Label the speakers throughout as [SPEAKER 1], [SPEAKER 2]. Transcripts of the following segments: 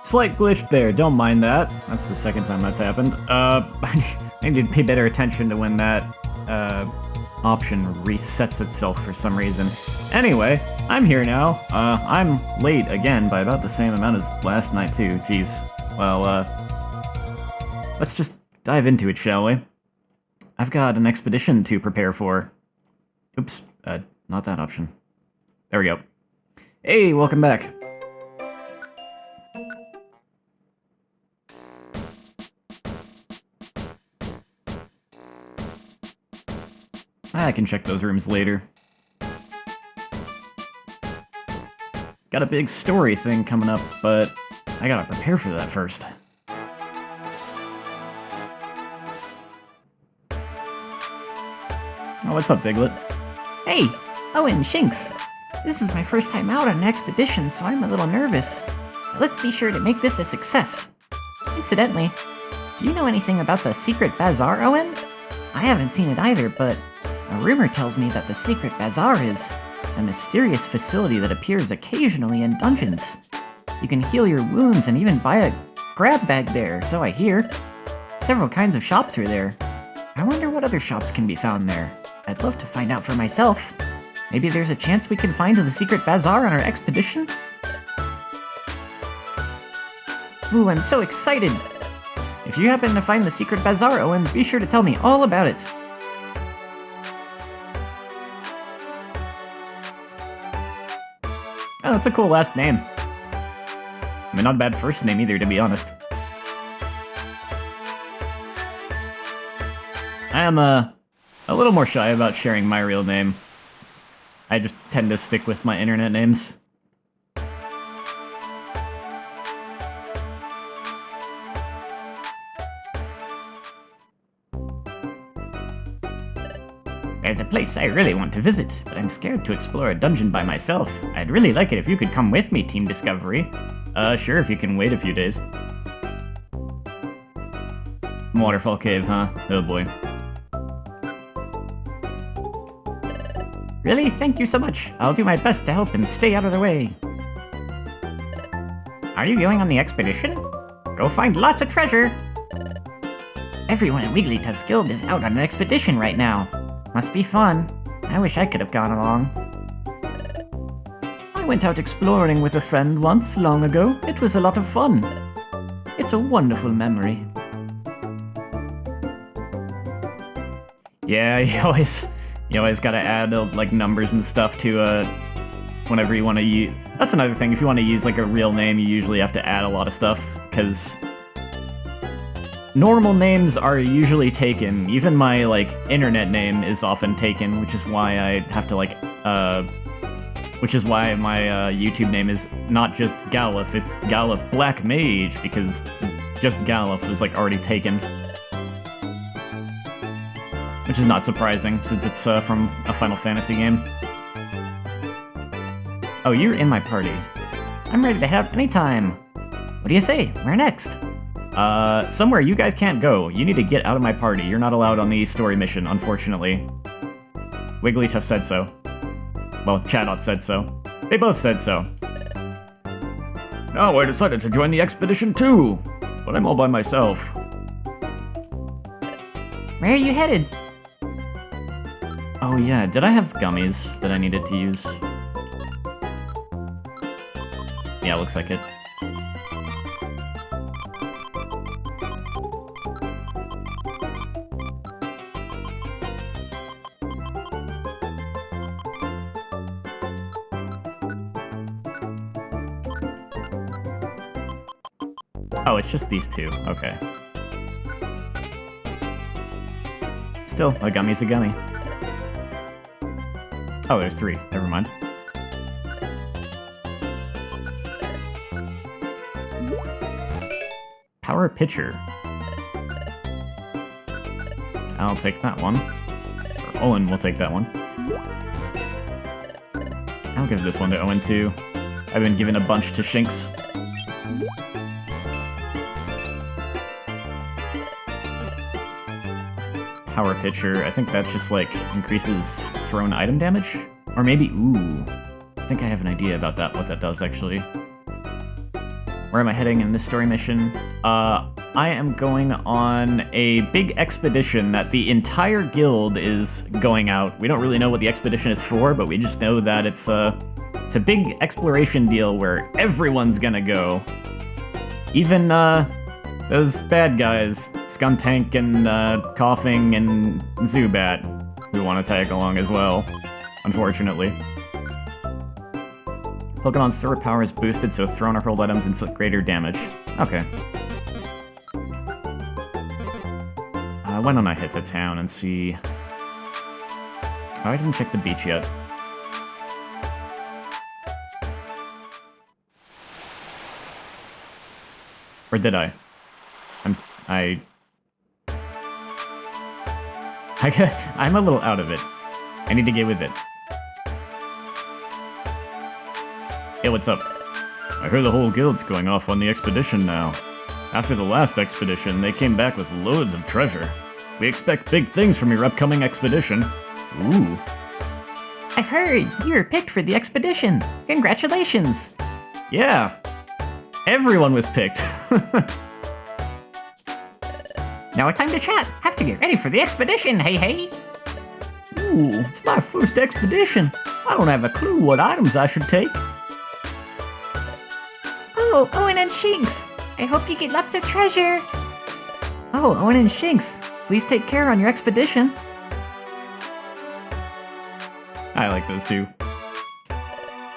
[SPEAKER 1] Slight glitch there, don't mind that. That's the second time that's happened. I need to pay better attention to when that, option resets itself for some reason. Anyway, I'm here now. I'm late again by about the same amount as last night too, jeez. Well, let's just dive into it, shall we? I've got an expedition to prepare for. Oops, not that option. There we go. Hey, welcome back. I can check those rooms later. Got a big story thing coming up, but I gotta prepare for that first. Oh, what's up, Diglett?
[SPEAKER 2] Hey, Owen, Shinx. This is my first time out on an expedition, so I'm a little nervous. But let's be sure to make this a success. Incidentally, do you know anything about the Secret Bazaar, Owen? I haven't seen it either, but a rumor tells me that the Secret Bazaar is a mysterious facility that appears occasionally in dungeons. You can heal your wounds and even buy a grab bag there, so I hear. Several kinds of shops are there. I wonder what other shops can be found there. I'd love to find out for myself. Maybe there's a chance we can find the Secret Bazaar on our expedition? Ooh, I'm so excited! If you happen to find the Secret Bazaar, Owen, be sure to tell me all about it.
[SPEAKER 1] Oh, that's a cool last name. I mean, not a bad first name either, to be honest. I am, a little more shy about sharing my real name. I just tend to stick with my internet names.
[SPEAKER 2] There's a place I really want to visit, but I'm scared to explore a dungeon by myself. I'd really like it if you could come with me, Team Discovery.
[SPEAKER 1] Sure, if you can wait a few days. Waterfall Cave, huh? Oh boy.
[SPEAKER 2] Really? Thank you so much. I'll do my best to help and stay out of the way. Are you going on the expedition? Go find lots of treasure! Everyone at Wigglytuff's Guild is out on an expedition right now. Must be fun. I wish I could have gone along. I went out exploring with a friend once, long ago. It was a lot of fun. It's a wonderful memory.
[SPEAKER 1] Yeah, you always gotta add, like, numbers and stuff to, whenever you want to use... That's another thing, if you want to use, like, a real name, you usually have to add a lot of stuff, because... normal names are usually taken. Even my, like, internet name is often taken, which is why I have to, like, which is why my, YouTube name is not just Galuf, it's Galuf Black Mage, because just Galuf is, like, already taken. Which is not surprising, since it's, from a Final Fantasy game. Oh, you're in my party.
[SPEAKER 2] I'm ready to head out anytime. What do you say? Where next?
[SPEAKER 1] Somewhere you guys can't go. You need to get out of my party. You're not allowed on the story mission, unfortunately. Wigglytuff said so. Well, Chatot said so. They both said so. Now I decided to join the expedition too, but I'm all by myself.
[SPEAKER 2] Where are you headed?
[SPEAKER 1] Oh yeah, did I have gummies that I needed to use? Yeah, looks like it. Oh, it's just these two. Okay. Still, a gummy's a gummy. Oh, there's three. Never mind. Power Pitcher. I'll take that one. Or Owen will take that one. I'll give this one to Owen too. I've been giving a bunch to Shinx. Power Pitcher, I think that just, like, increases thrown item damage? Or maybe, ooh. think I have an idea about that, what that does, actually. Where am I heading in this story mission? I am going on a big expedition that the entire guild is going out. We don't really know what the expedition is for, but we just know that it's a big exploration deal where everyone's gonna go. Even, those bad guys, Skuntank and, Coughing and Zubat, who want to tag along as well, unfortunately. Pokemon's throw power is boosted, so thrown or hurled items inflict greater damage. Okay. Why don't I hit the town and see... Oh, I didn't check the beach yet. Or did I? I'm a little out of it. I need to get with it. Hey, what's up? I heard the whole guild's going off on the expedition now. After the last expedition, they came back with loads of treasure. We expect big things from your upcoming expedition. Ooh.
[SPEAKER 2] I've heard you were picked for the expedition. Congratulations.
[SPEAKER 1] Yeah. Everyone was picked.
[SPEAKER 2] Now it's time to chat. Have to get ready for the expedition, hey.
[SPEAKER 1] Ooh, it's my first expedition. I don't have a clue what items I should take.
[SPEAKER 2] Oh, Owen and Shinx. I hope you get lots of treasure. Oh, Owen and Shinx. Please take care on your expedition.
[SPEAKER 1] I like those two.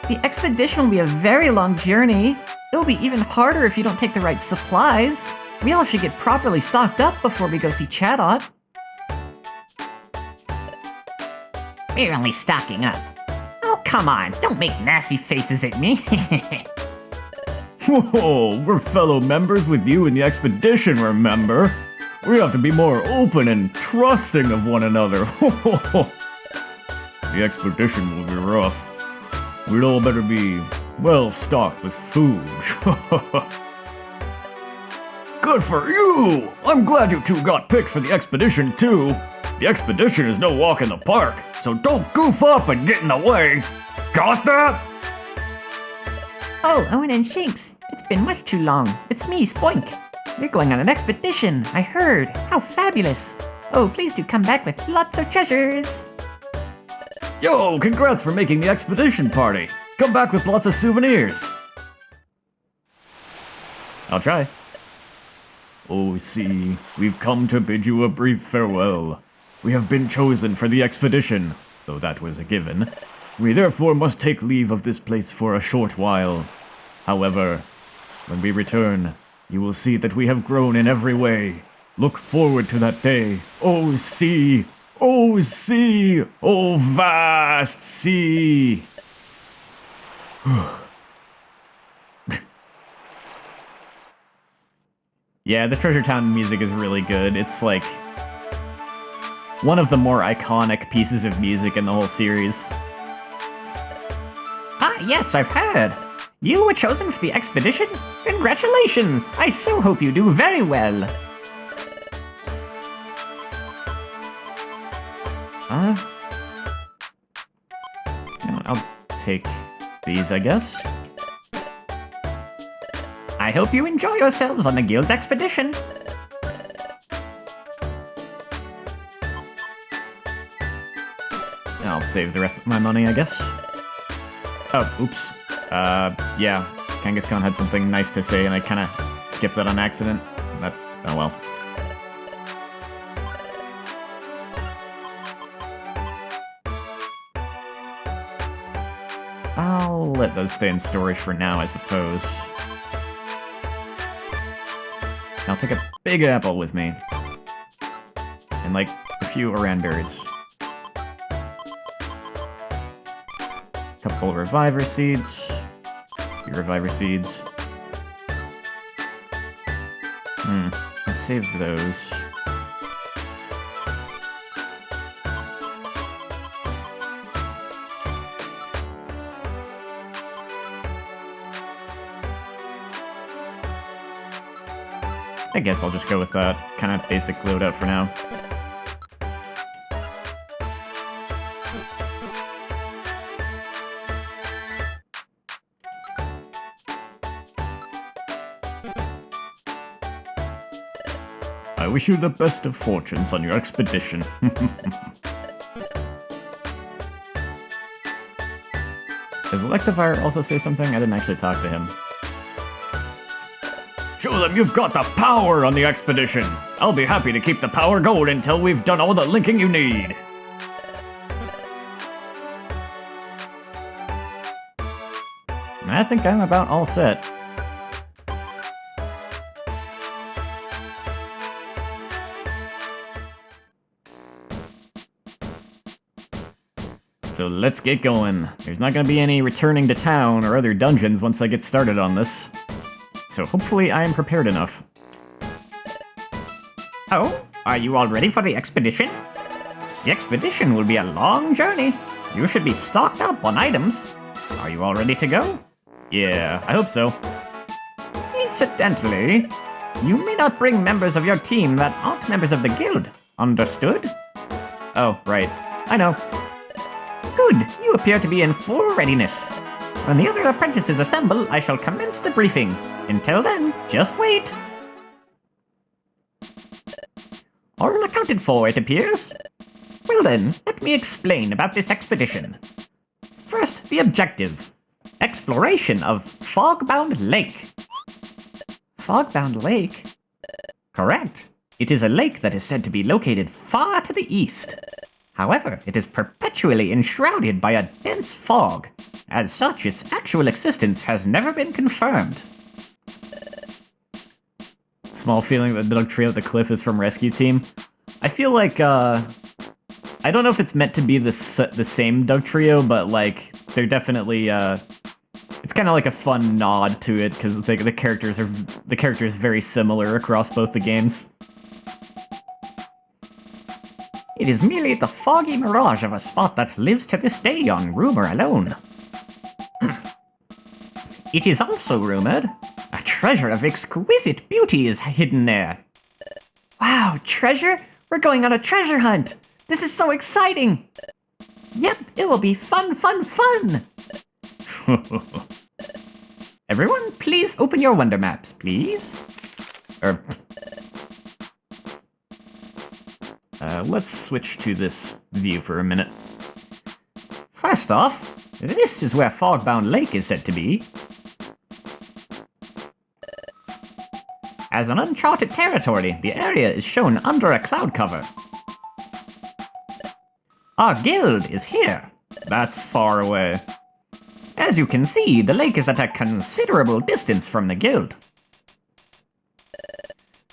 [SPEAKER 2] The expedition will be a very long journey. It'll be even harder if you don't take the right supplies. We all should get properly stocked up before we go see Chatot. We're only stocking up. Oh, come on, don't make nasty faces at me.
[SPEAKER 1] Whoa, we're fellow members with you in the expedition, remember? We have to be more open and trusting of one another. The expedition will be rough. We'd all better be well stocked with food. Good for you! I'm glad you two got picked for the expedition too. The expedition is no walk in the park, so don't goof up and get in the way. Got that?
[SPEAKER 2] Oh, Owen and Shinx, it's been much too long. It's me, Spoink. We're going on an expedition, I heard. How fabulous. Oh, please do come back with lots of treasures.
[SPEAKER 1] Yo, congrats for making the expedition party. Come back with lots of souvenirs. I'll try. Oh, see, we've come to bid you a brief farewell. We have been chosen for the expedition, though that was a given. We therefore must take leave of this place for a short while. However, when we return, you will see that we have grown in every way. Look forward to that day. Oh, sea! Oh, sea! Oh, vast sea! Yeah, the Treasure Town music is really good. It's like one of the more iconic pieces of music in the whole series.
[SPEAKER 2] Ah, yes, I've heard. You were chosen for the expedition? Congratulations! I so hope you do very well.
[SPEAKER 1] I'll take these, I guess.
[SPEAKER 2] I hope you enjoy yourselves on the guild's expedition.
[SPEAKER 1] I'll save the rest of my money, I guess. Oh, oops. Yeah, Kangaskhan had something nice to say and I kinda skipped that on accident. But, oh well. I'll let those stay in storage for now, I suppose. I'll take a big apple with me. And, like, a few Oran berries. Couple Reviver Seeds. A few Reviver Seeds. I'll save those. I guess I'll just go with that kind of basic loadout for now. wish you the best of fortunes on your expedition. Does Electivire also say something? I didn't actually talk to him. Show them you've got the power on the expedition. I'll be happy to keep the power going until we've done all the linking you need. I think I'm about all set. So let's get going. There's not gonna be any returning to town or other dungeons once I get started on this. So hopefully I am prepared enough.
[SPEAKER 2] Oh, are you all ready for the expedition? The expedition will be a long journey. You should be stocked up on items. Are you all ready to go?
[SPEAKER 1] Yeah, I hope so.
[SPEAKER 2] Incidentally, you may not bring members of your team that aren't members of the guild. Understood?
[SPEAKER 1] Oh, right. I know.
[SPEAKER 2] Good, you appear to be in full readiness. When the other apprentices assemble, I shall commence the briefing. Until then, just wait. All accounted for, it appears. Well then, let me explain about this expedition. First, the objective. Exploration of Fogbound Lake. Fogbound Lake? Correct. It is a lake that is said to be located far to the east. However, it is perpetually enshrouded by a dense fog. As such, its actual existence has never been confirmed.
[SPEAKER 1] Small feeling that Dugtrio at the Cliff is from Rescue Team. I feel like, I don't know if it's meant to be the same Dugtrio, but, like, they're definitely, it's kind of like a fun nod to it, because the characters are very similar across both the games.
[SPEAKER 2] It is merely the foggy mirage of a spot that lives to this day on rumor alone. It is also rumored a treasure of exquisite beauty is hidden there. Wow, treasure? We're going on a treasure hunt! This is so exciting! Yep, it will be fun, fun, fun! Everyone, please open your wonder maps, please.
[SPEAKER 1] Let's switch to this view for a minute.
[SPEAKER 2] First off, this is where Fogbound Lake is said to be. As an uncharted territory, the area is shown under a cloud cover. Our guild is here.
[SPEAKER 1] That's far away.
[SPEAKER 2] As you can see, the lake is at a considerable distance from the guild.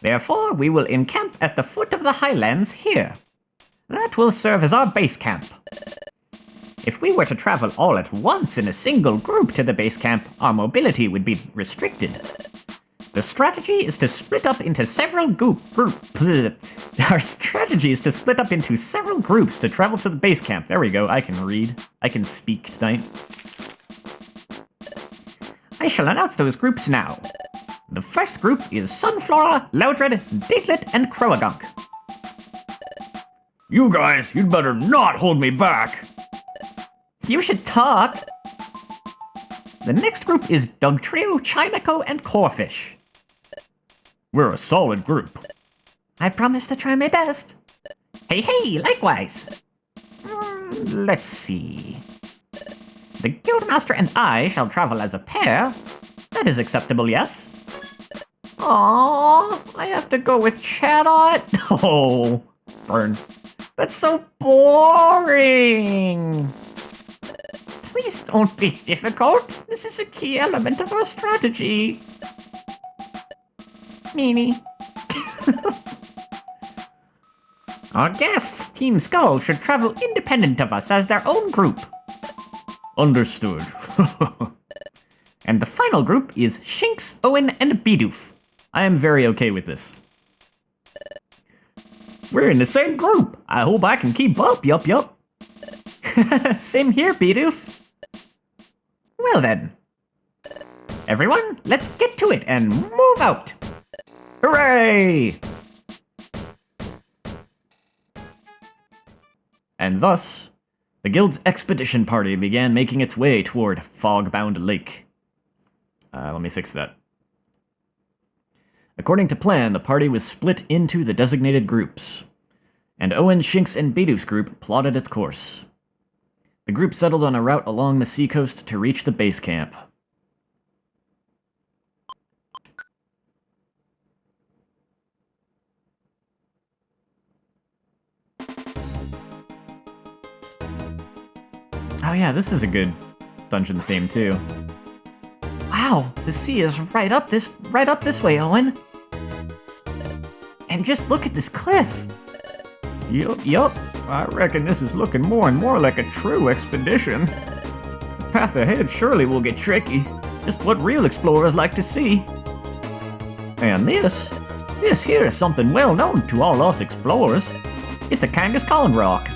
[SPEAKER 2] Therefore, we will encamp at the foot of the highlands here. That will serve as our base camp. If we were to travel all at once in a single group to the base camp, our mobility would be restricted. The strategy is to split up into several Our strategy is to split up into several groups to travel to the base camp. There we go, I can read. I can speak tonight. I shall announce those groups now. The first group is Sunflora, Loudred, Diglett, and Croagunk.
[SPEAKER 1] You guys, you'd better not hold me back!
[SPEAKER 2] You should talk! The next group is Dugtrio, Chimeco, and Corfish.
[SPEAKER 1] We're a solid group.
[SPEAKER 2] I promise to try my best. Hey, likewise! Let's see. The Guildmaster and I shall travel as a pair. That is acceptable, yes? Aww, I have to go with Chatot.
[SPEAKER 1] Oh, burn.
[SPEAKER 2] That's so boring! Please don't be difficult. This is a key element of our strategy. Meanie. Our guests, Team Skull, should travel independent of us as their own group.
[SPEAKER 1] Understood.
[SPEAKER 2] And the final group is Shinx, Owen, and Bidoof.
[SPEAKER 1] I am very okay with this.
[SPEAKER 2] We're in the same group. I hope I can keep up, yup. Same here, Bidoof. Well then. Everyone, let's get to it and move out. Hooray!
[SPEAKER 1] And thus, the guild's expedition party began making its way toward Fogbound Lake. Let me fix that. According to plan, the party was split into the designated groups, and Owen, Shinx, and Bidoof's group plotted its course. The group settled on a route along the seacoast to reach the base camp. Oh yeah, this is a good dungeon theme too.
[SPEAKER 2] Wow, the sea is right up this way, Owen. And just look at this cliff.
[SPEAKER 1] Yup. I reckon this is looking more and more like a true expedition. The path ahead surely will get tricky. Just what real explorers like to see. And this here is something well known to all us explorers. It's a Kangaskhan rock.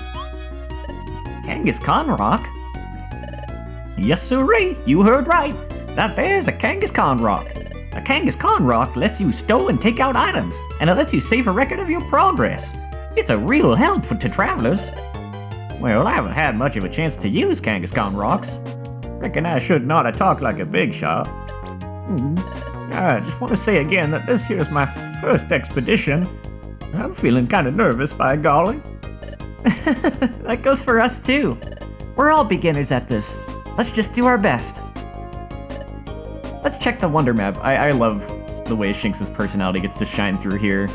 [SPEAKER 1] Kangaskhan rock? Yes, sirree, you heard right. That there's a Kangaskhan rock. A Kangaskhan rock lets you stow and take out items, and it lets you save a record of your progress. It's a real help to travelers. Well, I haven't had much of a chance to use Kangaskhan rocks. Reckon I should not have talked like a big shot. I just want to say again that this here's my first expedition. I'm feeling kind of nervous, by golly.
[SPEAKER 2] That goes for us too. We're all beginners at this. Let's just do our best.
[SPEAKER 1] Let's check the Wonder Map. I love the way Shinx's personality gets to shine through here.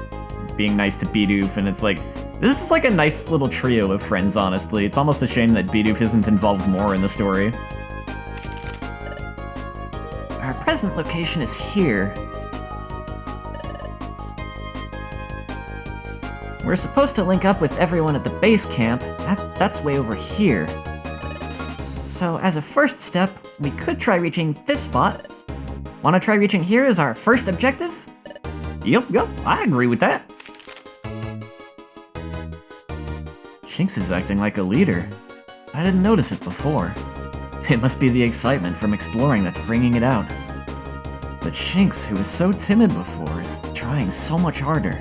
[SPEAKER 1] Being nice to Bidoof, and it's like, this is like a nice little trio of friends, honestly. It's almost a shame that Bidoof isn't involved more in the story.
[SPEAKER 2] Our present location is here. We're supposed to link up with everyone at the base camp. That's way over here. So as a first step, we could try reaching this spot. Wanna try reaching here as our first objective?
[SPEAKER 1] Yup, I agree with that.
[SPEAKER 2] Shinx is acting like a leader. I didn't notice it before. It must be the excitement from exploring that's bringing it out. But Shinx, who was so timid before, is trying so much harder.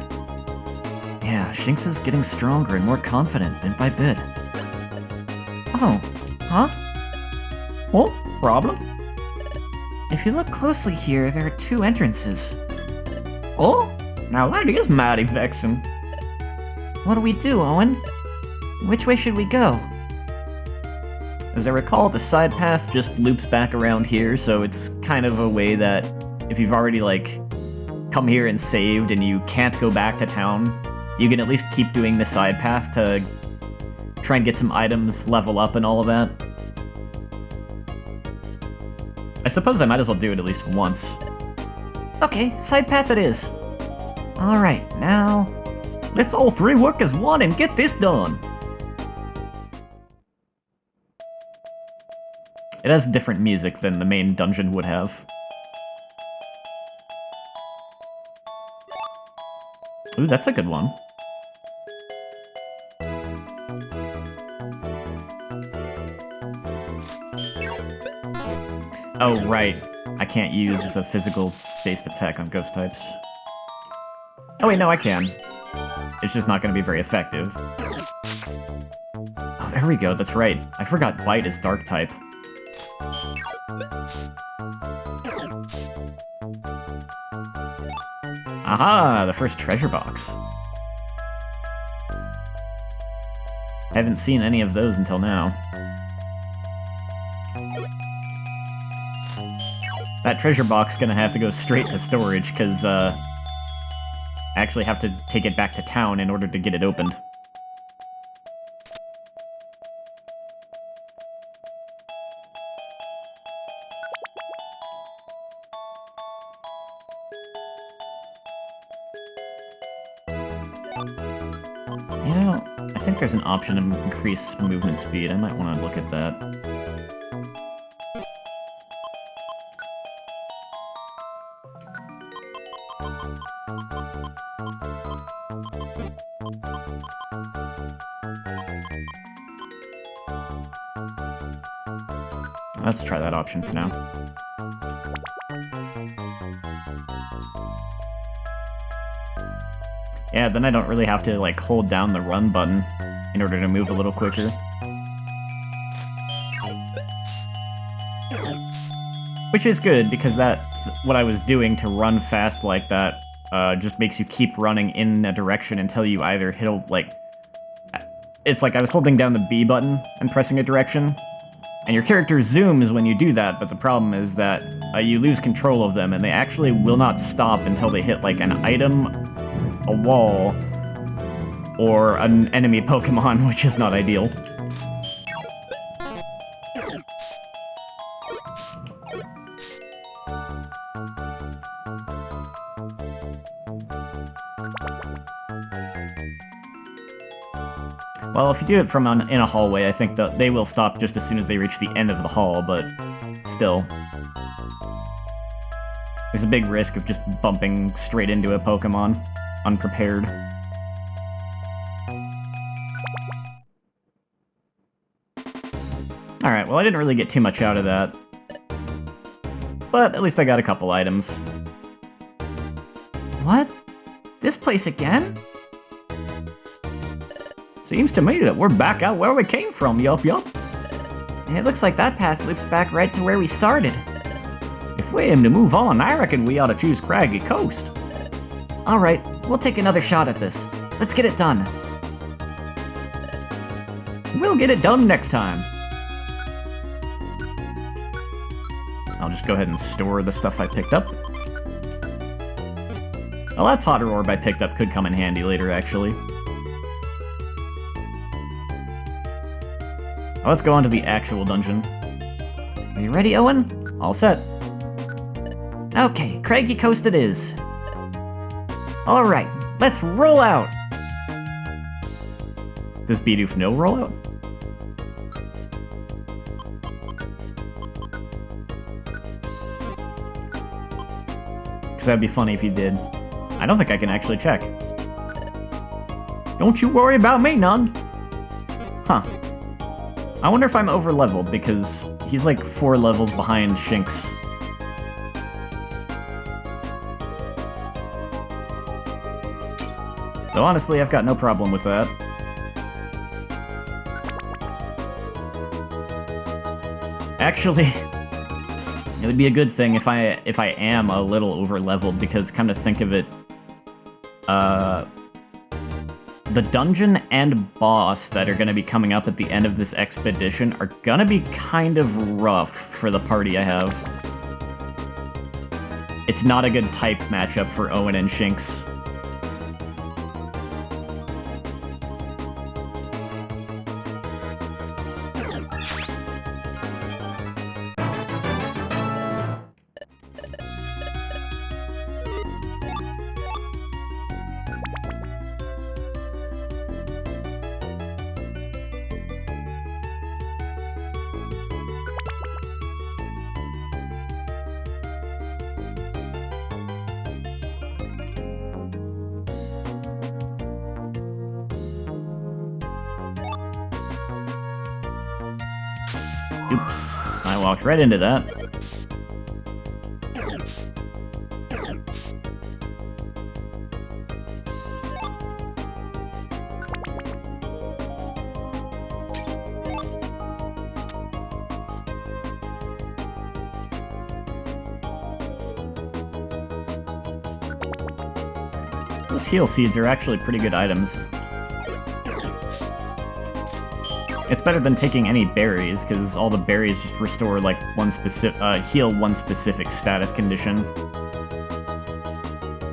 [SPEAKER 2] Yeah, Shinx is getting stronger and more confident bit by bit. Oh, huh?
[SPEAKER 1] Oh, problem?
[SPEAKER 2] If you look closely here, there are two entrances.
[SPEAKER 1] Oh, now that is mighty vexing.
[SPEAKER 2] What do we do, Owen? Which way should we go?
[SPEAKER 1] As I recall, the side path just loops back around here, so it's kind of a way that if you've already, like, come here and saved and you can't go back to town, you can at least keep doing the side path to try and get some items, level up, and all of that. I suppose I might as well do it at least once.
[SPEAKER 2] Okay, side path it is. Alright, now
[SPEAKER 1] let's all three work as one and get this done. It has different music than the main dungeon would have. Ooh, that's a good one. Oh, right. I can't use a physical-based attack on ghost types. Oh wait, no, I can. It's just not going to be very effective. Oh, there we go, that's right. I forgot Bite is dark type. Aha, the first treasure box. I haven't seen any of those until now. That treasure box is gonna have to go straight to storage, because, I actually have to take it back to town in order to get it opened. You know, I think there's an option to increase movement speed. I might want to look at that. Let's try that option for now. Yeah, then I don't really have to, like, hold down the run button in order to move a little quicker. Which is good, because that's what I was doing to run fast like that just makes you keep running in a direction until you either hit a, like... It's like I was holding down the B button and pressing a direction, and your character zooms when you do that, but the problem is that you lose control of them, and they actually will not stop until they hit, like, an item, a wall, or an enemy Pokemon, which is not ideal. Well, if you do it from in a hallway, I think that they will stop just as soon as they reach the end of the hall, but still. There's a big risk of just bumping straight into a Pokemon, unprepared. Alright, well I didn't really get too much out of that. But at least I got a couple items.
[SPEAKER 2] What? This place again?
[SPEAKER 1] Seems to me that we're back out where we came from, yup.
[SPEAKER 2] It looks like that path loops back right to where we started.
[SPEAKER 1] If we aim to move on, I reckon we ought to choose Craggy Coast.
[SPEAKER 2] Alright, we'll take another shot at this. Let's get it done.
[SPEAKER 1] We'll get it done next time. I'll just go ahead and store the stuff I picked up. Well, that Totter Orb I picked up could come in handy later, actually. Let's go on to the actual dungeon.
[SPEAKER 2] Are you ready, Owen?
[SPEAKER 1] All set.
[SPEAKER 2] Okay, Craggy Coast it is.
[SPEAKER 1] Alright, let's roll out! Does Bidoof know rollout? Because that'd be funny if he did. I don't think I can actually check. Don't you worry about me none. Huh. I wonder if I'm over-leveled, because he's like 4 levels behind Shinx. Though honestly, I've got no problem with that. Actually, it would be a good thing if I am a little over-leveled, because come to think of it, the dungeon and boss that are going to be coming up at the end of this expedition are going to be kind of rough for the party I have. It's not a good type matchup for Owen and Shinx. Oops, I walked right into that. Those heal seeds are actually pretty good items. It's better than taking any berries, because all the berries just restore, like, heal one specific status condition.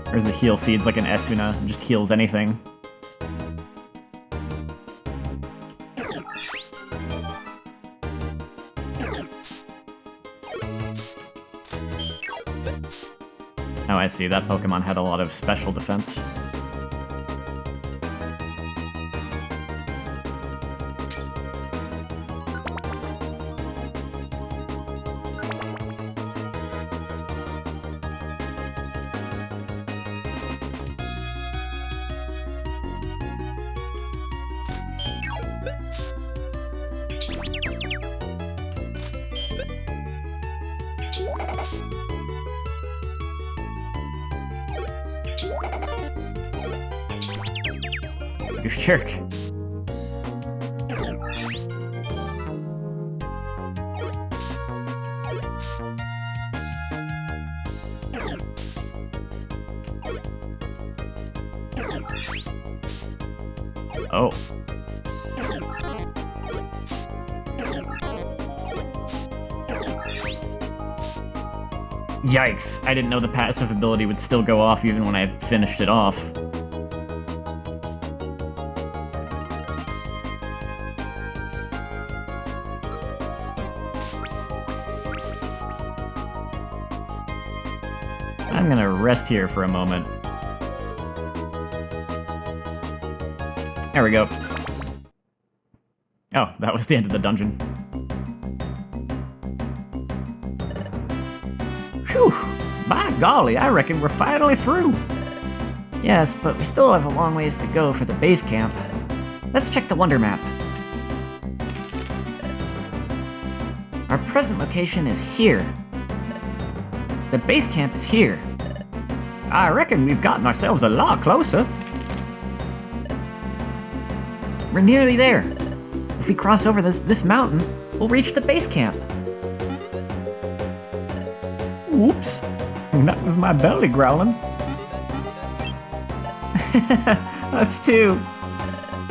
[SPEAKER 1] Whereas the heal seeds, like an Esuna, just heals anything. Oh, I see, that Pokemon had a lot of special defense. You jerk. Oh. Yikes, I didn't know the passive ability would still go off even when I finished it off. I'm gonna rest here for a moment. There we go. Oh, that was the end of the dungeon.
[SPEAKER 2] Phew! By golly, I reckon we're finally through. Yes, but we still have a long ways to go for the base camp. Let's check the Wonder Map. Our present location is here. The base camp is here.
[SPEAKER 1] I reckon we've gotten ourselves a lot closer.
[SPEAKER 2] We're nearly there. If we cross over this mountain, we'll reach the base camp.
[SPEAKER 1] Oops. That was my belly growling.
[SPEAKER 2] Us too.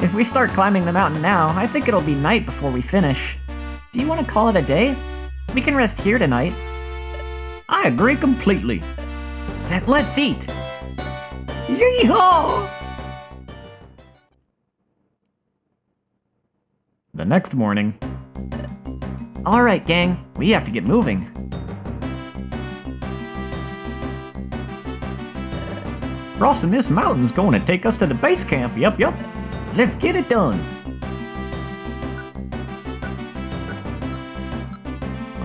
[SPEAKER 2] If we start climbing the mountain now, I think it'll be night before we finish. Do you want to call it a day? We can rest here tonight.
[SPEAKER 1] I agree completely.
[SPEAKER 2] Then let's eat.
[SPEAKER 1] Yeehaw! The next morning.
[SPEAKER 2] All right, gang, we have to get moving.
[SPEAKER 1] Crossing this mountain's going to take us to the base camp. Yup.
[SPEAKER 2] Let's get it done.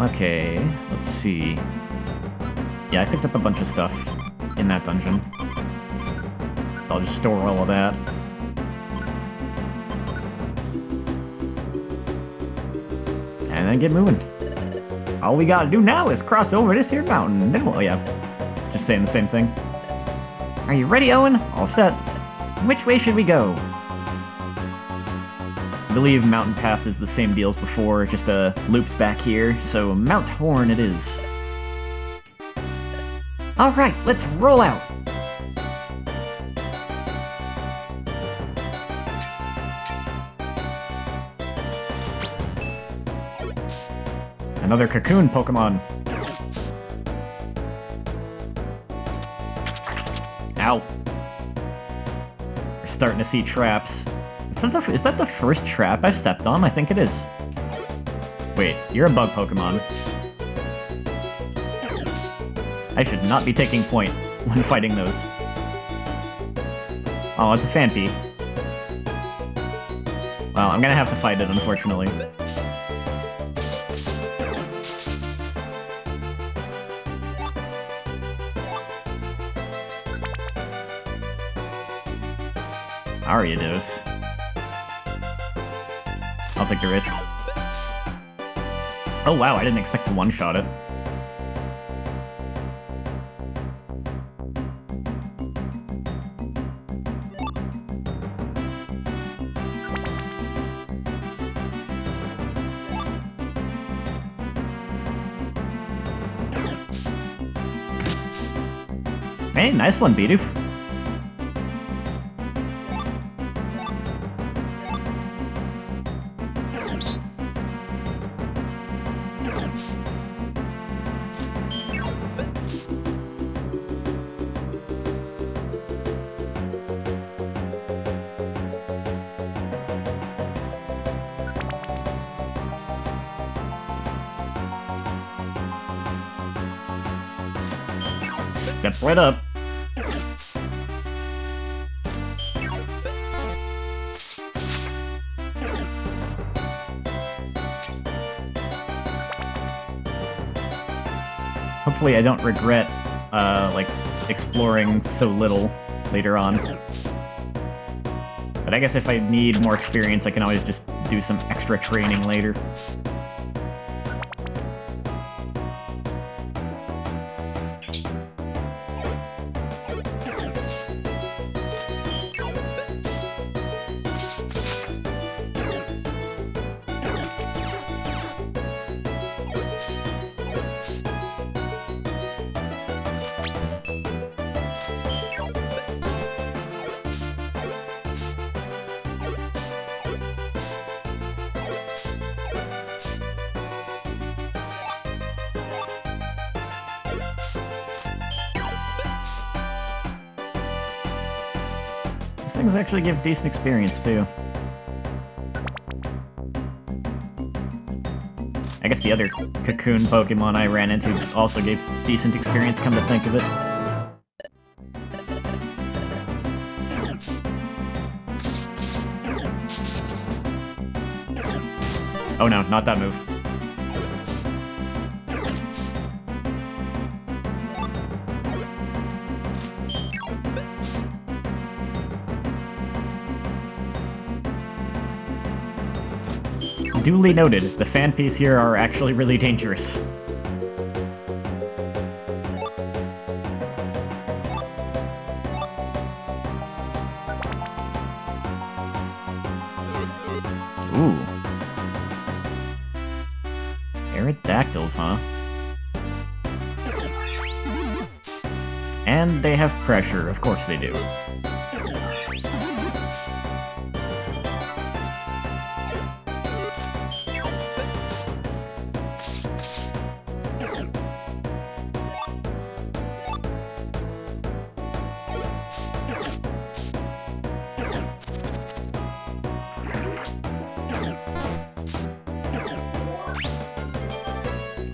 [SPEAKER 1] Okay, let's see. Yeah, I picked up a bunch of stuff in that dungeon. So I'll just store all of that. And then get moving. All we gotta do now is cross over this here mountain. Then we'll, yeah, just saying the same thing.
[SPEAKER 2] Are you ready, Owen?
[SPEAKER 1] All set.
[SPEAKER 2] Which way should we go?
[SPEAKER 1] I believe Mountain Path is the same deal as before, just loops back here, so Mount Horn it is.
[SPEAKER 2] All right, let's roll out.
[SPEAKER 1] Another Cocoon Pokemon. Ow. We're starting to see traps. Is that the first trap I've stepped on? I think it is. Wait, you're a bug Pokemon. I should not be taking point when fighting those. Oh, it's a Phanpy. Well, I'm gonna have to fight it, unfortunately. Ariados. I'll take the risk. Oh wow, I didn't expect to one-shot it. Hey, nice one, Bidoof. Step right up. Hopefully I don't regret, like, exploring so little later on. But I guess if I need more experience, I can always just do some extra training later. These things actually give decent experience, too. I guess the other cocoon Pokemon I ran into also gave decent experience, come to think of it. Oh no, not that move. Duly noted, the fan piece here are actually really dangerous. Ooh. Aerodactyls, huh? And they have pressure, of course they do.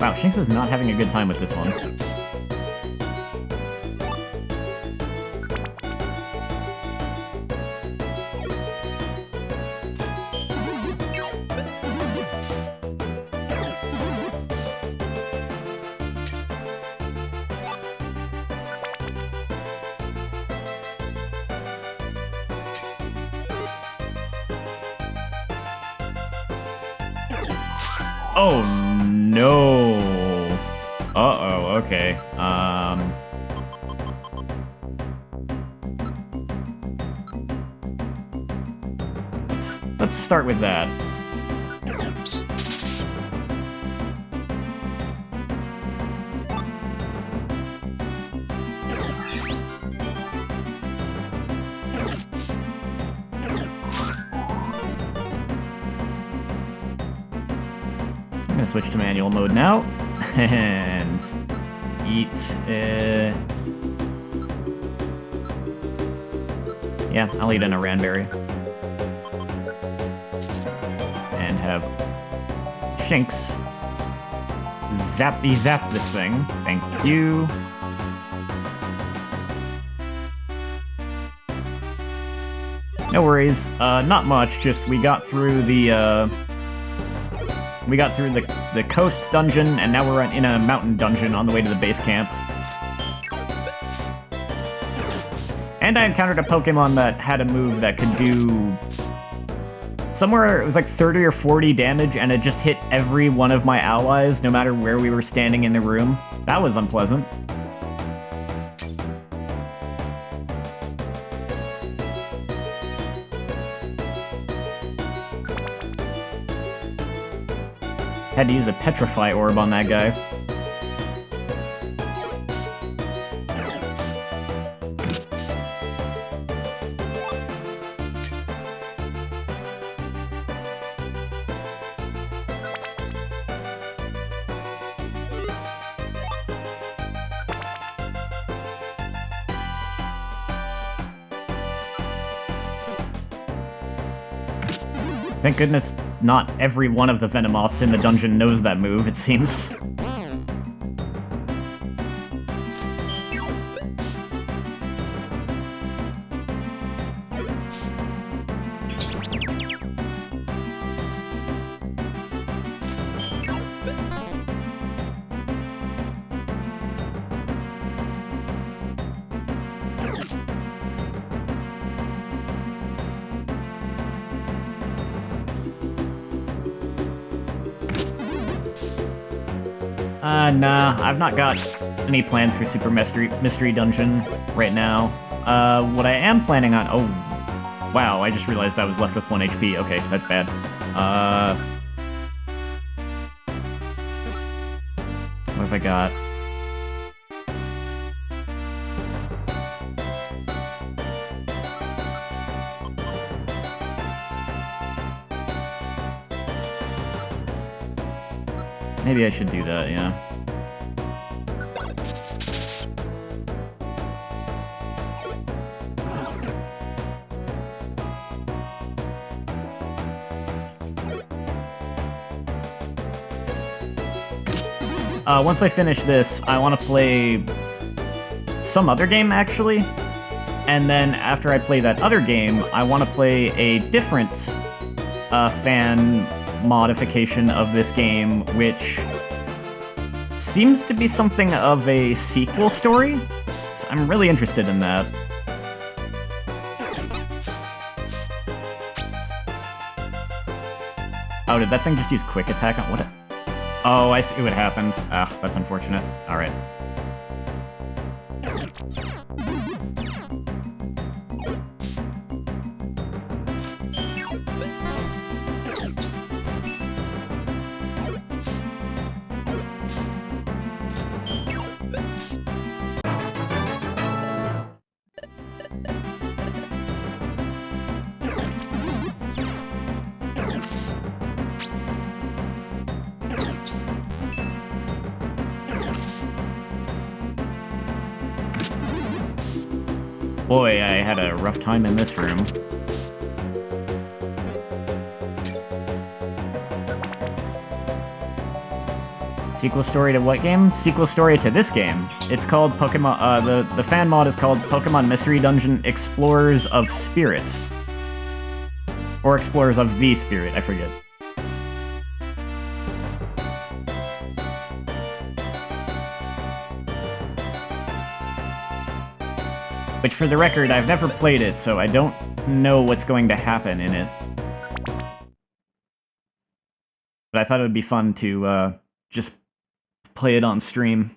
[SPEAKER 1] Wow, Shinx is not having a good time with this one. Oh no. Uh-oh, okay. Let's start with that. I'm gonna switch to manual mode now, and eat, yeah, I'll eat an Aranberry. And have Shinx zappy zap this thing. Thank you. No worries, not much, just we got through the coast dungeon, and now we're in a mountain dungeon on the way to the base camp. And I encountered a Pokemon that had a move that could do somewhere, it was like 30 or 40 damage, and it just hit every one of my allies, no matter where we were standing in the room. That was unpleasant. Had to use a Petrify Orb on that guy. Thank goodness not every one of the Venomoths in the dungeon knows that move, it seems. Nah, I've not got any plans for Super Mystery Dungeon right now. What I am planning on... Oh, wow, I just realized I was left with 1 HP. Okay, that's bad. What have I got? Maybe I should do that, yeah. once I finish this, I want to play some other game, actually. And then after I play that other game, I want to play a different fan modification of this game, which seems to be something of a sequel story. So I'm really interested in that. Oh, did that thing just use quick attack on what? Oh, I see what happened. Ah, that's unfortunate. All right. Boy, I had a rough time in this room. Sequel story to what game? Sequel story to this game. It's called Pokemon, the fan mod is called Pokemon Mystery Dungeon Explorers of Spirit. Or Explorers of the Spirit, I forget. Which, for the record, I've never played it, so I don't know what's going to happen in it. But I thought it would be fun to, just play it on stream.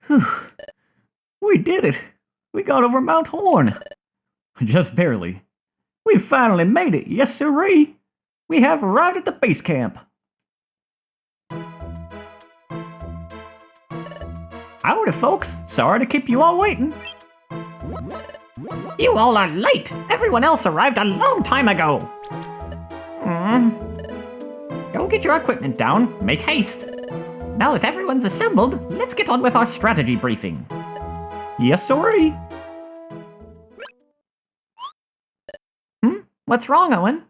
[SPEAKER 1] Whew. We did it! We got over Mount Horn! Just barely. We finally made it, yes sirree! We have arrived at the base camp! Howdy, folks. Sorry to keep you all waiting.
[SPEAKER 2] You all are late! Everyone else arrived a long time ago! Go get your equipment down. Make haste. Now that everyone's assembled, let's get on with our strategy briefing.
[SPEAKER 1] Yes, sorry.
[SPEAKER 2] What's wrong, Owen?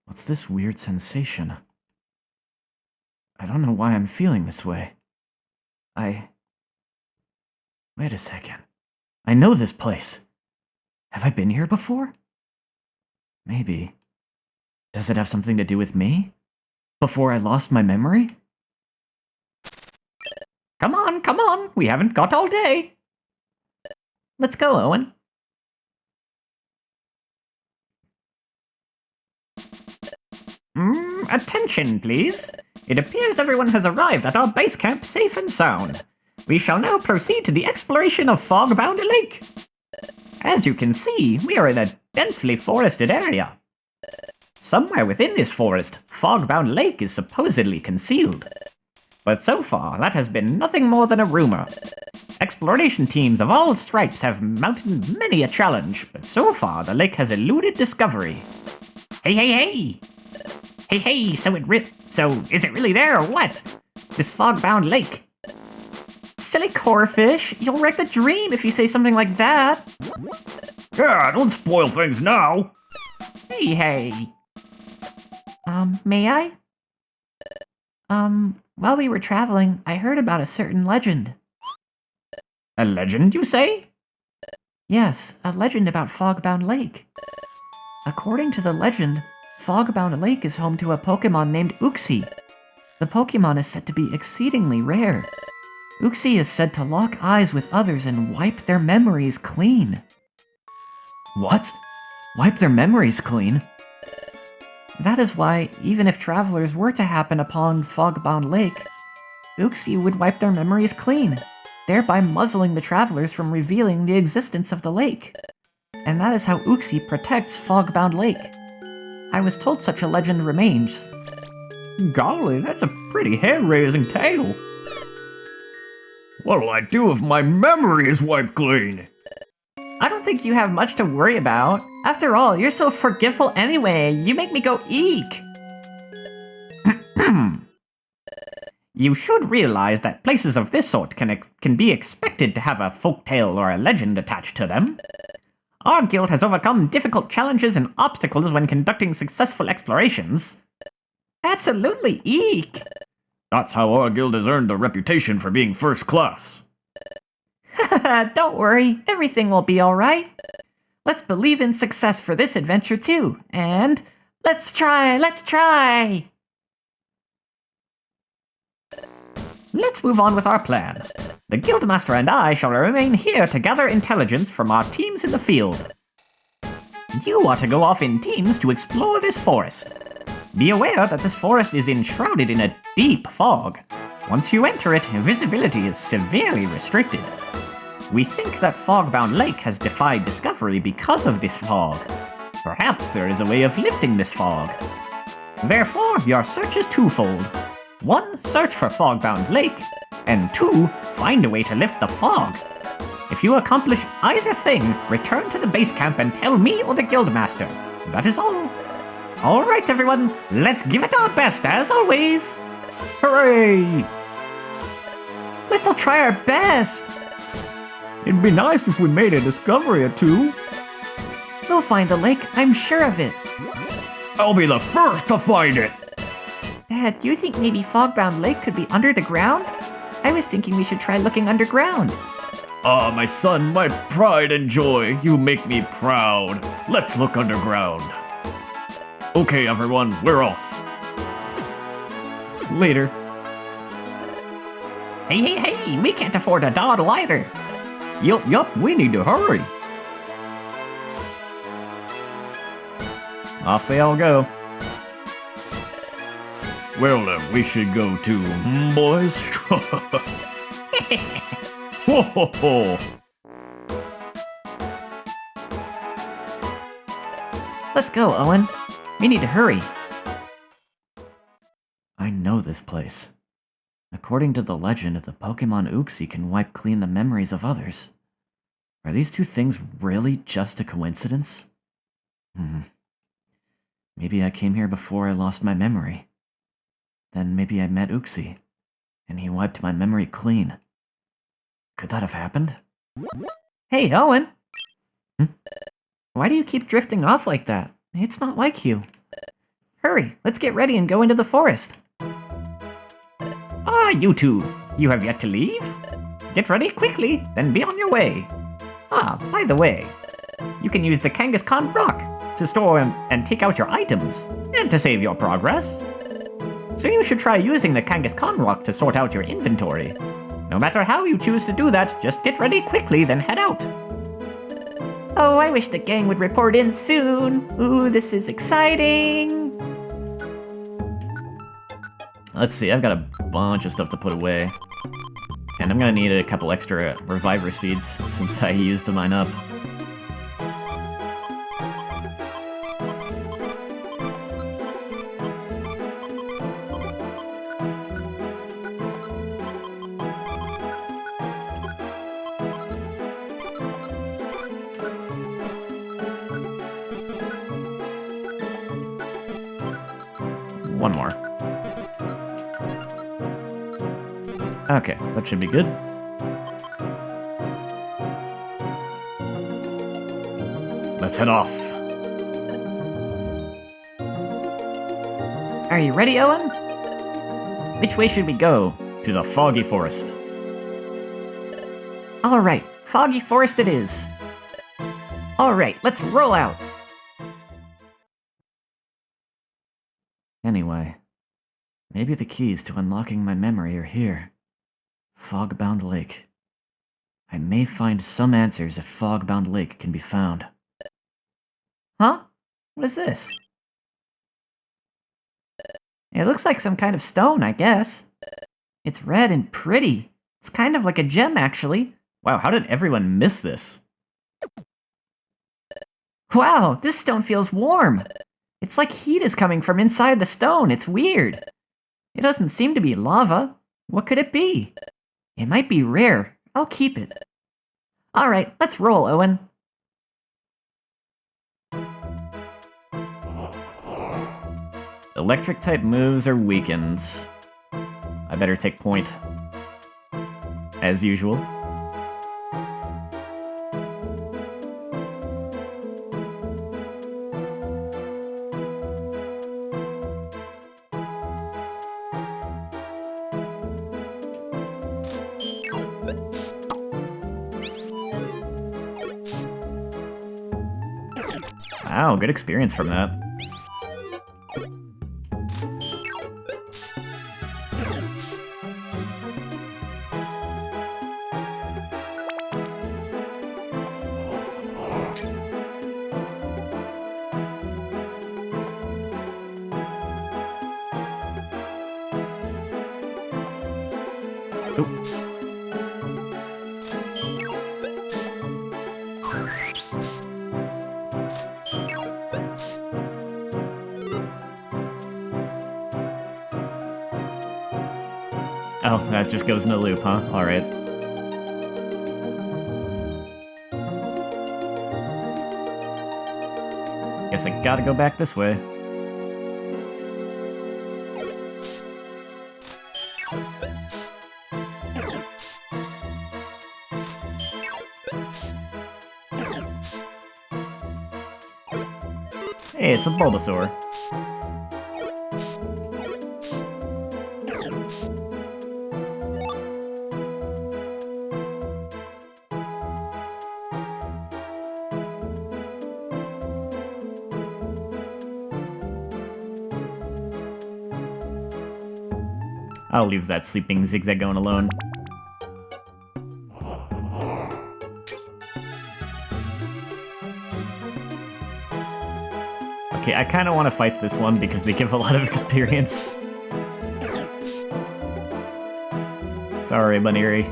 [SPEAKER 1] What's this weird sensation? I don't know why I'm feeling this way. Wait a second. I know this place. Have I been here before? Maybe. Does it have something to do with me? Before I lost my memory?
[SPEAKER 2] Come on, we haven't got all day. Let's go, Owen. Attention, please. It appears everyone has arrived at our base camp safe and sound. We shall now proceed to the exploration of Fogbound Lake. As you can see, we are in a densely forested area. Somewhere within this forest, Fogbound Lake is supposedly concealed. But so far, that has been nothing more than a rumor. Exploration teams of all stripes have mounted many a challenge, but so far the lake has eluded discovery. Hey! Hey, so is it really there or what? This Fogbound Lake? Silly Corfish, you'll wreck the dream if you say something like that.
[SPEAKER 1] Yeah, don't spoil things now.
[SPEAKER 2] Hey. May I? While we were traveling, I heard about a certain legend.
[SPEAKER 1] A legend, you say?
[SPEAKER 2] Yes, a legend about Fogbound Lake. According to the legend, Fogbound Lake is home to a Pokemon named Uxie. The Pokemon is said to be exceedingly rare. Uxie is said to lock eyes with others and wipe their memories clean.
[SPEAKER 1] What? Wipe their memories clean?
[SPEAKER 2] That is why, even if travelers were to happen upon Fogbound Lake, Uxie would wipe their memories clean, thereby muzzling the travelers from revealing the existence of the lake. And that is how Uxie protects Fogbound Lake. I was told such a legend remains.
[SPEAKER 1] Golly, that's a pretty hair-raising tale. What'll I do if my memory is wiped clean?
[SPEAKER 2] I don't think you have much to worry about. After all, you're so forgetful anyway. You make me go eek. You should realize that places of this sort can be expected to have a folktale or a legend attached to them. Our guild has overcome difficult challenges and obstacles when conducting successful explorations. Absolutely, eek!
[SPEAKER 1] That's how our guild has earned a reputation for being first class.
[SPEAKER 2] Don't worry, everything will be alright. Let's believe in success for this adventure too, and let's try! Let's move on with our plan. The Guildmaster and I shall remain here to gather intelligence from our teams in the field. You are to go off in teams to explore this forest. Be aware that this forest is enshrouded in a deep fog. Once you enter it, visibility is severely restricted. We think that Fogbound Lake has defied discovery because of this fog. Perhaps there is a way of lifting this fog. Therefore, your search is twofold. 1. Search for Fogbound Lake, and 2. Find a way to lift the fog. If you accomplish either thing, return to the base camp and tell me or the Guildmaster. That is all. Alright everyone, let's give it our best as always!
[SPEAKER 1] Hooray!
[SPEAKER 2] Let's all try our best!
[SPEAKER 1] It'd be nice if we made a discovery or two.
[SPEAKER 2] We'll find the lake, I'm sure of it.
[SPEAKER 1] I'll be the first to find it!
[SPEAKER 2] Dad, do you think maybe Fogbound Lake could be under the ground? I was thinking we should try looking underground.
[SPEAKER 1] Ah, my son, my pride and joy, you make me proud. Let's look underground. Okay, everyone, we're off. Later.
[SPEAKER 2] Hey, we can't afford a dawdle either.
[SPEAKER 1] Yup, we need to hurry. Off they all go. Well, then, we should go too, boys. Ho, ho, ho.
[SPEAKER 2] Let's go, Owen. We need to hurry.
[SPEAKER 1] I know this place. According to the legend, the Pokemon Uxie can wipe clean the memories of others. Are these two things really just a coincidence? Maybe I came here before I lost my memory. Then maybe I met Uxie, and he wiped my memory clean. Could that have happened?
[SPEAKER 2] Hey, Owen! Why do you keep drifting off like that? It's not like you. Hurry, let's get ready and go into the forest. Ah, you two! You have yet to leave? Get ready quickly, then be on your way. Ah, by the way, you can use the Kangaskhan Rock to store and take out your items, and to save your progress. So you should try using the Kangaskhan Rock to sort out your inventory. No matter how you choose to do that, just get ready quickly, then head out. Oh, I wish the gang would report in soon. Ooh, this is exciting.
[SPEAKER 1] Let's see, I've got a bunch of stuff to put away. And I'm gonna need a couple extra Reviver Seeds, since I used mine up. One more. Okay, that should be good. Let's head off.
[SPEAKER 2] Are you ready, Owen? Which way should we go?
[SPEAKER 1] To the Foggy Forest.
[SPEAKER 2] Alright, Foggy Forest it is. Alright, let's roll out.
[SPEAKER 1] Anyway, maybe the keys to unlocking my memory are here. Fogbound Lake. I may find some answers if Fogbound Lake can be found.
[SPEAKER 2] Huh? What is this? It looks like some kind of stone, I guess. It's red and pretty. It's kind of like a gem, actually.
[SPEAKER 1] Wow, how did everyone miss this?
[SPEAKER 2] Wow, this stone feels warm. It's like heat is coming from inside the stone. It's weird. It doesn't seem to be lava. What could it be? It might be rare. I'll keep it. Alright, let's roll, Owen.
[SPEAKER 1] Electric type moves are weakened. I better take point. As usual. Wow, good experience from that. Oop. Oh, that just goes in a loop, huh? Alright. Guess I gotta go back this way. Hey, it's a Bulbasaur. I'll leave that sleeping Zigzagoon alone. Okay, I kind of want to fight this one because they give a lot of experience. Sorry, Bunnery.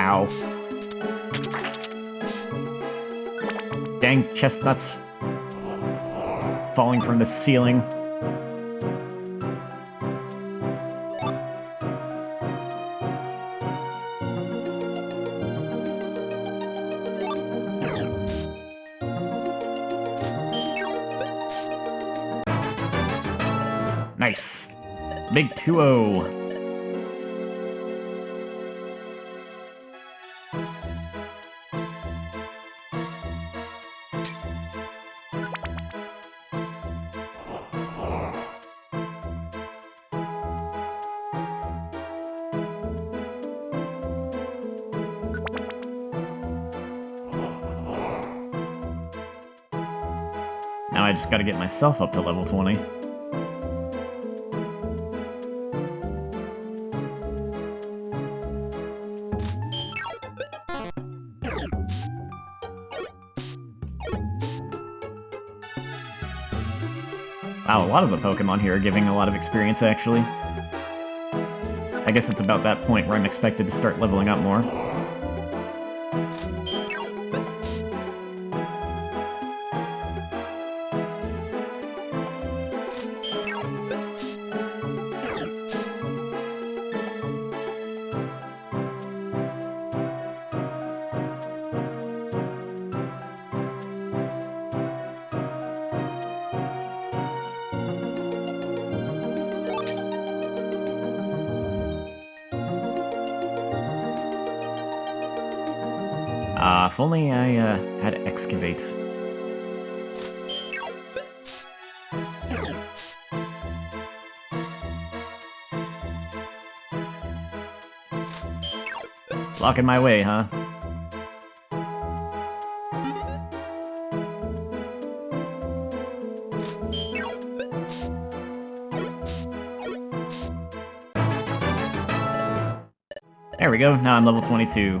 [SPEAKER 1] Ow. Dang chestnuts. Falling from the ceiling. Nice. Big 2-0. Now I just gotta get myself up to level 20. Wow, a lot of the Pokemon here are giving a lot of experience, actually. I guess it's about that point where I'm expected to start leveling up more. If only I had Excavate. Blocking my way, huh? There we go, now I'm level 22.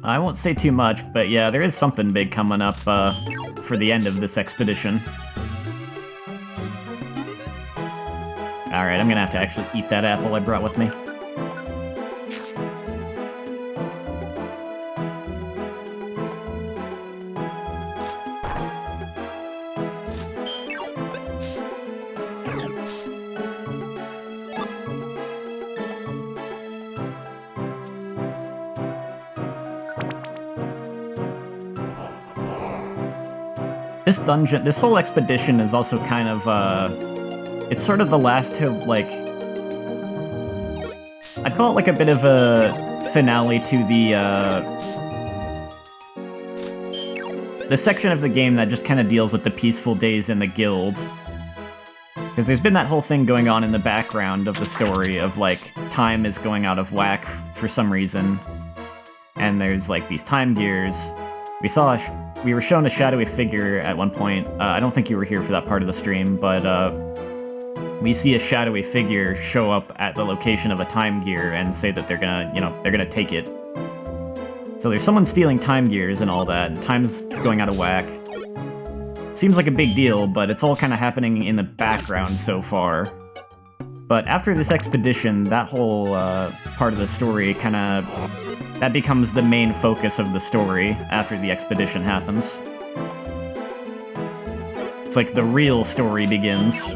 [SPEAKER 1] I won't say too much, but yeah, there is something big coming up for the end of this expedition. Alright, I'm gonna have to actually eat that apple I brought with me. This dungeon, this whole expedition is also kind of, it's sort of the last to, like, I'd call it like a bit of a finale to the section of the game that just kind of deals with the peaceful days in the guild. Because there's been that whole thing going on in the background of the story of, like, time is going out of whack for some reason. And there's, like, these time gears. We were shown a shadowy figure at one point. I don't think you were here for that part of the stream, but we see a shadowy figure show up at the location of a time gear and say that they're gonna take it. So there's someone stealing time gears and all that, and time's going out of whack. Seems like a big deal, but it's all kind of happening in the background so far. But after this expedition, that whole part of the story that becomes the main focus of the story after the expedition happens. It's like the real story begins.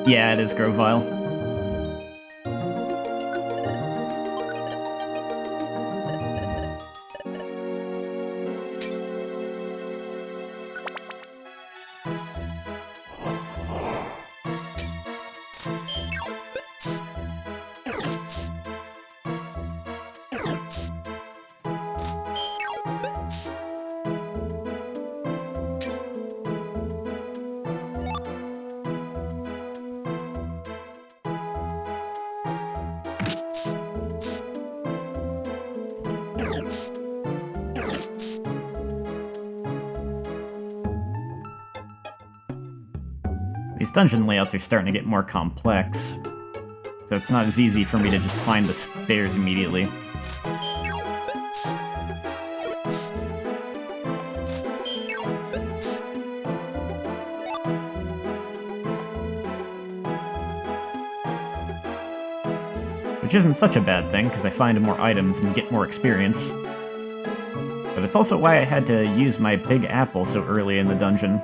[SPEAKER 1] Yeah, it is Grovile. These dungeon layouts are starting to get more complex, so it's not as easy for me to just find the stairs immediately. Which isn't such a bad thing, because I find more items and get more experience. But it's also why I had to use my big apple so early in the dungeon.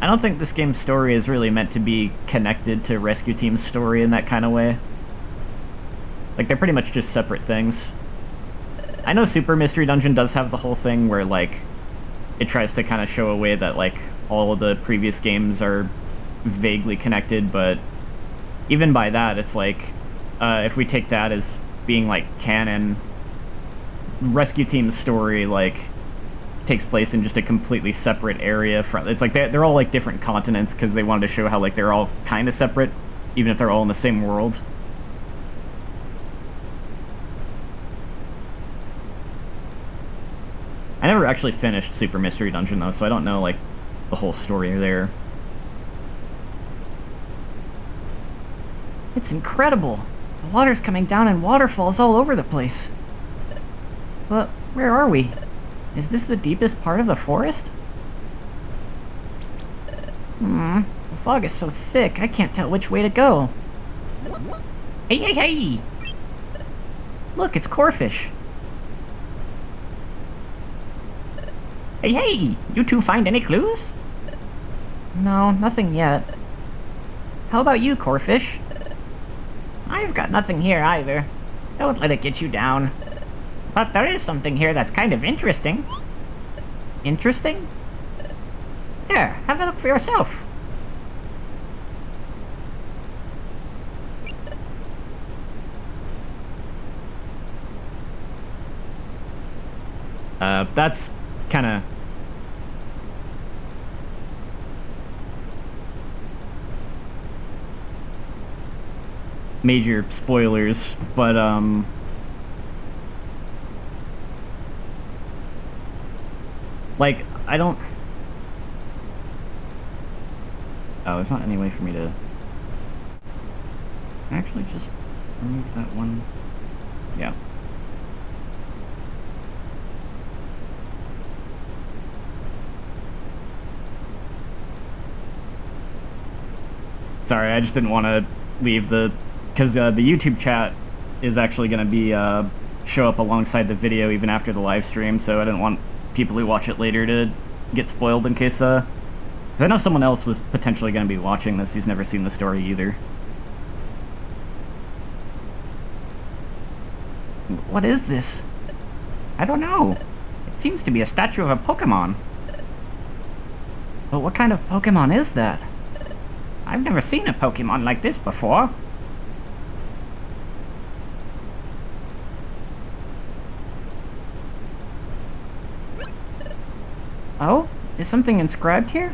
[SPEAKER 1] I don't think this game's story is really meant to be connected to Rescue Team's story in that kind of way. Like, they're pretty much just separate things. I know Super Mystery Dungeon does have the whole thing where, like, it tries to kind of show a way that, like, all of the previous games are vaguely connected, but even by that, it's like, if we take that as being, like, canon, Rescue Team's story, like, takes place in just a completely separate area from. It's like they're all like different continents because they wanted to show how like they're all kind of separate, even if they're all in the same world. I never actually finished Super Mystery Dungeon though, so I don't know like the whole story there.
[SPEAKER 2] It's incredible. The water's coming down in waterfalls all over the place. But where are we? Is this the deepest part of the forest? The fog is so thick, I can't tell which way to go. Hey, hey, hey! Look, it's Corphish. Hey, hey! You two find any clues? No, nothing yet. How about you, Corphish? I've got nothing here either. Don't let it get you down. But there is something here that's kind of interesting. Interesting? Here, have a look for yourself.
[SPEAKER 1] That's kinda... major spoilers, but, like, I don't... Oh, there's not any way for me to... actually just Remove that one. Yeah. Sorry, I just didn't want to leave because the YouTube chat is actually going to be show up alongside the video even after the live stream, so I didn't want people who watch it later to get spoiled in case, because I know someone else was potentially going to be watching this who's never seen the story either.
[SPEAKER 2] What is this? I don't know. It seems to be a statue of a Pokemon. But what kind of Pokemon is that? I've never seen a Pokemon like this before. Oh? Is something inscribed here?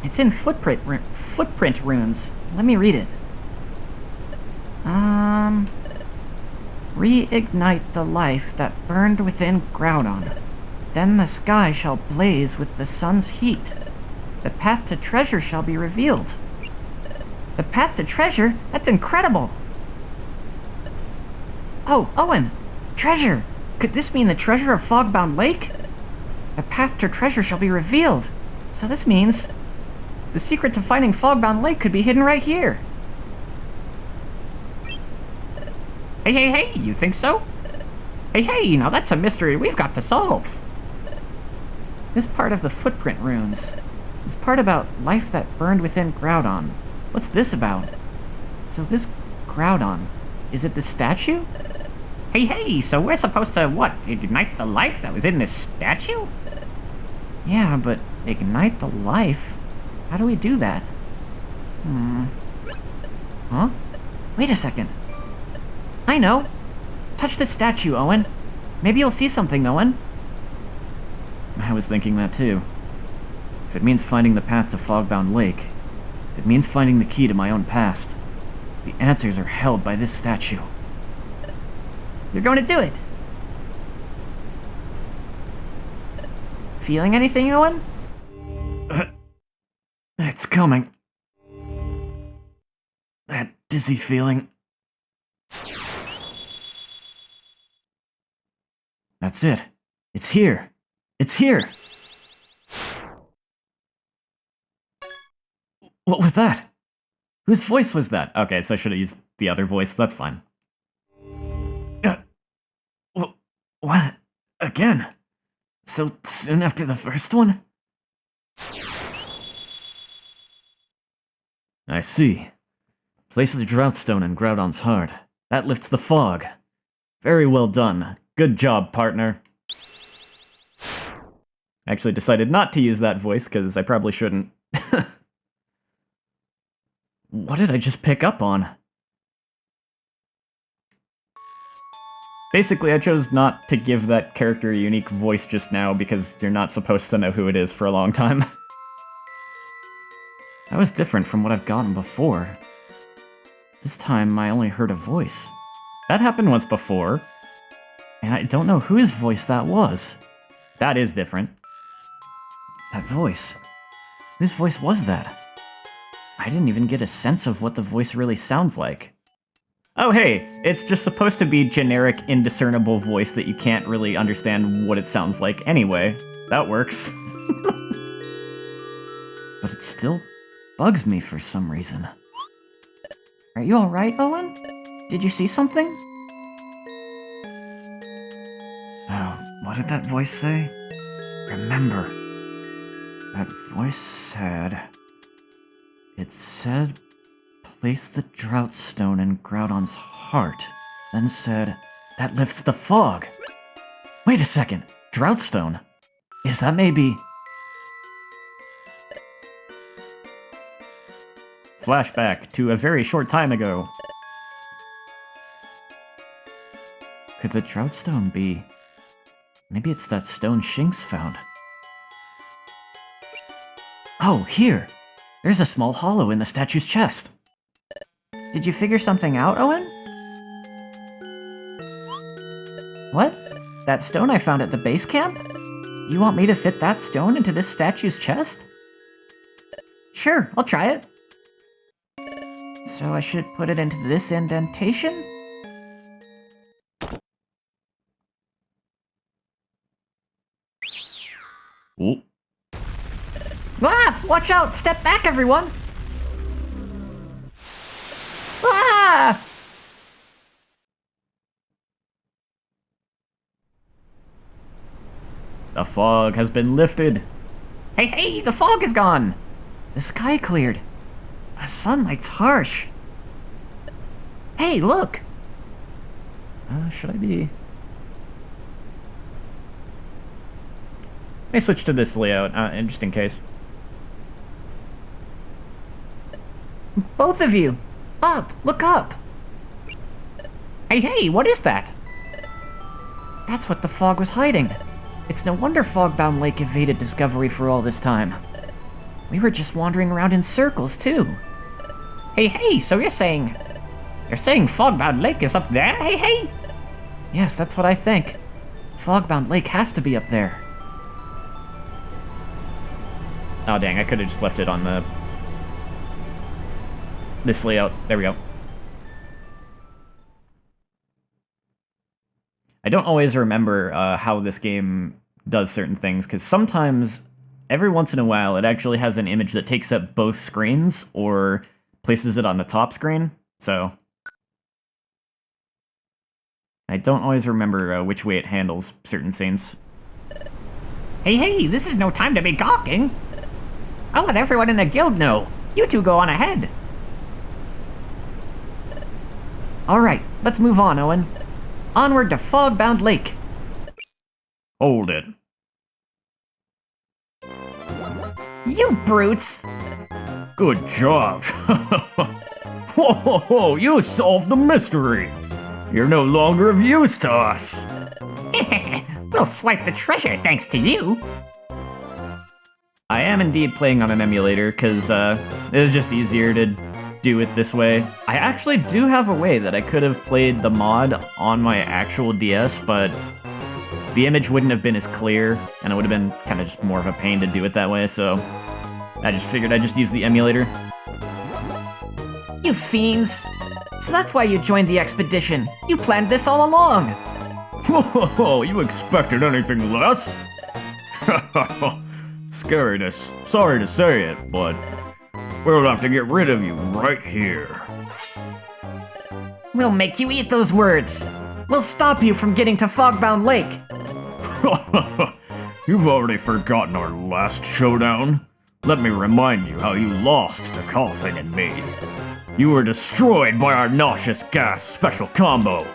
[SPEAKER 2] It's in footprint runes. Let me read it. Reignite the life that burned within Groudon. Then the sky shall blaze with the sun's heat. The path to treasure shall be revealed. The path to treasure? That's incredible! Oh, Owen! Treasure! Could this mean the treasure of Fogbound Lake? The path to treasure shall be revealed. So this means the secret to finding Fogbound Lake could be hidden right here. Hey, you think so? Hey, now that's a mystery we've got to solve. This part of the footprint runes is part about life that burned within Groudon. What's this about? So this Groudon, is it the statue? Hey, so we're supposed to, what, ignite the life that was in this statue? Yeah, but ignite the life? How do we do that? Huh? Wait a second. I know! Touch the statue, Owen. Maybe you'll see something, Owen.
[SPEAKER 1] I was thinking that too. If it means finding the path to Fogbound Lake, if it means finding the key to my own past, if the answers are held by this statue.
[SPEAKER 2] You're going to do it! Feeling anything, Owen?
[SPEAKER 1] It's coming. That dizzy feeling. That's it. It's here. It's here. What was that? Whose voice was that? Okay, so I should have used the other voice. That's fine. What? Again? So soon after the first one? I see. Place the Droughtstone in Groudon's heart. That lifts the fog. Very well done. Good job, partner. I actually decided not to use that voice, because I probably shouldn't. What did I just pick up on? Basically, I chose not to give that character a unique voice just now, because you're not supposed to know who it is for a long time. That was different from what I've gotten before. This time, I only heard a voice. That happened once before, and I don't know whose voice that was. That is different. That voice. Whose voice was that? I didn't even get a sense of what the voice really sounds like. Oh hey, it's just supposed to be generic, indiscernible voice that you can't really understand what it sounds like anyway. That works. But it still bugs me for some reason.
[SPEAKER 2] Are you alright, Owen? Did you see something?
[SPEAKER 1] Oh, what did that voice say? Remember. That voice said... It said, place the Droughtstone in Groudon's heart. Then said, that lifts the fog. Wait a second, Droughtstone? Is that maybe... Flashback to a very short time ago. Could the Droughtstone be... Maybe it's that stone Shinx found. Oh, here! There's a small hollow in the statue's chest.
[SPEAKER 2] Did you figure something out, Owen? What? That stone I found at the base camp? You want me to fit that stone into this statue's chest? Sure, I'll try it. So I should put it into this indentation?
[SPEAKER 1] Ooh.
[SPEAKER 2] Ah! Watch out! Step back, everyone! Ah!
[SPEAKER 1] The fog has been lifted.
[SPEAKER 2] Hey, the fog is gone! The sky cleared. The sunlight's harsh. Hey, look!
[SPEAKER 1] Should I be... Let me switch to this layout, just in case.
[SPEAKER 2] Both of you! Up! Look up! Hey, what is that? That's what the fog was hiding. It's no wonder Fogbound Lake evaded discovery for all this time. We were just wandering around in circles, too. Hey, so you're saying Fogbound Lake is up there? Hey! Yes, that's what I think. Fogbound Lake has to be up there.
[SPEAKER 1] Oh dang, I could have just left it on this layout. There we go. I don't always remember how this game does certain things, because sometimes, every once in a while, it actually has an image that takes up both screens, or places it on the top screen, so... I don't always remember which way it handles certain scenes.
[SPEAKER 2] Hey, this is no time to be gawking! I'll let everyone in the guild know. You two go on ahead. Alright, let's move on, Owen. Onward to Fogbound Lake.
[SPEAKER 1] Hold it.
[SPEAKER 2] You brutes!
[SPEAKER 1] Good job. Whoa, you solved the mystery. You're no longer of use to us.
[SPEAKER 2] We'll swipe the treasure thanks to you.
[SPEAKER 1] I am indeed playing on an emulator, because it is just easier to do it this way. I actually do have a way that I could have played the mod on my actual DS, but the image wouldn't have been as clear, and it would have been kind of just more of a pain to do it that way, so I just figured I'd just use the emulator.
[SPEAKER 2] You fiends! So that's why you joined the expedition. You planned this all along.
[SPEAKER 1] Whoa, you expected anything less? Scariness, sorry to say it, but we'll have to get rid of you right here.
[SPEAKER 2] We'll make you eat those words. We'll stop you from getting to Fogbound Lake.
[SPEAKER 1] You've already forgotten our last showdown. Let me remind you how you lost to Coffin and me. You were destroyed by our nauseous gas special combo.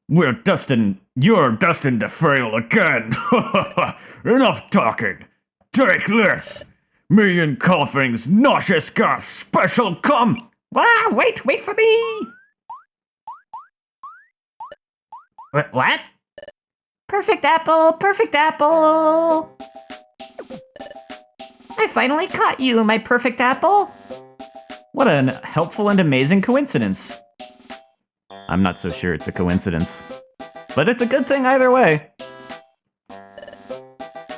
[SPEAKER 1] You're destined to fail again. Enough talking. Take this. Me and Coughing's nauseous gas special
[SPEAKER 2] Wait for me. What? Perfect apple. I finally caught you, my perfect apple.
[SPEAKER 1] What an helpful and amazing coincidence. I'm not so sure it's a coincidence, but it's a good thing either way.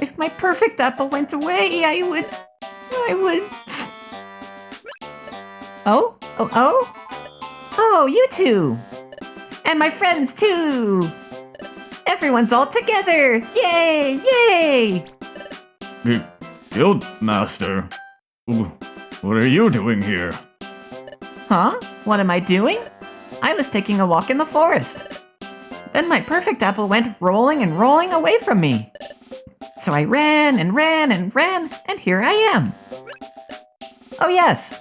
[SPEAKER 2] If my perfect apple went away, I would... Oh, you two! And my friends too! Everyone's all together! Yay!
[SPEAKER 1] Guildmaster, what are you doing here?
[SPEAKER 2] Huh? What am I doing? I was taking a walk in the forest. Then my perfect apple went rolling and rolling away from me. So I ran, and here I am. Oh yes.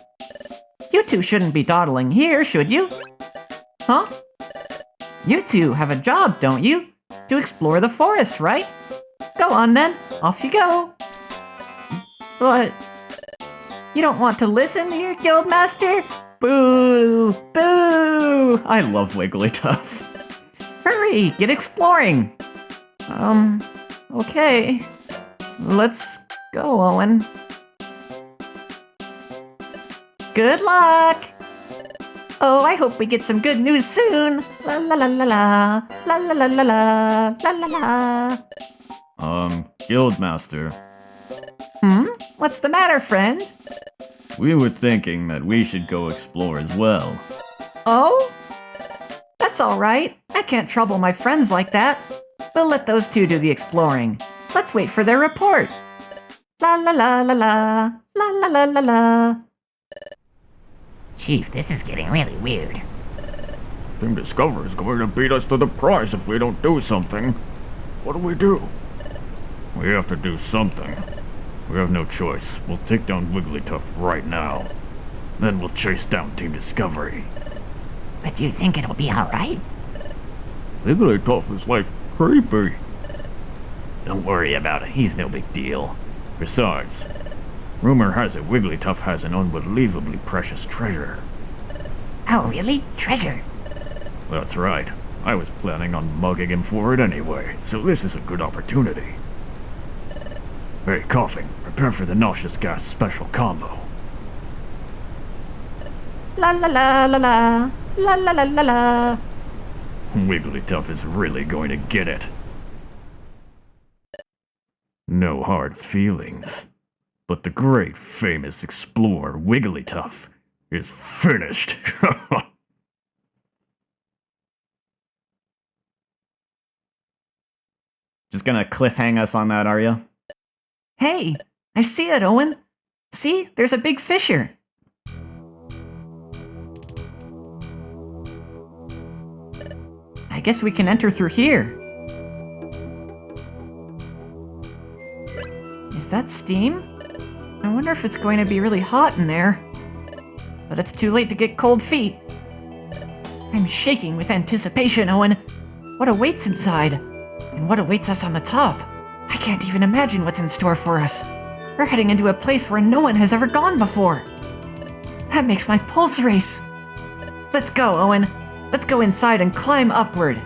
[SPEAKER 2] You two shouldn't be dawdling here, should you? Huh? You two have a job, don't you? To explore the forest, right? Go on then, off you go. But you don't want to listen here, Guildmaster? Boo!
[SPEAKER 1] I love Wigglytuff.
[SPEAKER 2] Hurry, get exploring. Okay. Let's go, Owen. Good luck! Oh, I hope we get some good news soon. La la la la la. La la la la la. La la la.
[SPEAKER 1] Guildmaster.
[SPEAKER 2] What's the matter, friend?
[SPEAKER 1] We were thinking that we should go explore as well.
[SPEAKER 2] Oh? That's alright. I can't trouble my friends like that. We'll let those two do the exploring. Let's wait for their report. La la la la la. La la la la la.
[SPEAKER 3] Chief, this is getting really weird.
[SPEAKER 4] Team Discover is going to beat us to the prize if we don't do something. What do? We have to do something. We have no choice. We'll take down Wigglytuff right now. Then we'll chase down Team Discovery.
[SPEAKER 3] But do you think it'll be alright?
[SPEAKER 4] Wigglytuff is like creepy.
[SPEAKER 1] Don't worry about it, he's no big deal. Besides, rumor has it Wigglytuff has an unbelievably precious treasure.
[SPEAKER 3] Oh, really? Treasure?
[SPEAKER 4] That's right. I was planning on mugging him for it anyway, so this is a good opportunity. Hey, Coughing, prepare for the nauseous gas special combo.
[SPEAKER 2] La la la la la. La la la la la.
[SPEAKER 4] Wigglytuff is really going to get it. No hard feelings. But the great famous explorer Wigglytuff is finished.
[SPEAKER 1] Just gonna cliffhang us on that, are you?
[SPEAKER 2] Hey, I see it, Owen. See, there's a big fissure. I guess we can enter through here. Is that steam? I wonder if it's going to be really hot in there. But it's too late to get cold feet. I'm shaking with anticipation, Owen. What awaits inside? And what awaits us on the top? I can't even imagine what's in store for us. We're heading into a place where no one has ever gone before. That makes my pulse race. Let's go, Owen. Let's go inside and climb upward.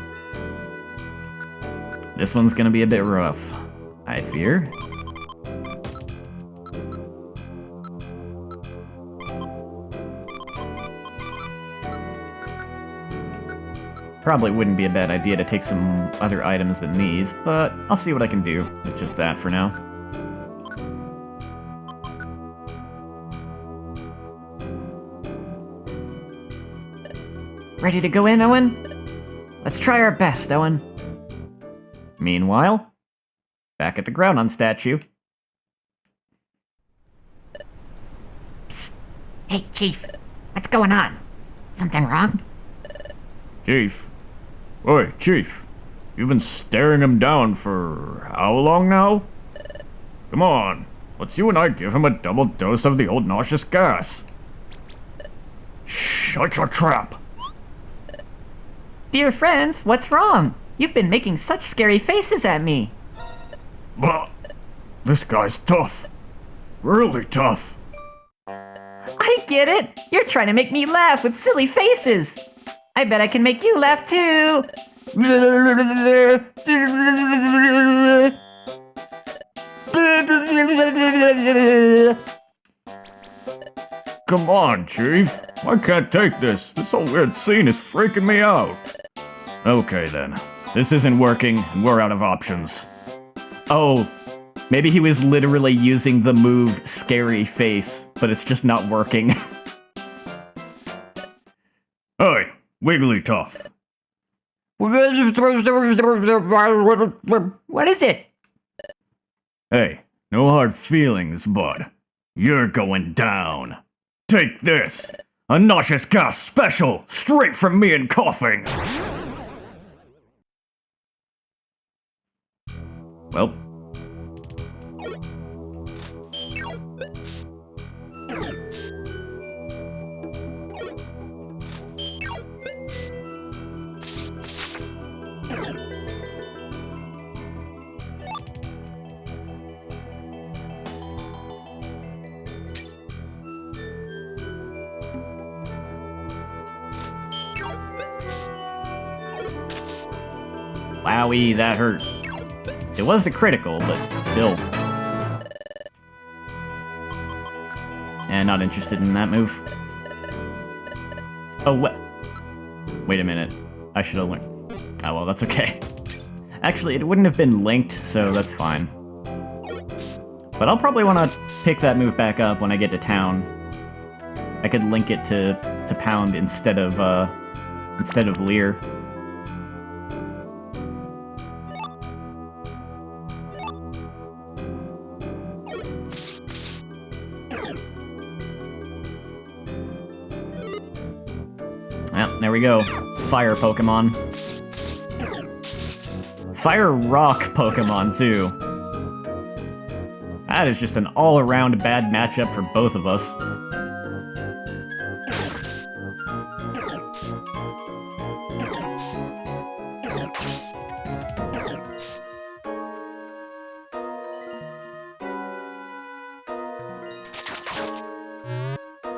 [SPEAKER 1] This one's gonna be a bit rough, I fear. Probably wouldn't be a bad idea to take some other items than these, but I'll see what I can do with just that for now.
[SPEAKER 2] Ready to go in, Owen? Let's try our best, Owen.
[SPEAKER 1] Meanwhile, back at the Groudon statue.
[SPEAKER 3] Hey, Chief, what's going on? Something wrong?
[SPEAKER 4] Chief. Oi, Chief. You've been staring him down for how long now? Come on, let's you and I give him a double dose of the old nauseous gas. Shut your trap.
[SPEAKER 2] Dear friends, what's wrong? You've been making such scary faces at me.
[SPEAKER 4] But this guy's tough. Really tough.
[SPEAKER 2] I get it. You're trying to make me laugh with silly faces. I bet I can make you laugh too.
[SPEAKER 4] Come on, Chief. I can't take this. This whole weird scene is freaking me out.
[SPEAKER 1] Okay then, this isn't working and we're out of options. Oh, maybe he was literally using the move Scary Face, but it's just not working.
[SPEAKER 4] Hey, Wigglytuff.
[SPEAKER 2] What is it?
[SPEAKER 4] Hey, no hard feelings, bud. You're going down. Take this! A nauseous gas special, straight from me and Coughing!
[SPEAKER 1] Well. Wowie, that hurt. It was a critical, but still. And not interested in that move. Oh, what? Wait a minute. I should have learned. Oh, well, that's okay. Actually, it wouldn't have been linked, so that's fine. But I'll probably want to pick that move back up when I get to town. I could link it to Pound instead of Leer. Well, there we go. Fire Pokemon. Fire Rock Pokemon, too. That is just an all-around bad matchup for both of us.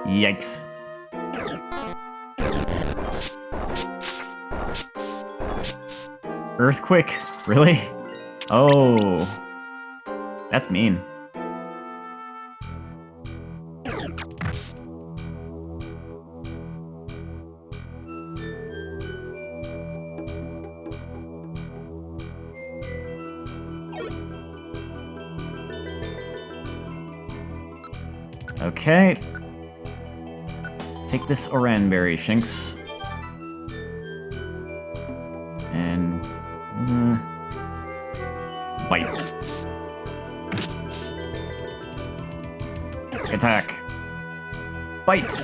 [SPEAKER 1] Yikes. Earthquake? Really? Oh. That's mean. Okay. Take this Oranberry, Shinx. And... bite. Attack. Bite!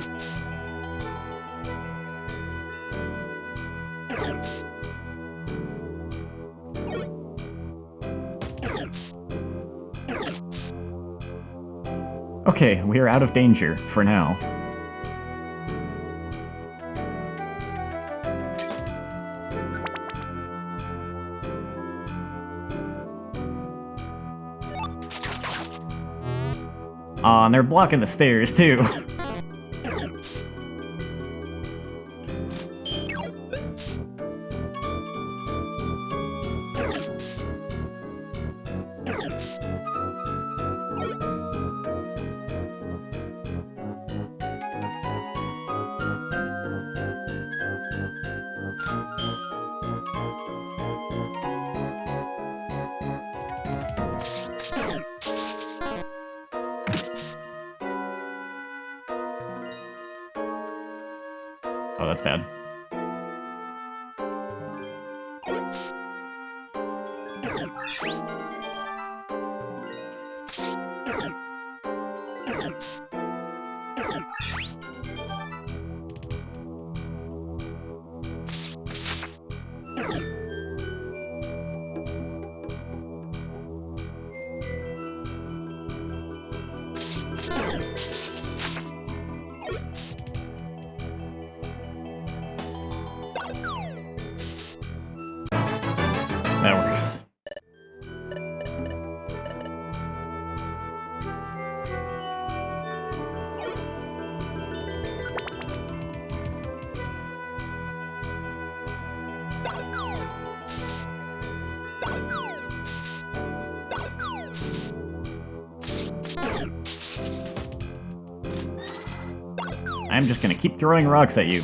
[SPEAKER 1] Okay, we are out of danger for now. Aw, and they're blocking the stairs, too. Oh, that's bad. That works. I'm just gonna keep throwing rocks at you.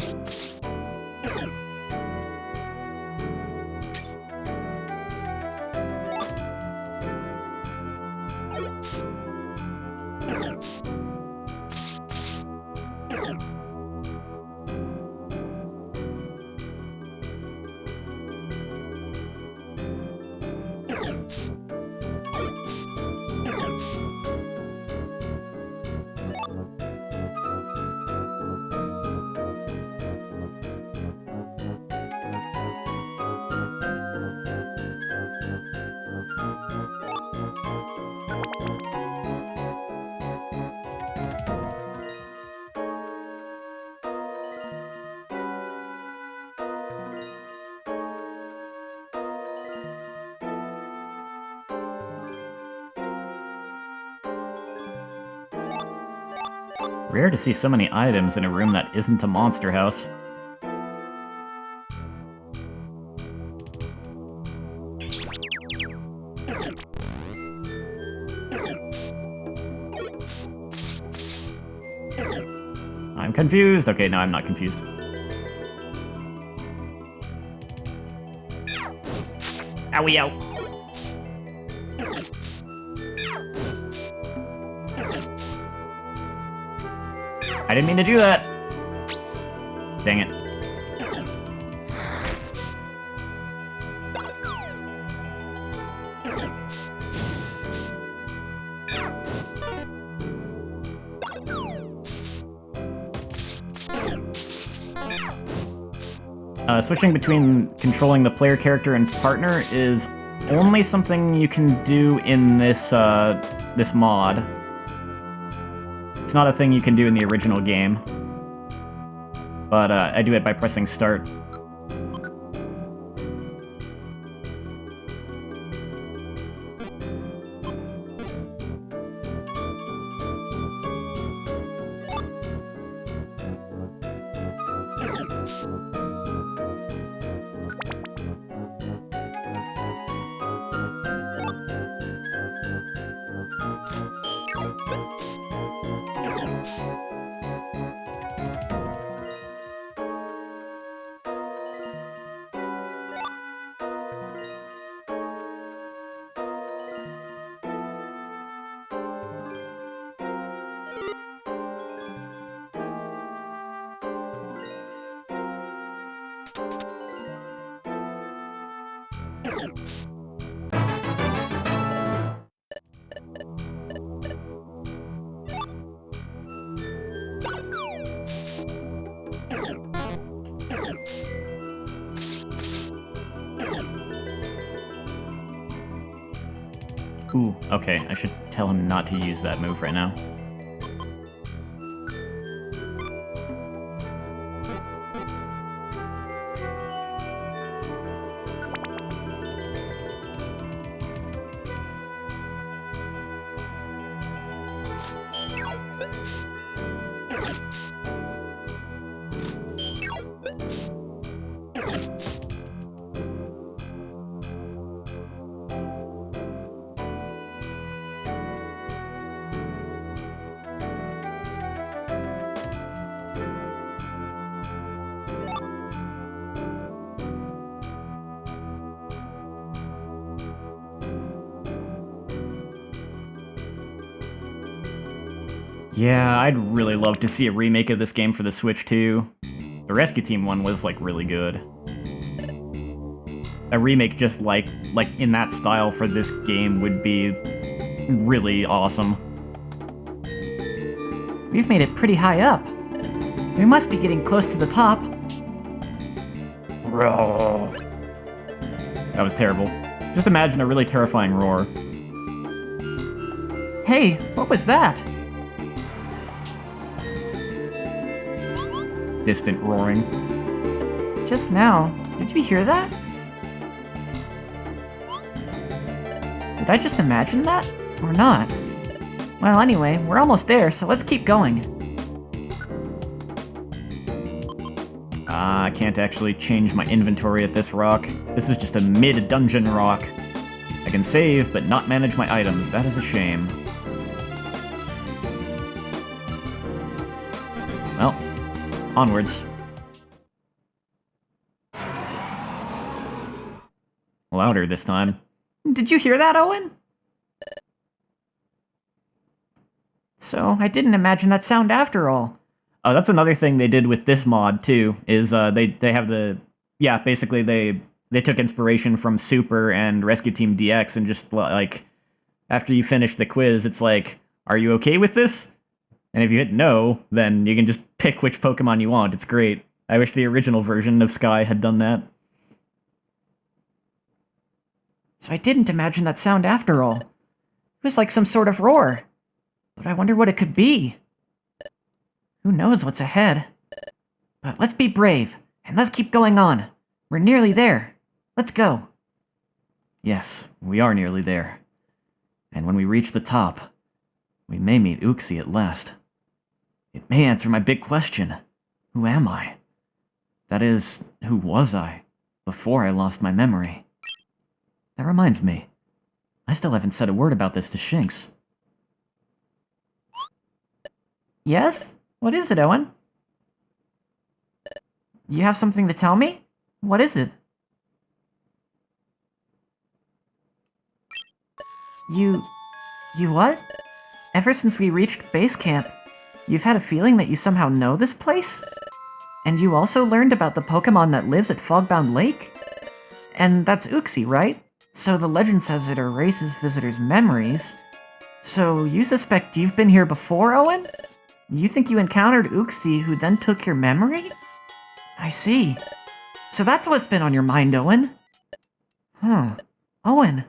[SPEAKER 1] Rare to see so many items in a room that isn't a monster house. I'm confused. Okay, no, I'm not confused. Owie, ow. didn't mean to do that. Dang it. Switching between controlling the player character and partner is only something you can do in this this mod. It's not a thing you can do in the original game. But I do it by pressing start. Ooh, okay, I should tell him not to use that move right now. Yeah, I'd really love to see a remake of this game for the Switch too. The Rescue Team one was like really good. A remake just like in that style for this game would be really awesome.
[SPEAKER 2] We've made it pretty high up. We must be getting close to the top.
[SPEAKER 1] Roar. That was terrible. Just imagine a really terrifying roar.
[SPEAKER 2] Hey, what was that?
[SPEAKER 1] Distant roaring.
[SPEAKER 2] Just now. Did you hear that? Did I just imagine that? Or not? Well, anyway, we're almost there, so let's keep going.
[SPEAKER 1] I can't actually change my inventory at this rock. This is just a mid-dungeon rock. I can save, but not manage my items. That is a shame. Well, onwards. Louder this time.
[SPEAKER 2] Did you hear that, Owen? So, I didn't imagine that sound after all.
[SPEAKER 1] That's another thing they did with this mod, too, is they have the... Yeah, basically they took inspiration from Super and Rescue Team DX and just, like, after you finish the quiz, it's like, are you okay with this? And if you hit no, then you can just pick which Pokemon you want. It's great. I wish the original version of Sky had done that.
[SPEAKER 2] So I didn't imagine that sound after all. It was like some sort of roar. But I wonder what it could be. Who knows what's ahead? But let's be brave, and let's keep going on. We're nearly there. Let's go.
[SPEAKER 1] Yes, we are nearly there. And when we reach the top, we may meet Uxie at last. It may answer my big question. Who am I? That is, who was I before I lost my memory? That reminds me. I still haven't said a word about this to Shinx.
[SPEAKER 2] Yes? What is it, Owen? You have something to tell me? What is it? You what? Ever since we reached base camp, you've had a feeling that you somehow know this place? And you also learned about the Pokemon that lives at Fogbound Lake? And that's Uxie, right? So the legend says it erases visitors' memories. So you suspect you've been here before, Owen? You think you encountered Uxie, who then took your memory? I see. So that's what's been on your mind, Owen. Huh. Owen.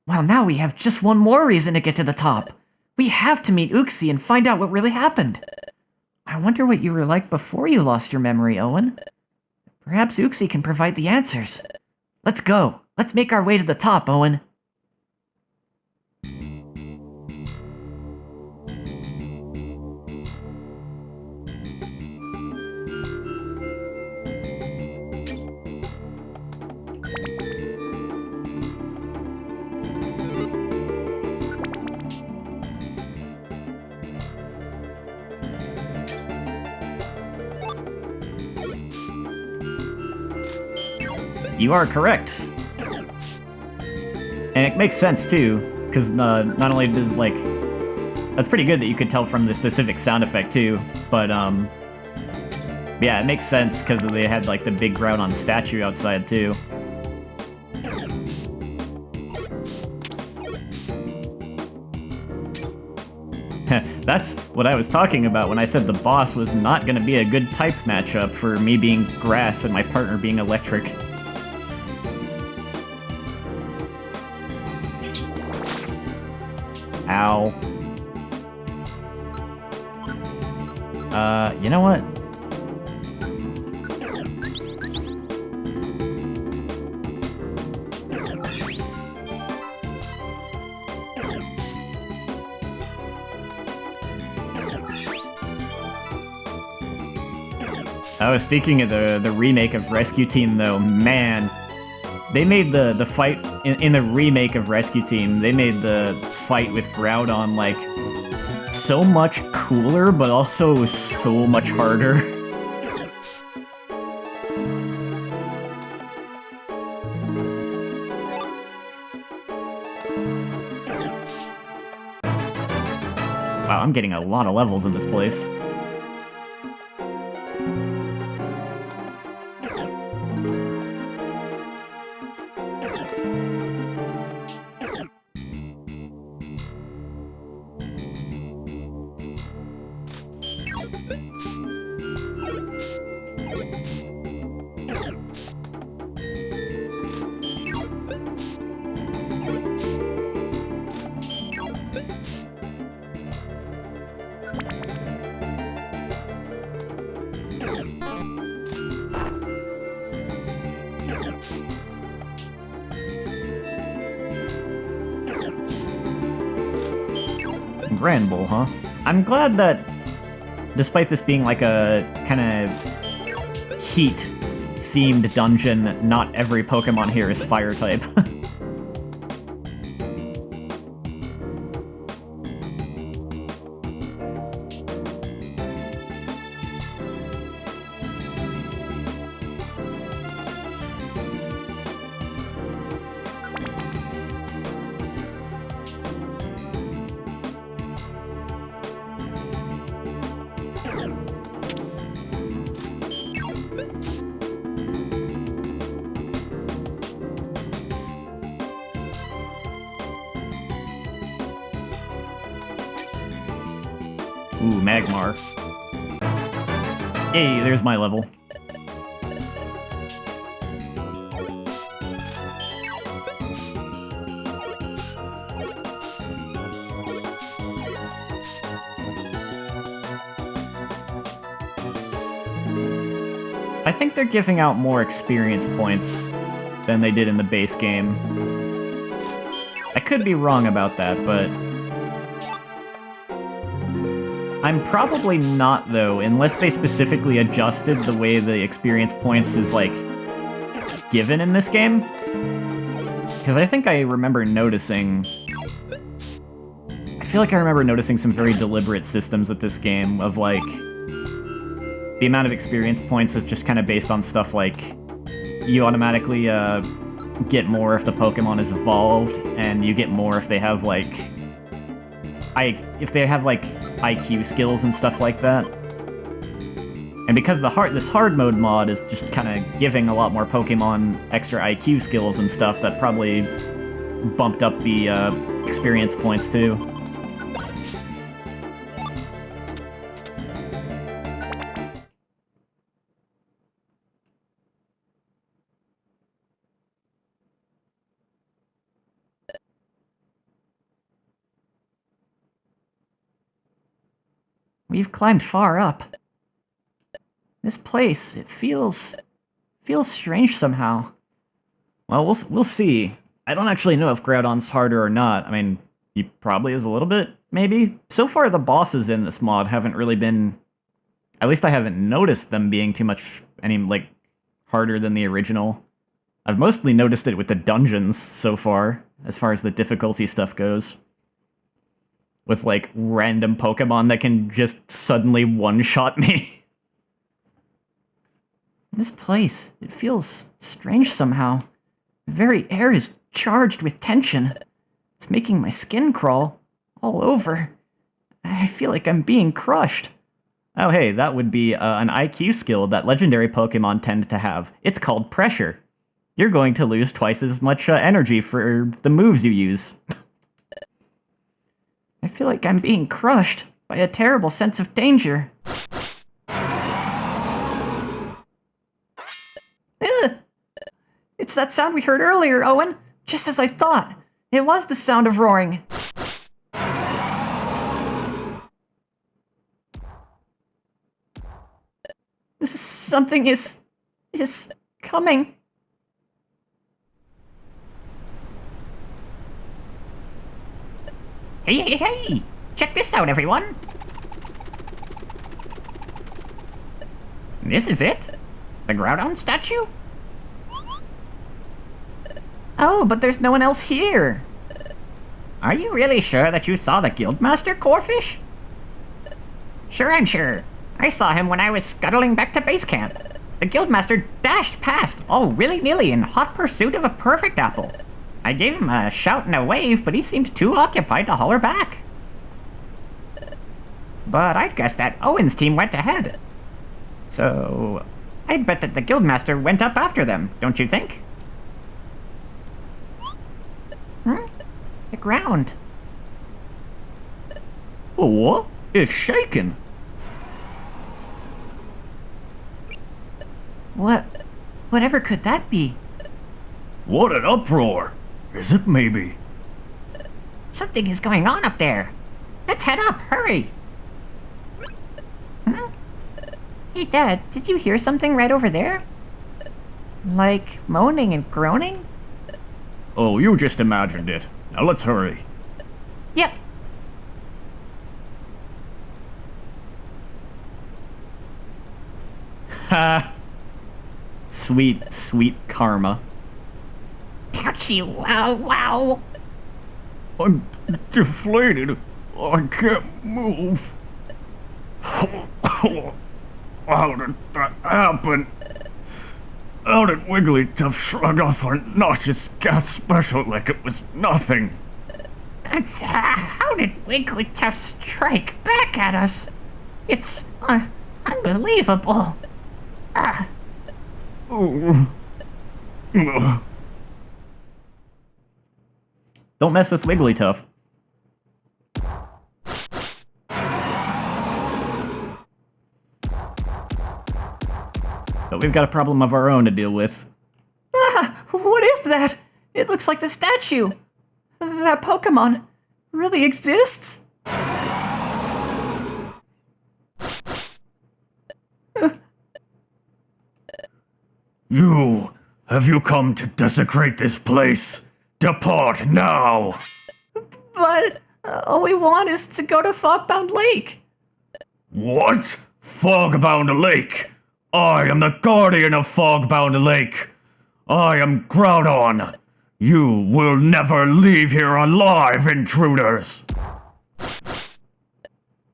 [SPEAKER 2] Well, now we have just one more reason to get to the top. We have to meet Uxie and find out what really happened. I wonder what you were like before you lost your memory, Owen. Perhaps Uxie can provide the answers. Let's go. Let's make our way to the top, Owen.
[SPEAKER 1] You are correct. And it makes sense too, because not only does, like, that's pretty good that you could tell from the specific sound effect too, but yeah, it makes sense because they had like the big Groudon statue outside too. That's what I was talking about when I said the boss was not going to be a good type matchup for me being grass and my partner being electric. Ow. You know what? I was speaking of the remake of Rescue Team though, man. They made the fight, in the remake of Rescue Team, they made the fight with Groudon, like, so much cooler, but also so much harder. Wow, I'm getting a lot of levels in this place. Grand Bull, huh? I'm glad that, despite this being like a kind of heat-themed dungeon, not every Pokemon here is fire type. Ooh, Magmar. Hey, there's my level. I think they're giving out more experience points than they did in the base game. I could be wrong about that, but I'm probably not, though, unless they specifically adjusted the way the experience points is, like, given in this game. Because I think I remember noticing... I feel like I remember noticing some very deliberate systems with this game of, like... The amount of experience points was just kind of based on stuff like... You automatically, get more if the Pokemon is evolved, and you get more if they have, like... If they have, like... IQ skills and stuff like that. And because this hard mode mod is just kind of giving a lot more Pokemon extra IQ skills and stuff, that probably bumped up the experience points too.
[SPEAKER 2] We've climbed far up. This place, it feels strange somehow.
[SPEAKER 1] Well, we'll see. I don't actually know if Groudon's harder or not. I mean, he probably is a little bit, maybe. So far, the bosses in this mod haven't really been... At least I haven't noticed them being too much, like, harder than the original. I've mostly noticed it with the dungeons so far as the difficulty stuff goes. With, like, random Pokemon that can just suddenly one-shot me.
[SPEAKER 2] This place, it feels strange somehow. The very air is charged with tension. It's making my skin crawl all over. I feel like I'm being crushed.
[SPEAKER 1] Oh hey, that would be an IQ skill that legendary Pokemon tend to have. It's called Pressure. You're going to lose twice as much energy for the moves you use.
[SPEAKER 2] I feel like I'm being crushed by a terrible sense of danger. Ugh! It's that sound we heard earlier, Owen. Just as I thought. It was the sound of roaring. Something is coming.
[SPEAKER 3] Hey! Check this out, everyone! This is it? The Groudon statue?
[SPEAKER 2] Oh, but there's no one else here.
[SPEAKER 3] Are you really sure that you saw the Guildmaster, Corfish? Sure, I'm sure. I saw him when I was scuttling back to base camp. The Guildmaster dashed past, all willy-nilly in hot pursuit of a perfect apple. I gave him a shout and a wave, but he seemed too occupied to holler back. But I'd guess that Owen's team went ahead. So, I'd bet that the Guildmaster went up after them, don't you think?
[SPEAKER 2] The ground.
[SPEAKER 1] Oh, what? It's shaking.
[SPEAKER 2] Whatever could that be?
[SPEAKER 4] What an uproar! Is it maybe?
[SPEAKER 3] Something is going on up there. Let's head up, hurry!
[SPEAKER 2] Hey, Dad, did you hear something right over there? Like moaning and groaning?
[SPEAKER 4] Oh, you just imagined it. Now let's hurry.
[SPEAKER 2] Yep.
[SPEAKER 1] Ha! Sweet, sweet karma.
[SPEAKER 3] Ouchie, wow!
[SPEAKER 4] I'm deflated. I can't move. How did that happen? How did Wigglytuff shrug off our nauseous gas special like it was nothing?
[SPEAKER 3] How did Wigglytuff strike back at us? It's unbelievable.
[SPEAKER 1] Don't mess with Wigglytuff. But we've got a problem of our own to deal with.
[SPEAKER 2] What is that? It looks like the statue. That Pokemon really exists?
[SPEAKER 4] Have you come to desecrate this place? Depart now!
[SPEAKER 2] But all we want is to go to Fogbound Lake.
[SPEAKER 4] What? Fogbound Lake? I am the guardian of Fogbound Lake. I am Groudon. You will never leave here alive, intruders.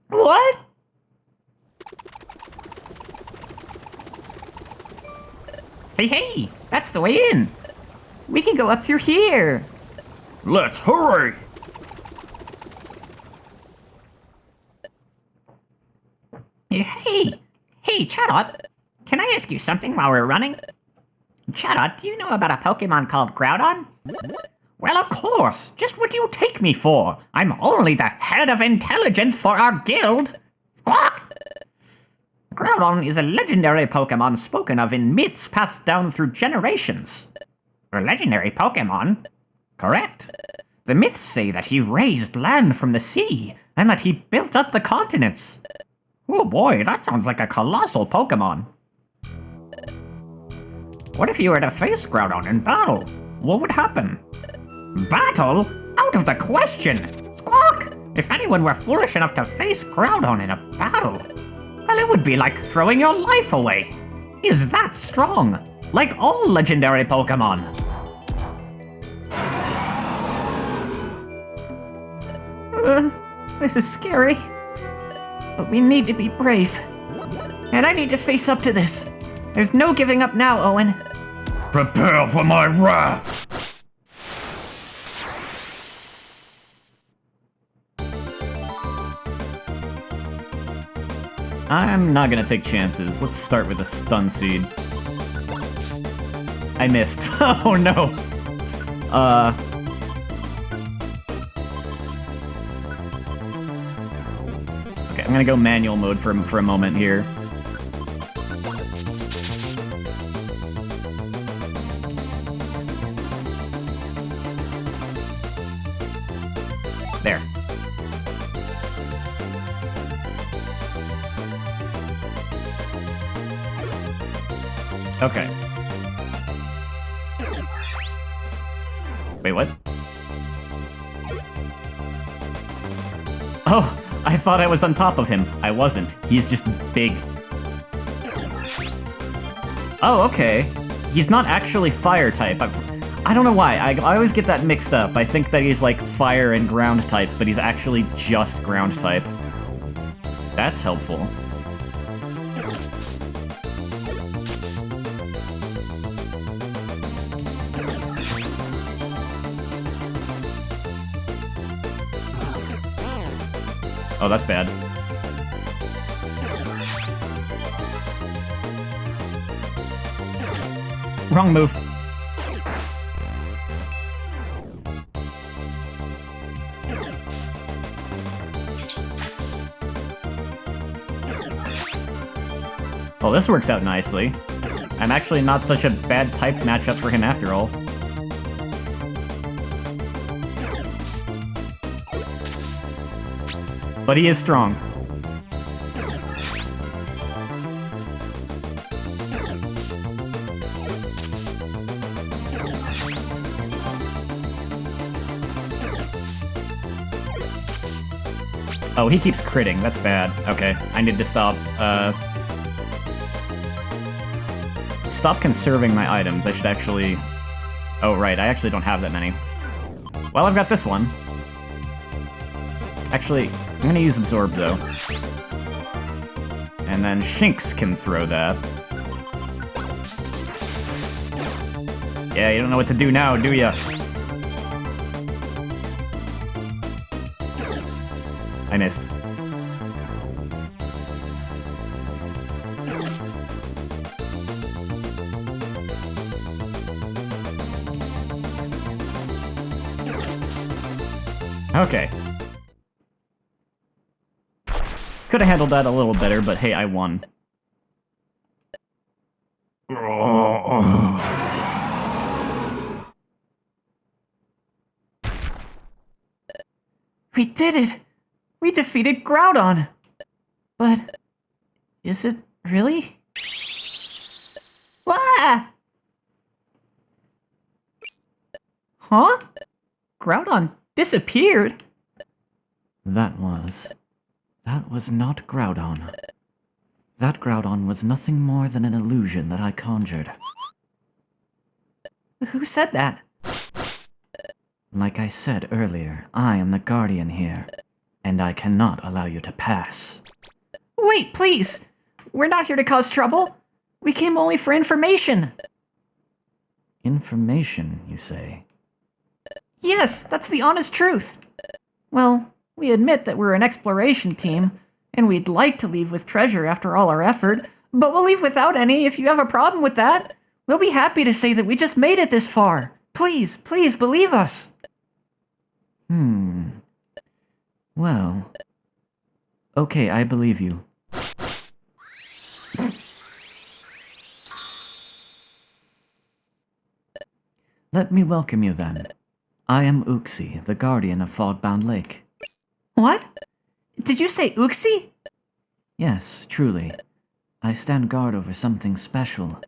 [SPEAKER 2] What?
[SPEAKER 3] Hey, that's the way in.
[SPEAKER 2] We can go up through here.
[SPEAKER 4] Let's hurry!
[SPEAKER 3] Hey, Chatot. Can I ask you something while we're running? Chatot, do you know about a Pokemon called Groudon? Well, of course. Just what do you take me for? I'm only the head of intelligence for our guild. Squawk! Groudon is a legendary Pokemon spoken of in myths passed down through generations. A legendary Pokemon? Correct. The myths say that he raised land from the sea, and that he built up the continents. Oh boy, that sounds like a colossal Pokemon. What if you were to face Groudon in battle? What would happen? Battle? Out of the question! Squawk! If anyone were foolish enough to face Groudon in a battle, well, it would be like throwing your life away. He's that strong, like all legendary Pokemon.
[SPEAKER 2] This is scary. But we need to be brave. And I need to face up to this. There's no giving up now, Owen.
[SPEAKER 4] Prepare for my wrath!
[SPEAKER 1] I'm not gonna take chances. Let's start with a stun seed. I missed. Oh no. Okay, I'm gonna go manual mode for a moment here. There. Okay. Wait, what? Oh, I thought I was on top of him. I wasn't. He's just big. Oh, okay. He's not actually fire type. I don't know why. I always get that mixed up. I think that he's like fire and ground type, but he's actually just ground type. That's helpful. Oh, that's bad. Wrong move. Well, this works out nicely. I'm actually not such a bad type matchup for him after all. But he is strong. Oh, he keeps critting. That's bad. Okay, I need to stop. Stop conserving my items. I should actually... Oh, right, I actually don't have that many. Well, I've got this one. Actually, I'm gonna use Absorb, though. And then Shinx can throw that. Yeah, you don't know what to do now, do ya? I missed. Okay. Could have handled that a little better, but hey, I won.
[SPEAKER 2] We did it! We defeated Groudon! But... is it really? Ah! Huh? Groudon disappeared?
[SPEAKER 1] That was not Groudon. That Groudon was nothing more than an illusion that I conjured.
[SPEAKER 2] Who said that?
[SPEAKER 1] Like I said earlier, I am the Guardian here, and I cannot allow you to pass.
[SPEAKER 2] Wait, please! We're not here to cause trouble! We came only for information!
[SPEAKER 1] Information, you say?
[SPEAKER 2] Yes, that's the honest truth. Well, we admit that we're an exploration team, And we'd like to leave with treasure after all our effort, but we'll leave without any if you have a problem with that. We'll be happy to say that we just made it this far. Please, please believe us.
[SPEAKER 1] Well. Okay, I believe you. Let me welcome you then. I am Uxie, the guardian of Fogbound Lake.
[SPEAKER 2] What? Did you say Uxie?
[SPEAKER 1] Yes, truly. I stand guard over something special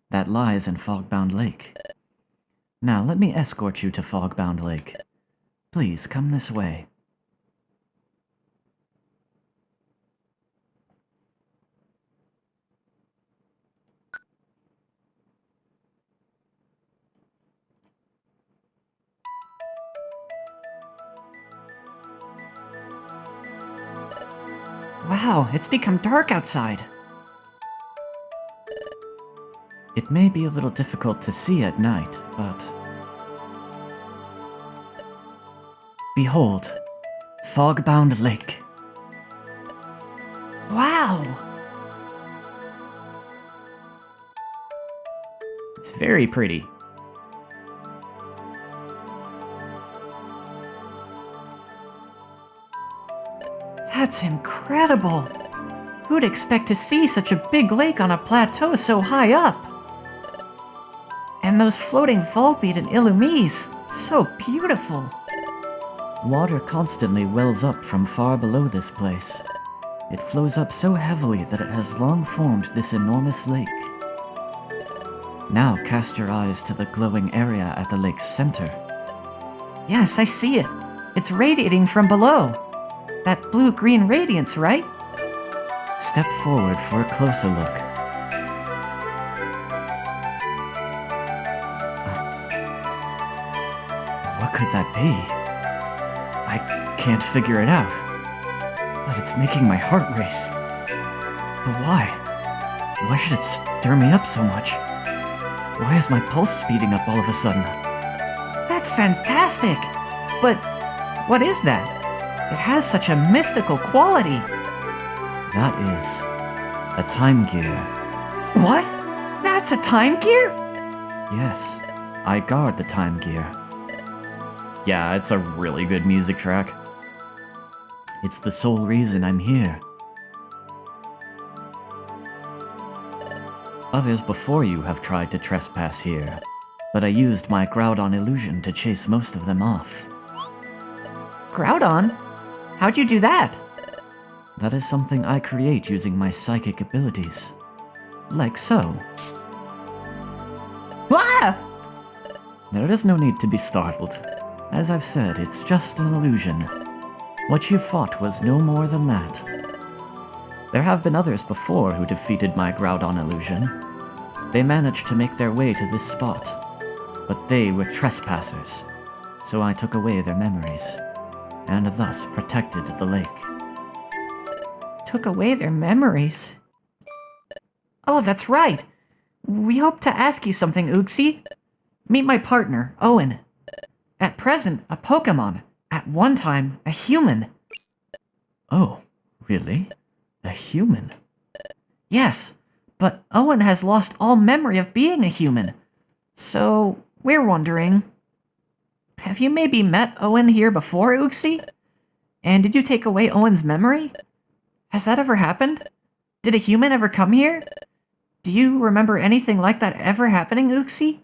[SPEAKER 1] that lies in Fogbound Lake. Now let me escort you to Fogbound Lake. Please come this way.
[SPEAKER 2] Wow, it's become dark outside.
[SPEAKER 1] It may be a little difficult to see at night, but... Behold, Fogbound Lake.
[SPEAKER 2] Wow!
[SPEAKER 1] It's very pretty.
[SPEAKER 2] That's incredible! Who'd expect to see such a big lake on a plateau so high up? And those floating Volbeat and Illumise, so beautiful!
[SPEAKER 1] Water constantly wells up from far below this place. It flows up so heavily that it has long formed this enormous lake. Now cast your eyes to the glowing area at the lake's center.
[SPEAKER 2] Yes, I see it. It's radiating from below. That blue-green radiance, right?
[SPEAKER 1] Step forward for a closer look. What could that be? I can't figure it out. But it's making my heart race. But why? Why should it stir me up so much? Why is my pulse speeding up all of a sudden?
[SPEAKER 2] That's fantastic! But what is that? It has such a mystical quality.
[SPEAKER 1] That is a time gear.
[SPEAKER 2] What? That's a time gear?
[SPEAKER 1] Yes, I guard the time gear. Yeah, it's a really good music track. It's the sole reason I'm here. Others before you have tried to trespass here, but I used my Groudon illusion to chase most of them off.
[SPEAKER 2] Groudon? How'd you do that?
[SPEAKER 1] That is something I create using my psychic abilities. Like so.
[SPEAKER 2] Ah!
[SPEAKER 1] There is no need to be startled. As I've said, it's just an illusion. What you fought was no more than that. There have been others before who defeated my Groudon illusion. They managed to make their way to this spot, but they were trespassers, so I took away their memories, and thus protected the lake.
[SPEAKER 2] Took away their memories? Oh, that's right! We hope to ask you something, Uxie. Meet my partner, Owen. At present, a Pokémon. At one time, a human.
[SPEAKER 1] Oh, really? A human?
[SPEAKER 2] Yes, but Owen has lost all memory of being a human. So, we're wondering... Have you maybe met Owen here before, Uxie? And did you take away Owen's memory? Has that ever happened? Did a human ever come here? Do you remember anything like that ever happening, Uxie?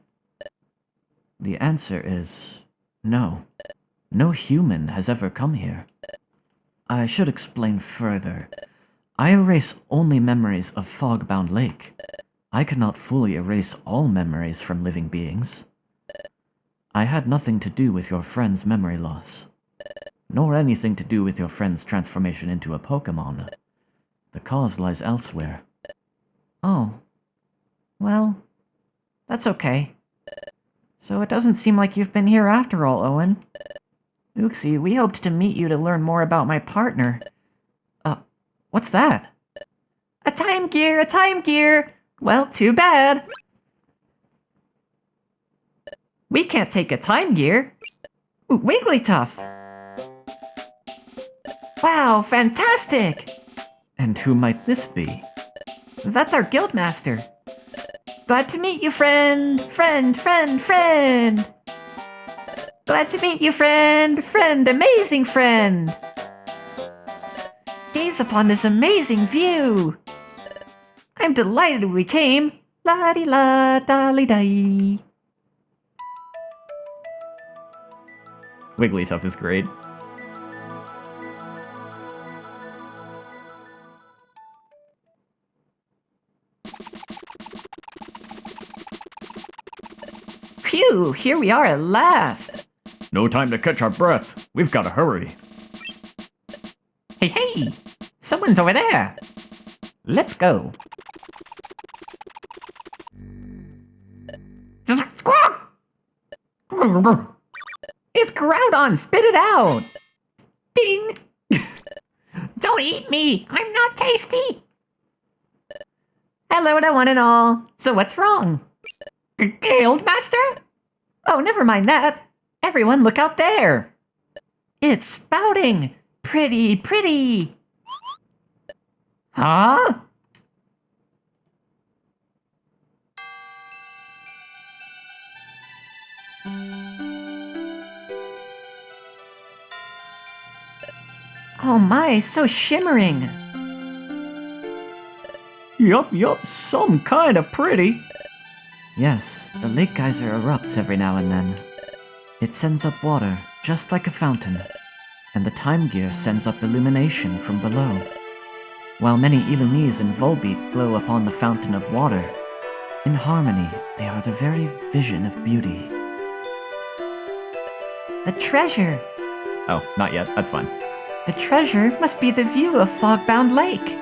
[SPEAKER 1] The answer is no. No human has ever come here. I should explain further. I erase only memories of Fogbound Lake. I cannot fully erase all memories from living beings. I had nothing to do with your friend's memory loss, nor anything to do with your friend's transformation into a Pokémon. The cause lies elsewhere.
[SPEAKER 2] Oh. Well, that's okay. So it doesn't seem like you've been here after all, Owen. Uxie, we hoped to meet you to learn more about my partner. What's that? A time gear, a time gear! Well, too bad. We can't take a time gear. Ooh, Wigglytuff! Wow, fantastic!
[SPEAKER 1] And who might this be?
[SPEAKER 2] That's our guildmaster. Glad to meet you, friend. Friend. Glad to meet you, friend. Amazing friend. Gaze upon this amazing view. I'm delighted we came. La-di-la-da-li-di.
[SPEAKER 1] Wigglytuff is great.
[SPEAKER 2] Phew, here we are at last.
[SPEAKER 4] No time to catch our breath. We've got to hurry.
[SPEAKER 2] Hey, someone's over there. Let's go. It's Groudon, spit it out. Ding. Don't eat me, I'm not tasty. Hello to one and all. So what's wrong? Guildmaster? Oh, never mind that. Everyone look out there. It's spouting. Pretty. Huh? Oh my, so shimmering.
[SPEAKER 1] Yup, some kinda pretty.
[SPEAKER 5] Yes, the lake geyser erupts every now and then. It sends up water, just like a fountain, and the time gear sends up illumination from below. While many Illumise and Volbeat glow upon the fountain of water, in harmony, they are the very vision of beauty.
[SPEAKER 2] The treasure.
[SPEAKER 1] Oh, not yet, that's fine.
[SPEAKER 2] The treasure must be the view of Fogbound Lake.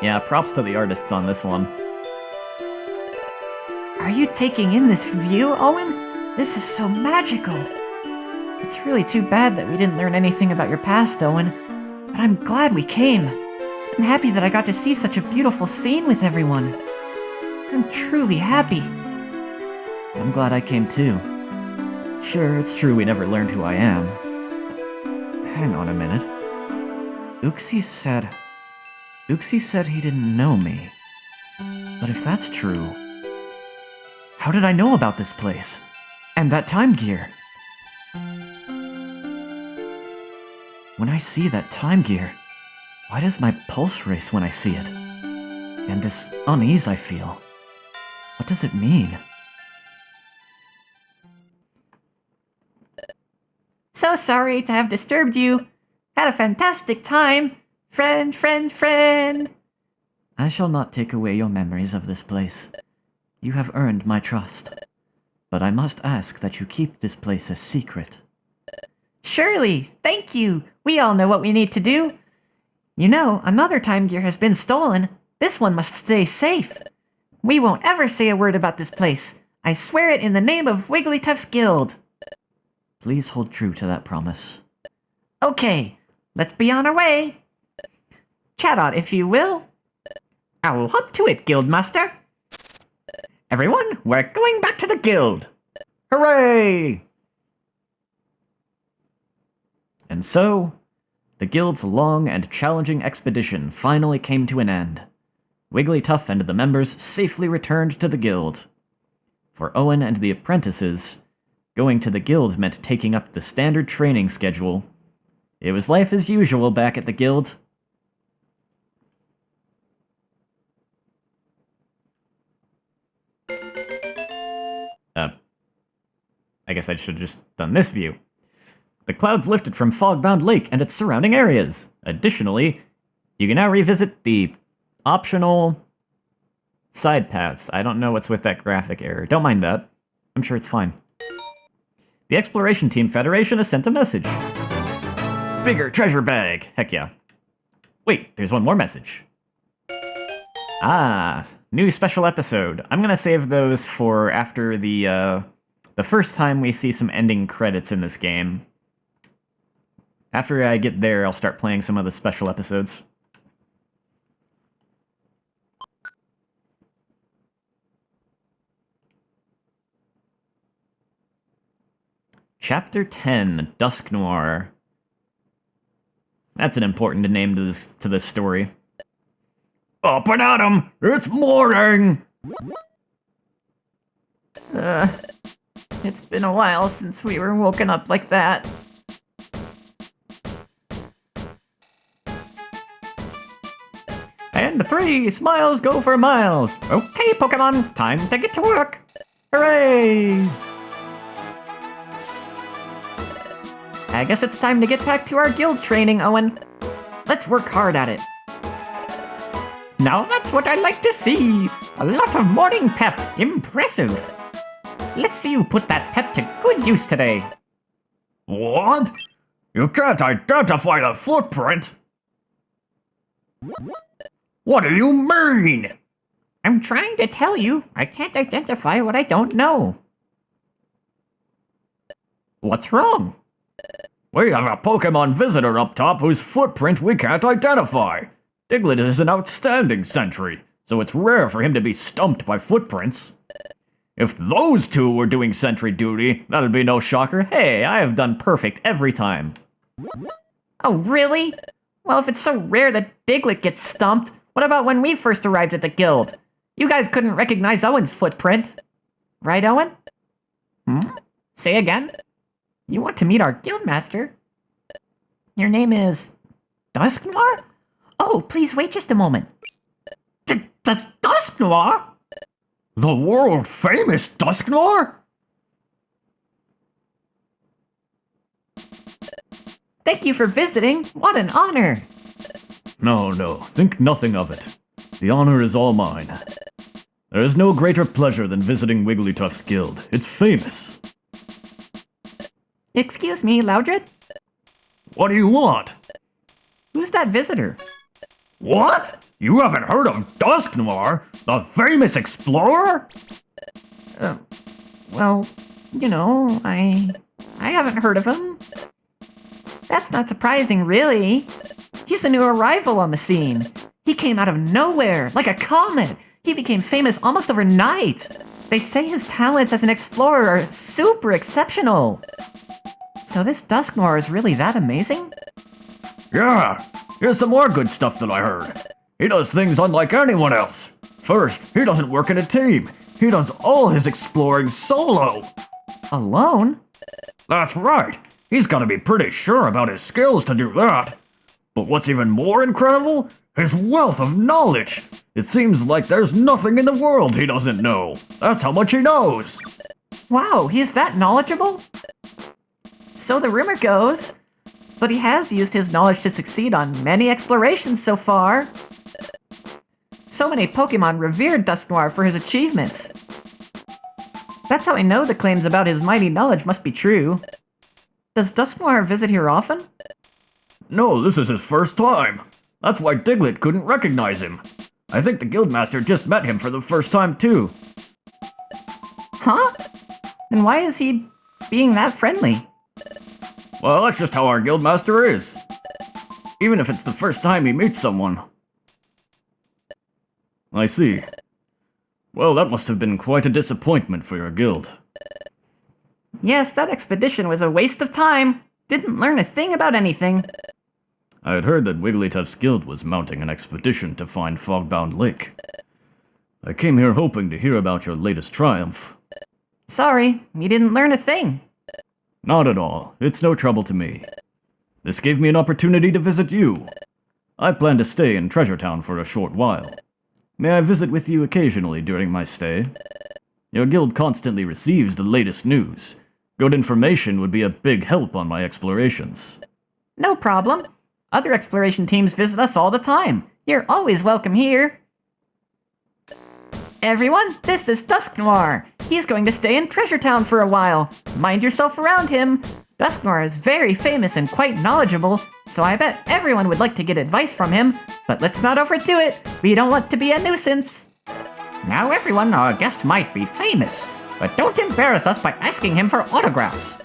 [SPEAKER 1] Yeah, props to the artists on this one.
[SPEAKER 2] Are you taking in this view, Owen? This is so magical. It's really too bad that we didn't learn anything about your past, Owen. But I'm glad we came. I'm happy that I got to see such a beautiful scene with everyone. I'm truly happy.
[SPEAKER 5] I'm glad I came too.
[SPEAKER 1] Sure, it's true we never learned who I am.
[SPEAKER 5] Hang on a minute. Uxie said he didn't know me. But if that's true, how did I know about this place? And that time gear? When I see that time gear, why does my pulse race when I see it? And this unease I feel, what does it mean?
[SPEAKER 2] So sorry to have disturbed you. Had a fantastic time. Friend.
[SPEAKER 5] I shall not take away your memories of this place. You have earned my trust. But I must ask that you keep this place a secret.
[SPEAKER 2] Surely, thank you. We all know what we need to do. You know, another time gear has been stolen. This one must stay safe. We won't ever say a word about this place. I swear it in the name of Wigglytuff's Guild.
[SPEAKER 5] Please hold true to that promise.
[SPEAKER 2] Okay, let's be on our way. Chat on, if you will. I'll hop to it, Guildmaster. Everyone, we're going back to the guild.
[SPEAKER 1] Hooray! And so, the guild's long and challenging expedition finally came to an end. Wigglytuff and the members safely returned to the guild. For Owen and the apprentices, going to the guild meant taking up the standard training schedule. It was life as usual back at the guild. I guess I should have just done this view. The clouds lifted from Fogbound Lake and its surrounding areas. Additionally, you can now revisit the optional side paths. I don't know what's with that graphic error. Don't mind that. I'm sure it's fine. The Exploration Team Federation has sent a message. Bigger treasure bag. Heck yeah. Wait, there's one more message. Ah, new special episode. I'm gonna save those for after the first time we see some ending credits in this game. After I get there, I'll start playing some of the special episodes. Chapter 10, Dusk Noir. That's an important name to this story.
[SPEAKER 4] Up and at 'em! It's morning!
[SPEAKER 2] It's been a while since we were woken up like that.
[SPEAKER 1] And 3 smiles go for miles. Okay, Pokemon, time to get to work. Hooray!
[SPEAKER 2] I guess it's time to get back to our guild training, Owen. Let's work hard at it.
[SPEAKER 3] Now that's what I like to see. A lot of morning pep. Impressive. Let's see you put that pep to good use today.
[SPEAKER 4] What? You can't identify the footprint? What do you mean?
[SPEAKER 3] I'm trying to tell you, I can't identify what I don't know. What's wrong?
[SPEAKER 4] We have a Pokemon visitor up top whose footprint we can't identify. Diglett is an outstanding sentry, so it's rare for him to be stumped by footprints. If those two were doing sentry duty, that'd be no shocker.
[SPEAKER 1] Hey, I have done perfect every time.
[SPEAKER 2] Oh, really? Well, if it's so rare that Diglett gets stumped, what about when we first arrived at the guild? You guys couldn't recognize Owen's footprint. Right, Owen?
[SPEAKER 3] Say again?
[SPEAKER 2] You want to meet our guildmaster? Your name is
[SPEAKER 3] Dusk Noir?
[SPEAKER 2] Oh, please wait just a moment.
[SPEAKER 3] Dusk Noir?
[SPEAKER 4] The world famous Dusk Noir?
[SPEAKER 2] Thank you for visiting. What an honor.
[SPEAKER 4] No, think nothing of it. The honor is all mine. There is no greater pleasure than visiting Wigglytuff's guild. It's famous.
[SPEAKER 2] Excuse me, Loudred?
[SPEAKER 4] What do you want?
[SPEAKER 2] Who's that visitor?
[SPEAKER 4] What? You haven't heard of Dusk Noir, the famous explorer?
[SPEAKER 2] Well, you know, I haven't heard of him. That's not surprising, really. He's a new arrival on the scene. He came out of nowhere, like a comet. He became famous almost overnight. They say his talents as an explorer are super exceptional. So this Dusk Noir is really that amazing?
[SPEAKER 4] Yeah, here's some more good stuff that I heard. He does things unlike anyone else. First, he doesn't work in a team. He does all his exploring solo.
[SPEAKER 2] Alone?
[SPEAKER 4] That's right. He's gotta be pretty sure about his skills to do that. But what's even more incredible? His wealth of knowledge. It seems like there's nothing in the world he doesn't know. That's how much he knows.
[SPEAKER 2] Wow, he's that knowledgeable? So the rumor goes. But he has used his knowledge to succeed on many explorations so far. So many Pokemon revered Dusk Noir for his achievements. That's how I know the claims about his mighty knowledge must be true. Does Dusk Noir visit here often?
[SPEAKER 4] No, this is his first time. That's why Diglett couldn't recognize him. I think the Guildmaster just met him for the first time too.
[SPEAKER 2] Huh? Then why is he being that friendly?
[SPEAKER 4] Well, that's just how our Guildmaster is. Even if it's the first time he meets someone. I see. Well, that must have been quite a disappointment for your guild.
[SPEAKER 2] Yes, that expedition was a waste of time. Didn't learn a thing about anything.
[SPEAKER 4] I had heard that Wigglytuff's guild was mounting an expedition to find Fogbound Lake. I came here hoping to hear about your latest triumph.
[SPEAKER 2] Sorry, you didn't learn a thing.
[SPEAKER 4] Not at all. It's no trouble to me. This gave me an opportunity to visit you. I plan to stay in Treasure Town for a short while. May I visit with you occasionally during my stay? Your guild constantly receives the latest news. Good information would be a big help on my explorations.
[SPEAKER 2] No problem. Other exploration teams visit us all the time. You're always welcome here. Everyone, this is Dusk Noir. He's going to stay in Treasure Town for a while. Mind yourself around him. Dusk Noir is very famous and quite knowledgeable, so I bet everyone would like to get advice from him. But let's not overdo it. We don't want to be a nuisance.
[SPEAKER 3] Now everyone, our guest might be famous, but don't embarrass us by asking him for autographs.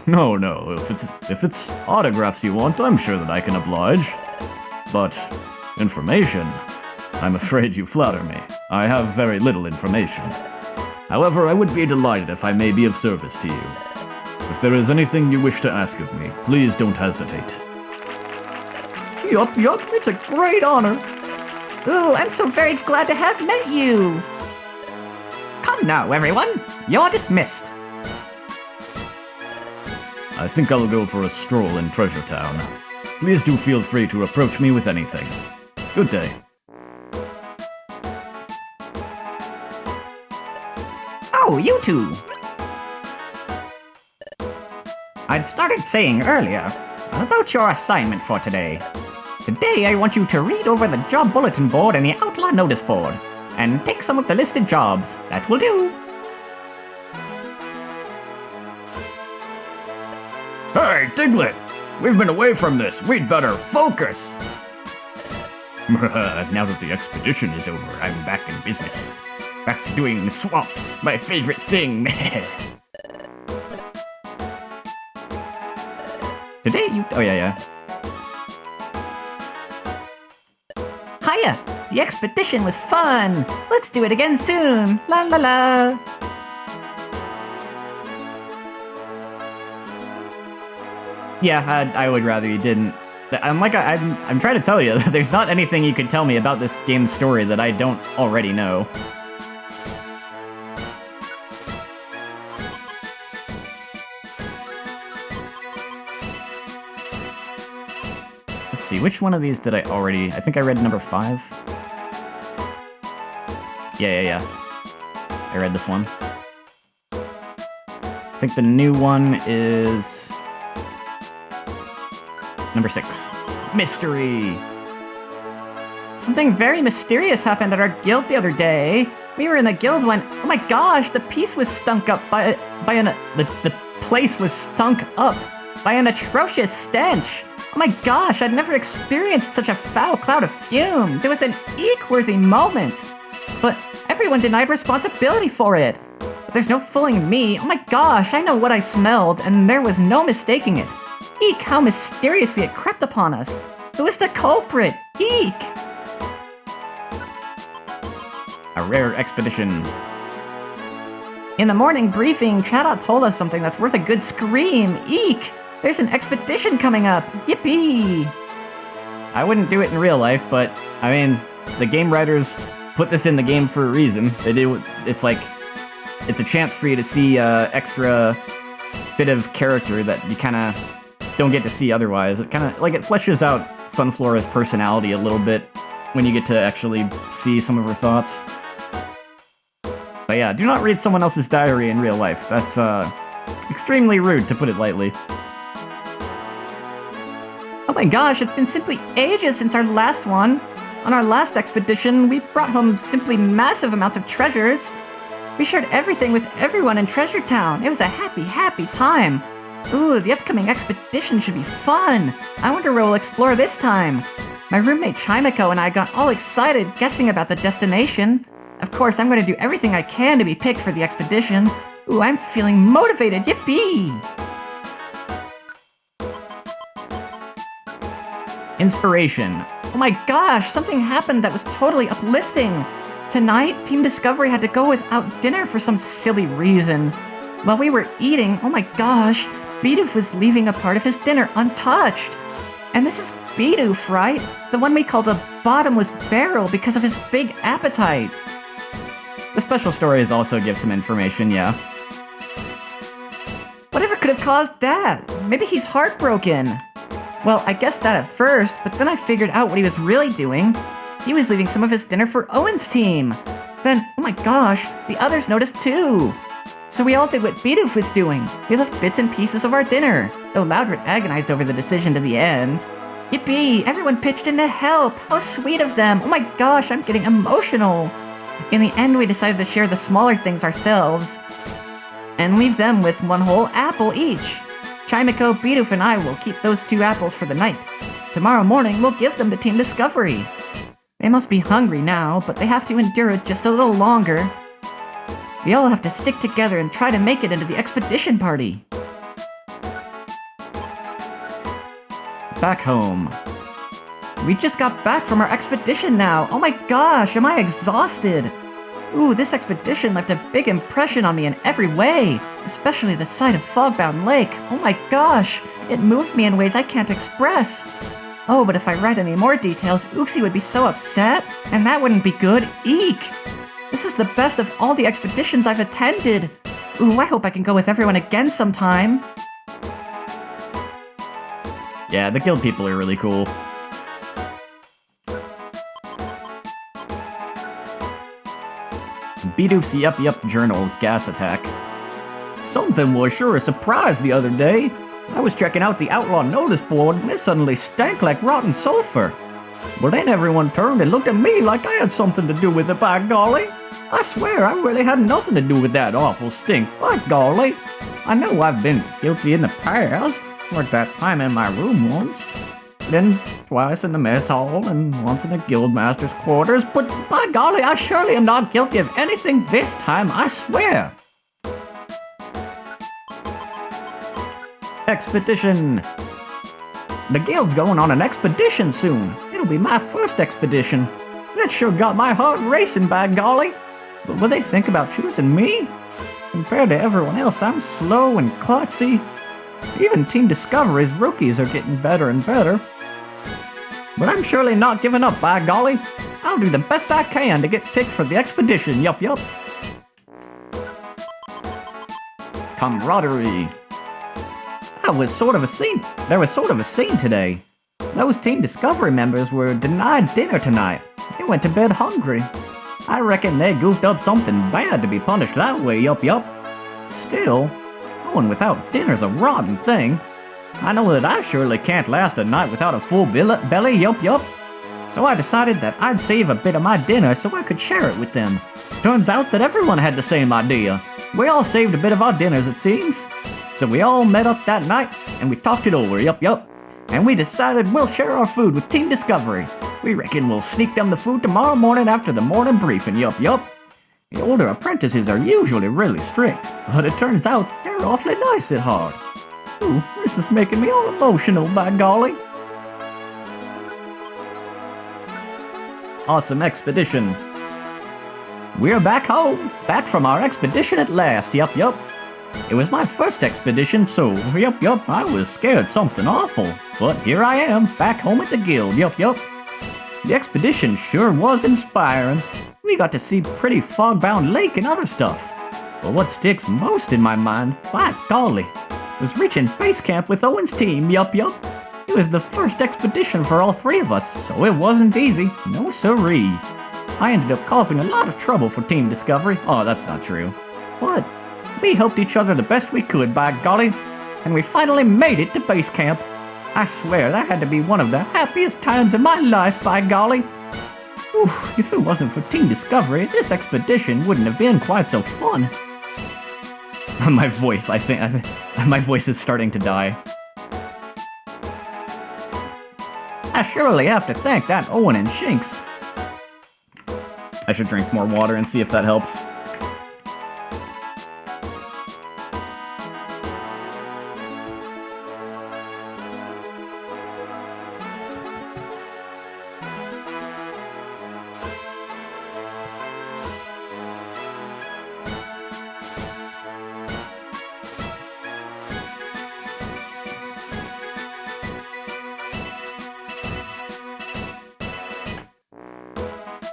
[SPEAKER 4] No, if it's autographs you want, I'm sure that I can oblige. But information? I'm afraid you flatter me. I have very little information. However, I would be delighted if I may be of service to you.
[SPEAKER 1] If there is anything you wish to ask of me, please don't hesitate.
[SPEAKER 2] Yup, it's a great honor. Ooh, I'm so very glad to have met you. Come now, everyone. You're dismissed.
[SPEAKER 1] I think I'll go for a stroll in Treasure Town. Please do feel free to approach me with anything. Good day.
[SPEAKER 3] Oh, you two! I'd started saying earlier about your assignment for today. Today I want you to read over the job bulletin board and the outlaw notice board, and take some of the listed jobs. That will do.
[SPEAKER 4] Hey, Diglett! We've been away from this. We'd better focus.
[SPEAKER 1] Now that the expedition is over, I'm back in business. Back to doing swamps, my favorite thing. Today you... Oh, yeah.
[SPEAKER 2] Hiya! The expedition was fun! Let's do it again soon! La la la!
[SPEAKER 1] Yeah, I would rather you didn't. I'm trying to tell you, there's not anything you could tell me about this game's story that I don't already know. Let's see, which one of these did I already... I think I read number 5. Yeah. I read this one. I think the new one is... number 6. Mystery!
[SPEAKER 2] Something very mysterious happened at our guild the other day. We were in the guild when, oh my gosh, the place was stunk up by an atrocious stench. Oh my gosh, I'd never experienced such a foul cloud of fumes. It was an eek-worthy moment. But everyone denied responsibility for it. But there's no fooling me. Oh my gosh, I know what I smelled, and there was no mistaking it. Eek, how mysteriously it crept upon us. Who is the culprit? Eek!
[SPEAKER 1] A rare expedition.
[SPEAKER 2] In the morning briefing, Chadot told us something that's worth a good scream. Eek! There's an expedition coming up. Yippee!
[SPEAKER 1] I wouldn't do it in real life, but, I mean, the game writers put this in the game for a reason. It's like, it's a chance for you to see extra bit of character that you kind of don't get to see otherwise. It kind of, like, it fleshes out Sunflora's personality a little bit when you get to actually see some of her thoughts. But yeah, do not read someone else's diary in real life. That's, extremely rude, to put it lightly.
[SPEAKER 2] Oh my gosh, it's been simply ages since our last one. On our last expedition, we brought home simply massive amounts of treasures. We shared everything with everyone in Treasure Town. It was a happy, happy time. Ooh, the upcoming expedition should be fun. I wonder where we'll explore this time. My roommate Chimiko and I got all excited guessing about the destination. Of course, I'm going to do everything I can to be picked for the expedition. Ooh, I'm feeling motivated, yippee!
[SPEAKER 1] Inspiration.
[SPEAKER 2] Oh my gosh, something happened that was totally uplifting. Tonight, Team Discovery had to go without dinner for some silly reason. While we were eating, oh my gosh, Bidoof was leaving a part of his dinner untouched. And this is Bidoof, right? The one we call the bottomless barrel because of his big appetite.
[SPEAKER 1] The special stories also give some information, yeah.
[SPEAKER 2] Whatever could have caused that? Maybe he's heartbroken. Well, I guessed that at first, but then I figured out what he was really doing. He was leaving some of his dinner for Owen's team. Then, oh my gosh, the others noticed too. So we all did what Bidoof was doing. We left bits and pieces of our dinner, though Loudred agonized over the decision to the end. Yippee, everyone pitched in to help. How sweet of them. Oh my gosh, I'm getting emotional. In the end, we decided to share the smaller things ourselves and leave them with one whole apple each. Chimiko, Bidoof, and I will keep those 2 apples for the night. Tomorrow morning, we'll give them to Team Discovery. They must be hungry now, but they have to endure it just a little longer. We all have to stick together and try to make it into the expedition party.
[SPEAKER 1] Back home.
[SPEAKER 2] We just got back from our expedition now. Oh my gosh, am I exhausted? Ooh, this expedition left a big impression on me in every way, especially the sight of Fogbound Lake. Oh my gosh, it moved me in ways I can't express. Oh, but if I read any more details, Uxie would be so upset, and that wouldn't be good. Eek! This is the best of all the expeditions I've attended. Ooh, I hope I can go with everyone again sometime.
[SPEAKER 1] Yeah, the guild people are really cool. Bidoof's Yup Yup Journal Gas Attack. Something was sure a surprise the other day. I was checking out the Outlaw Notice board and it suddenly stank like rotten sulfur. But then everyone turned and looked at me like I had something to do with it, by golly. I swear I really had nothing to do with that awful stink, by golly. I know I've been guilty in the past, like that time in my room once. Then twice in the mess hall and once in the guildmaster's quarters, but by golly, I surely am not guilty of anything this time, I swear. Expedition. The guild's going on an expedition soon. It'll be my first expedition. That sure got my heart racing, by golly. But what they think about choosing me? Compared to everyone else, I'm slow and klutzy. Even Team Discovery's rookies are getting better and better. But I'm surely not giving up, by golly. I'll do the best I can to get picked for the expedition, yup yup. Camaraderie. There was sort of a scene today. Those Team Discovery members were denied dinner tonight. They went to bed hungry. I reckon they goofed up something bad to be punished that way, yup yup. Still, going without dinner's a rotten thing. I know that I surely can't last a night without a full belly, yup yup. So I decided that I'd save a bit of my dinner so I could share it with them. Turns out that everyone had the same idea. We all saved a bit of our dinners, it seems. So we all met up that night and we talked it over, yup yup. And we decided we'll share our food with Team Discovery. We reckon we'll sneak them the food tomorrow morning after the morning briefing, yup yup. The older apprentices are usually really strict, but it turns out they're awfully nice at heart. Ooh, this is making me all emotional, by golly. Awesome expedition. We're back home, back from our expedition at last, yup yup. It was my first expedition, so yup yup, I was scared something awful. But here I am, back home at the guild, yup yup. The expedition sure was inspiring. We got to see pretty Fogbound Lake and other stuff. But what sticks most in my mind, by golly, was reaching base camp with Owen's team, yup yup. It was the first expedition for all three of us, so it wasn't easy, no siree. I ended up causing a lot of trouble for Team Discovery. Oh, that's not true. But we helped each other the best we could, by golly, and we finally made it to base camp. I swear that had to be one of the happiest times of my life, by golly. Oof, if it wasn't for Team Discovery, this expedition wouldn't have been quite so fun. My voice, I think my voice is starting to die. I surely have to thank that Owen and Shinx. I should drink more water and see if that helps.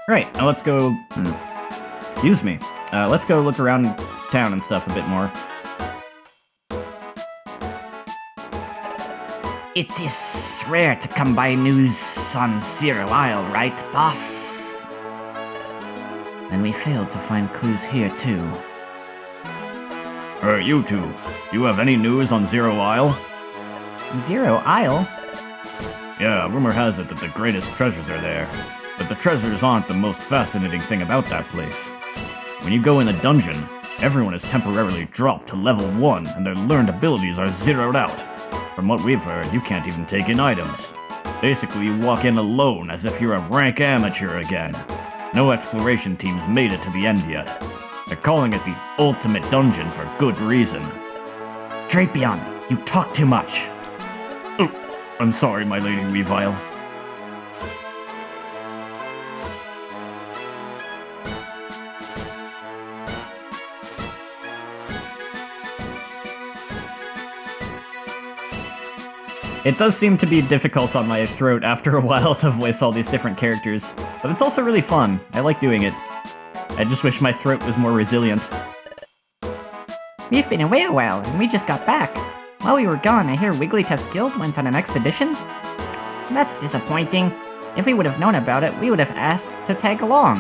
[SPEAKER 1] Right, now let's go... Excuse me. Let's go look around town and stuff a bit more.
[SPEAKER 3] It is rare to come by news on Zero Isle, right, boss?
[SPEAKER 5] And we failed to find clues here, too.
[SPEAKER 4] You two, you have any news on Zero Isle?
[SPEAKER 2] Zero Isle?
[SPEAKER 4] Yeah, rumor has it that the greatest treasures are there. But the treasures aren't the most fascinating thing about that place. When you go in the dungeon, everyone is temporarily dropped to level 1 and their learned abilities are zeroed out. From what we've heard, you can't even take in items. Basically, you walk in alone as if you're a rank amateur again. No exploration teams made it to the end yet. They're calling it the ultimate dungeon for good reason.
[SPEAKER 3] Drapion, you talk too much.
[SPEAKER 4] Oh, I'm sorry, my Lady Weavile.
[SPEAKER 1] It does seem to be difficult on my throat after a while to voice all these different characters, but it's also really fun. I like doing it. I just wish my throat was more resilient.
[SPEAKER 2] We've been away a while, and we just got back. While we were gone, I hear Wigglytuff's guild went on an expedition. That's disappointing. If we would have known about it, we would have asked to tag along.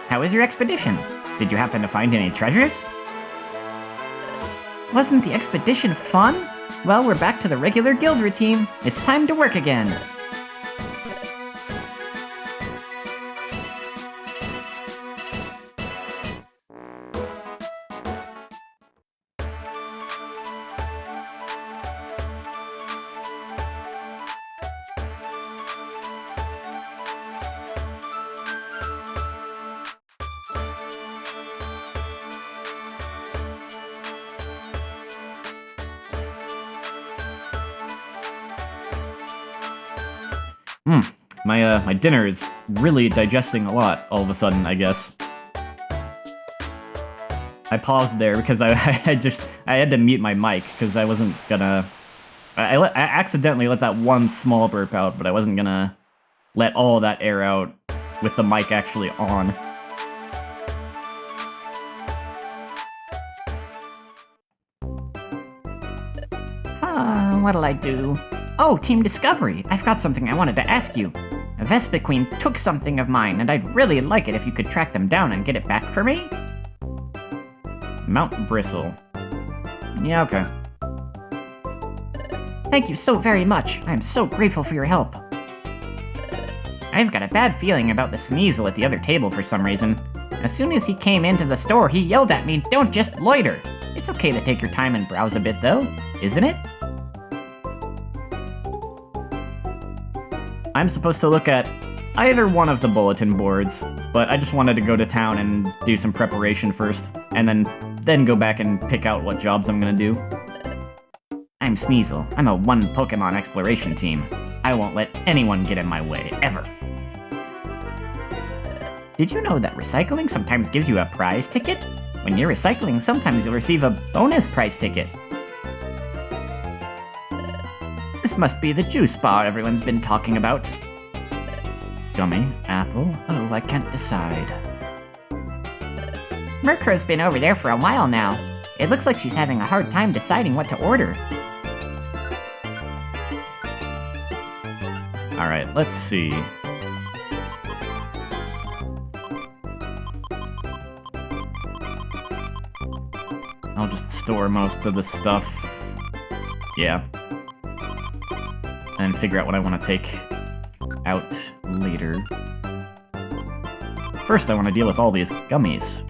[SPEAKER 2] How was your expedition? Did you happen to find any treasures? Wasn't the expedition fun? Well, we're back to the regular guild routine. It's time to work again.
[SPEAKER 1] My dinner is really digesting a lot all of a sudden, I guess. I paused there because I had to mute my mic because I wasn't gonna... I accidentally let that one small burp out, but I wasn't gonna let all that air out with the mic actually on.
[SPEAKER 2] What'll I do? Oh, Team Discovery! I've got something I wanted to ask you. A Vespiquen took something of mine, and I'd really like it if you could track them down and get it back for me.
[SPEAKER 1] Mount Bristle. Yeah, okay.
[SPEAKER 2] Thank you so very much. I am so grateful for your help. I've got a bad feeling about the Sneasel at the other table for some reason. As soon as he came into the store, he yelled at me, "Don't just loiter!" It's okay to take your time and browse a bit, though, isn't it?
[SPEAKER 1] I'm supposed to look at either one of the bulletin boards, but I just wanted to go to town and do some preparation first, and then go back and pick out what jobs I'm gonna do.
[SPEAKER 2] I'm Sneasel. I'm a one Pokemon exploration team. I won't let anyone get in my way, ever. Did you know that recycling sometimes gives you a prize ticket? When you're recycling, sometimes you'll receive a bonus prize ticket. This must be the juice bar everyone's been talking about.
[SPEAKER 5] Gummy, apple, oh, I can't decide.
[SPEAKER 2] Murkrow's been over there for a while now. It looks like she's having a hard time deciding what to order.
[SPEAKER 1] Alright, let's see. I'll just store most of the stuff. Yeah. And figure out what I want to take out later. First, I want to deal with all these gummies.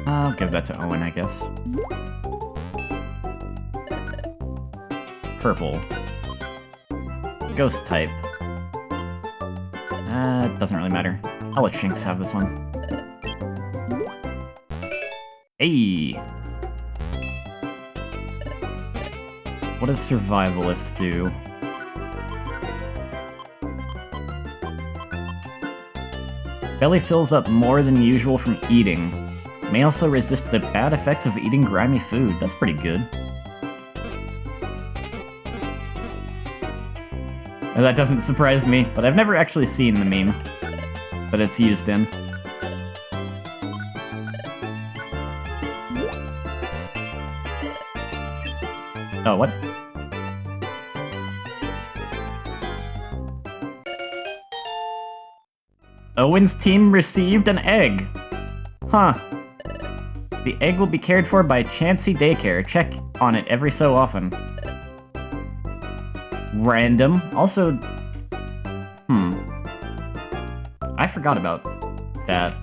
[SPEAKER 1] I'll give that to Owen, I guess. Purple. Ghost type. Doesn't really matter. I'll let Shinx have this one. Hey! What does Survivalist do? Belly fills up more than usual from eating. May also resist the bad effects of eating grimy food. That's pretty good. That doesn't surprise me, but I've never actually seen the meme that it's used in. Oh, what? Owen's team received an egg. Huh. The egg will be cared for by Chansey Daycare. Check on it every so often. Random. Also, I forgot about that.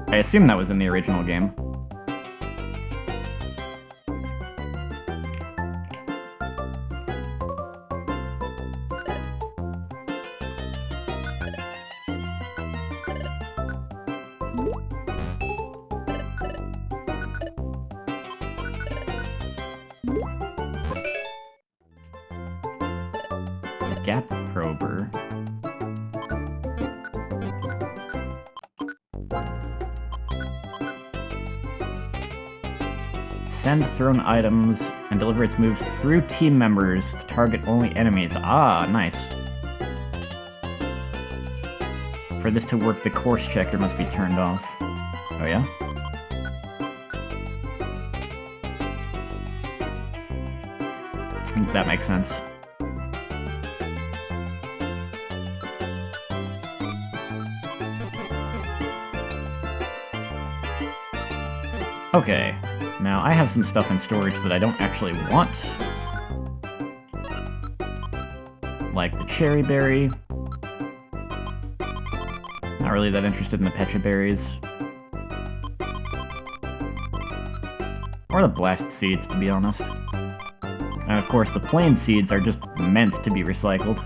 [SPEAKER 1] I assume that was in the original game. Gap prober. Send thrown items and deliver its moves through team members to target only enemies. Ah, nice. For this to work, the course checker must be turned off. Oh yeah? I think that makes sense. Okay, now I have some stuff in storage that I don't actually want. Like the cherry berry. Not really that interested in the pecha berries. Or the blast seeds, to be honest. And of course, the plain seeds are just meant to be recycled.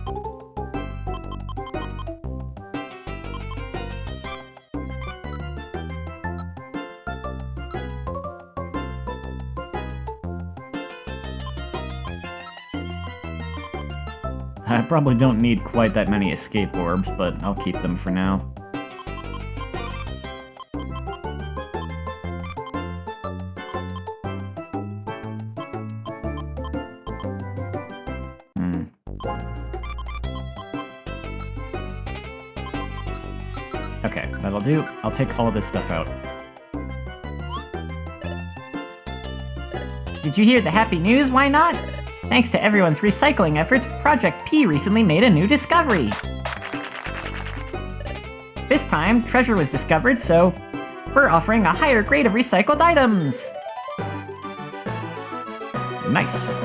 [SPEAKER 1] I probably don't need quite that many escape orbs, but I'll keep them for now. Okay, that'll do. I'll take all this stuff out.
[SPEAKER 2] Did you hear the happy news? Why not? Thanks to everyone's recycling efforts, Project P recently made a new discovery. This time, treasure was discovered, so we're offering a higher grade of recycled items.
[SPEAKER 1] Nice.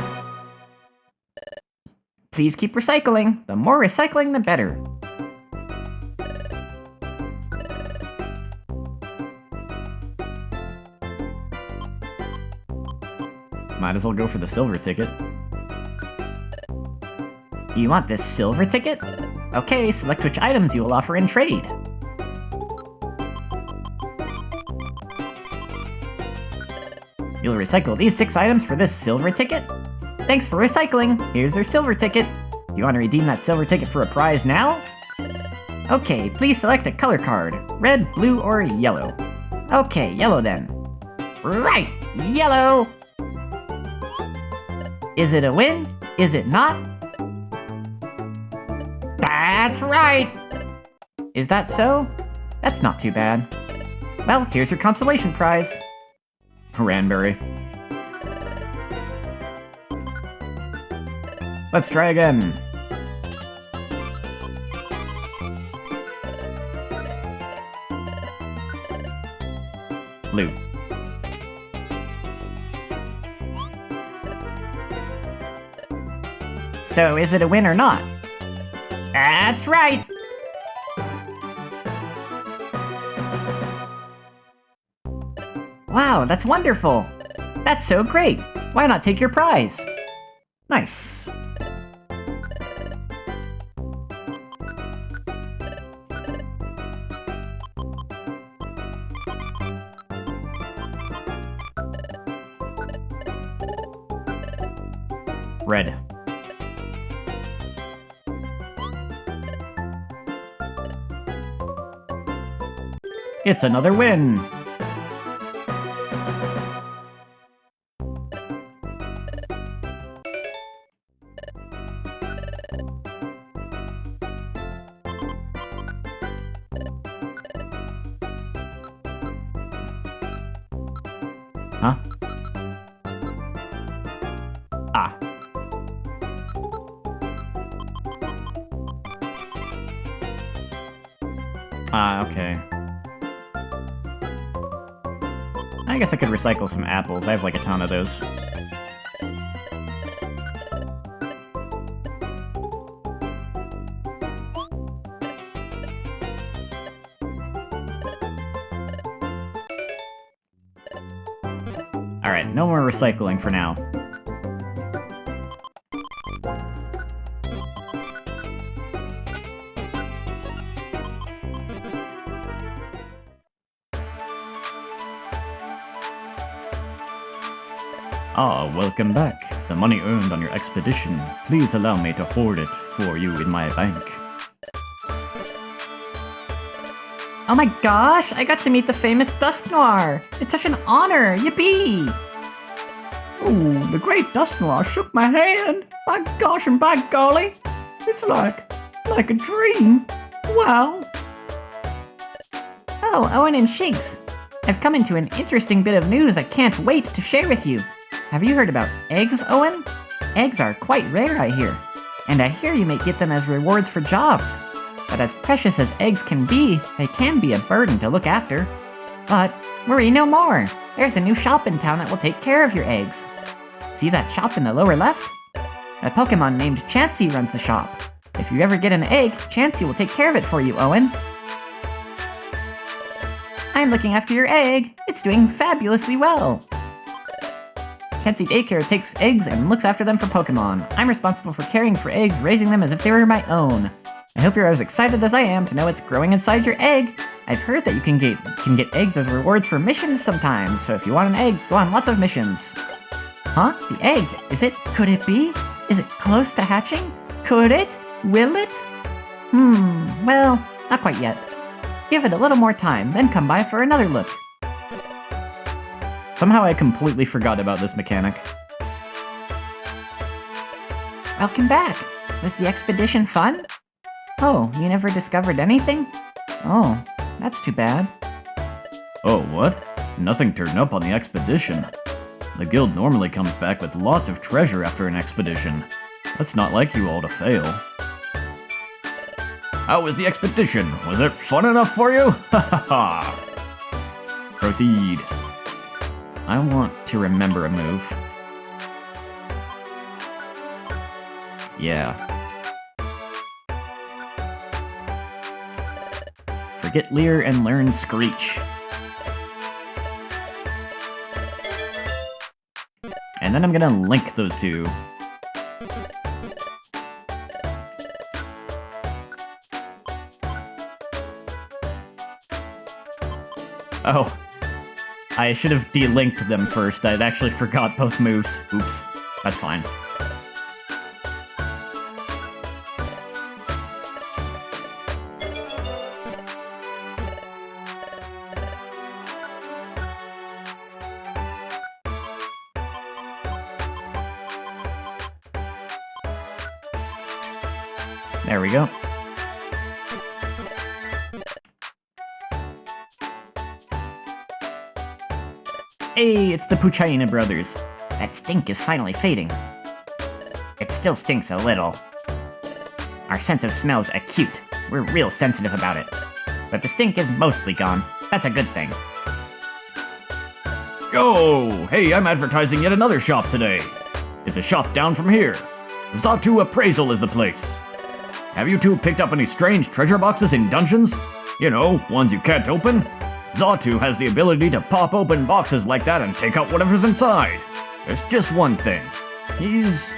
[SPEAKER 2] Please keep recycling. The more recycling, the better.
[SPEAKER 1] Might as well go for the silver ticket.
[SPEAKER 2] You want this silver ticket? Okay, select which items you will offer in trade. You'll recycle these 6 items for this silver ticket? Thanks for recycling. Here's your silver ticket. Do you want to redeem that silver ticket for a prize now? Okay, please select a color card. Red, blue, or yellow. Okay, yellow then. Right, yellow! Is it a win? Is it not? That's right! Is that so? That's not too bad. Well, here's your consolation prize.
[SPEAKER 1] Ranberry. Let's try again. Blue.
[SPEAKER 2] So, is it a win or not? That's right! Wow, that's wonderful! That's so great! Why not take your prize?
[SPEAKER 1] Nice. Red. It's another win! Huh? Ah. Ah, okay. I guess I could recycle some apples. I have like a ton of those. Alright, no more recycling for now. Ah, welcome back. The money earned on your expedition, please allow me to hoard it for you in my bank.
[SPEAKER 2] Oh my gosh, I got to meet the famous Dusknoir! It's such an honor, yippee!
[SPEAKER 1] Oh, the great Dusknoir shook my hand! By gosh and by golly! It's like a dream! Wow!
[SPEAKER 2] Oh, Owen and Shinx! I've come into an interesting bit of news I can't wait to share with you. Have you heard about eggs, Owen? Eggs are quite rare, I hear. And I hear you may get them as rewards for jobs. But as precious as eggs can be, they can be a burden to look after. But worry no more. There's a new shop in town that will take care of your eggs. See that shop in the lower left? A Pokemon named Chansey runs the shop. If you ever get an egg, Chansey will take care of it for you, Owen. I'm looking after your egg. It's doing fabulously well. Chansey Daycare takes eggs and looks after them for Pokemon. I'm responsible for caring for eggs, raising them as if they were my own. I hope you're as excited as I am to know what's growing inside your egg. I've heard that you can get eggs as rewards for missions sometimes, so if you want an egg, go on lots of missions. Huh? The egg? Could it be? Is it close to hatching? Could it? Will it? Well, not quite yet. Give it a little more time, then come by for another look.
[SPEAKER 1] Somehow I completely forgot about this mechanic.
[SPEAKER 2] Welcome back. Was the expedition fun? Oh, you never discovered anything? Oh, that's too bad.
[SPEAKER 1] Oh, what? Nothing turned up on the expedition. The guild normally comes back with lots of treasure after an expedition. That's not like you all to fail. How was the expedition? Was it fun enough for you? Ha ha ha! Proceed. I want to remember a move. Yeah. Forget Leer and learn Screech. And then I'm gonna link those two. Oh. I should have delinked them first. I'd actually forgot both moves. Oops. That's fine. There we go. Hey, it's the Puchaina brothers.
[SPEAKER 3] That stink is finally fading. It still stinks a little. Our sense of smell's acute. We're real sensitive about it. But the stink is mostly gone. That's a good thing.
[SPEAKER 1] Yo! Hey, I'm advertising yet another shop today. It's a shop down from here. Xatu Appraisal is the place. Have you two picked up any strange treasure boxes in dungeons? You know, ones you can't open? Xatu has the ability to pop open boxes like that and take out whatever's inside. There's just one thing. He's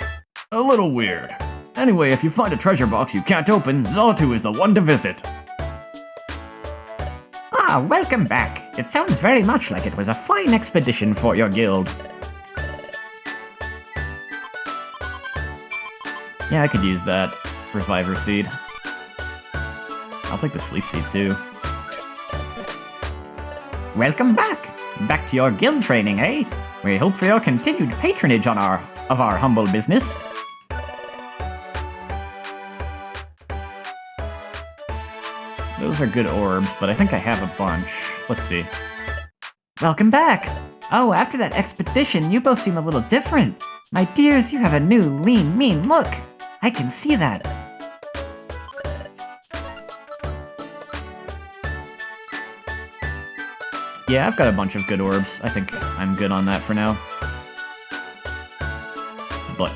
[SPEAKER 1] a little weird. Anyway, if you find a treasure box you can't open, Xatu is the one to visit.
[SPEAKER 3] Ah, welcome back. It sounds very much like it was a fine expedition for your guild.
[SPEAKER 1] Yeah, I could use that Reviver Seed. I'll take the Sleep Seed too.
[SPEAKER 3] Welcome back. Back to your guild training, eh? We hope for your continued patronage of our humble business.
[SPEAKER 1] Those are good orbs, but I think I have a bunch. Let's see.
[SPEAKER 2] Welcome back! Oh, after that expedition, you both seem a little different. My dears, you have a new, lean, mean look. I can see that.
[SPEAKER 1] Yeah, I've got a bunch of good orbs. I think I'm good on that for now. But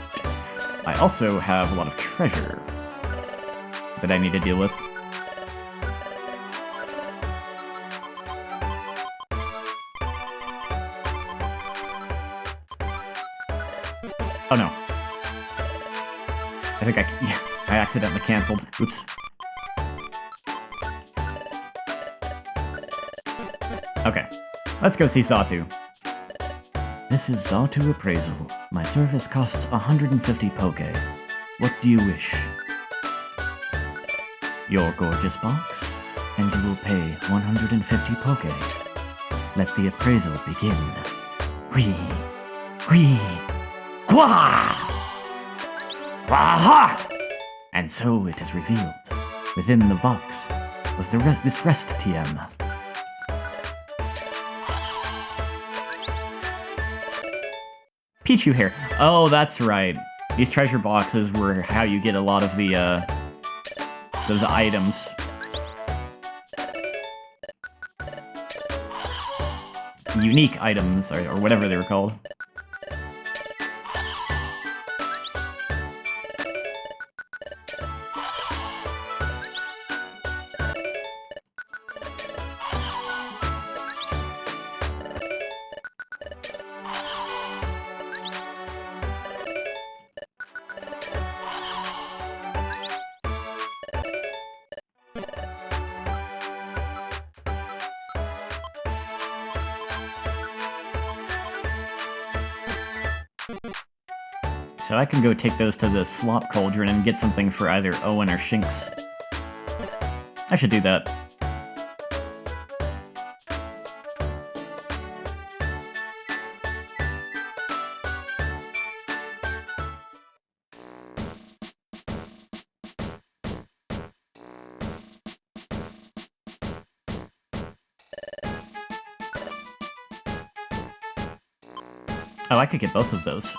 [SPEAKER 1] I also have a lot of treasure that I need to deal with. Oh no. I think I accidentally canceled. Oops. Okay, let's go see Xatu.
[SPEAKER 5] This is Zartu Appraisal. My service costs 150 poke. What do you wish? Your gorgeous box, and you will pay 150 poke. Let the appraisal begin. Whee! Whee! Gwa! Aha! And so it is revealed. Within the box was this rest TM.
[SPEAKER 1] Pichu hair. Oh, that's right. These treasure boxes were how you get a lot of the, those items. Unique items, or whatever they were called. So I can go take those to the Slop Cauldron and get something for either Owen or Shinx. I should do that. Oh, I could get both of those.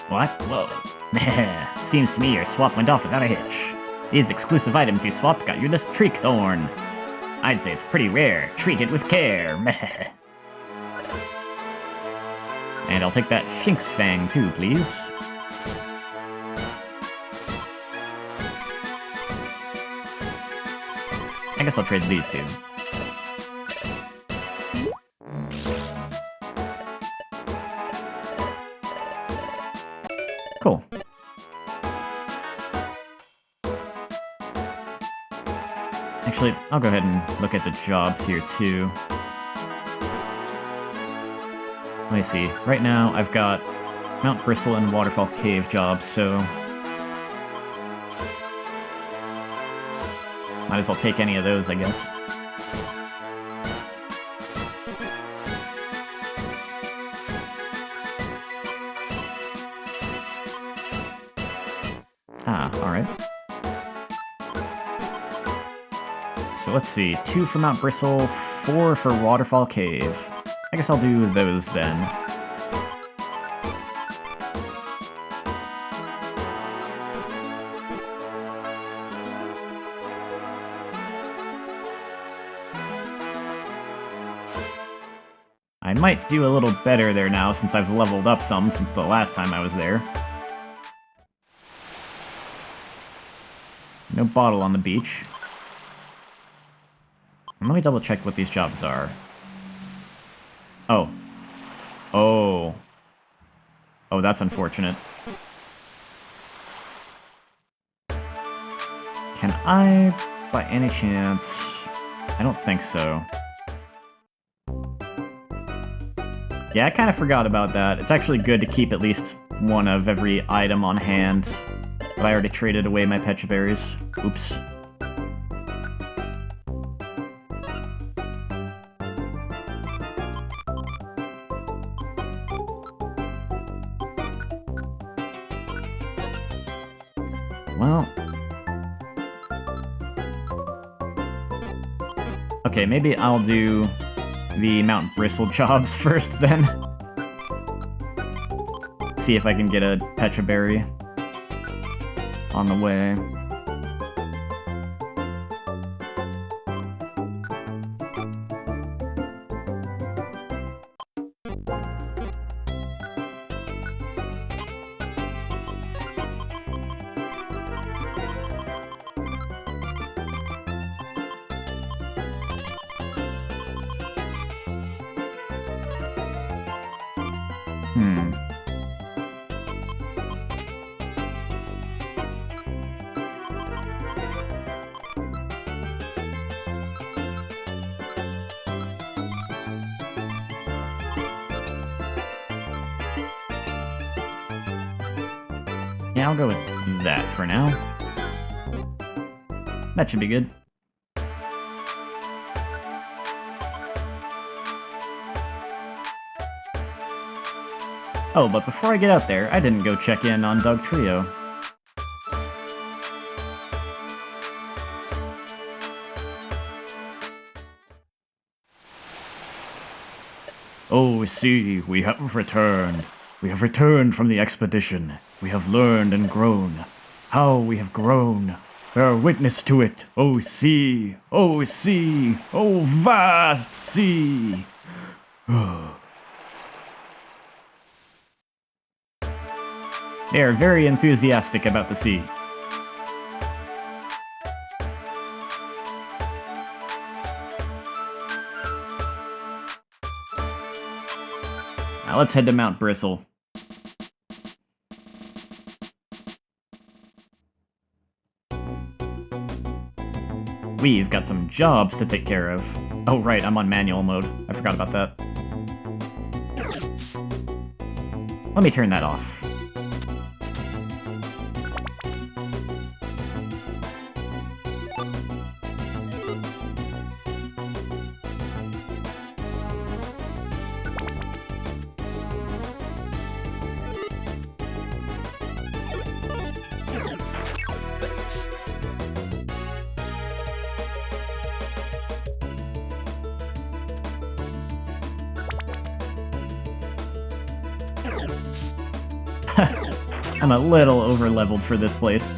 [SPEAKER 3] What? Whoa. Seems to me your swap went off without a hitch. These exclusive items you swapped got you this Treek Thorn. I'd say it's pretty rare. Treat it with care. And I'll take that Shinx Fang too, please. I guess I'll trade these two. Cool. Actually, I'll go ahead and look at the jobs here too. Let me see. Right now, I've got Mount Bristle and Waterfall Cave jobs, so might as well take any of those, I guess. Ah, alright. So let's see, 2 for Mount Bristle, 4 for Waterfall Cave. I guess I'll do those then. I might do a little better there now since I've leveled up some since the last time I was there. No bottle on the beach. And let me double check what these jobs are. Oh. Oh. Oh, that's unfortunate. Can I, by any chance... I don't think so. Yeah, I kind of forgot about that. It's actually good to keep at least one of every item on hand. But I already traded away my Pecha Berries. Oops. Well... Okay, maybe I'll do the Mount Bristle jobs first, then. See if I can get a Pecha Berry on the way.
[SPEAKER 1] Yeah, I'll go with that for now. That should be good. Oh, but before I get out there, I didn't go check in on Dugtrio.
[SPEAKER 4] Oh, see, we have returned. We have returned from the expedition. We have learned and grown. How we have grown. Bear witness to it. Oh, sea. Oh, sea. Oh, vast sea.
[SPEAKER 1] They are very enthusiastic about the sea. Now let's head to Mount Bristle. We've got some jobs to take care of. Oh right, I'm on manual mode. I forgot about that. Let me turn that off. I'm a little over-leveled for this place.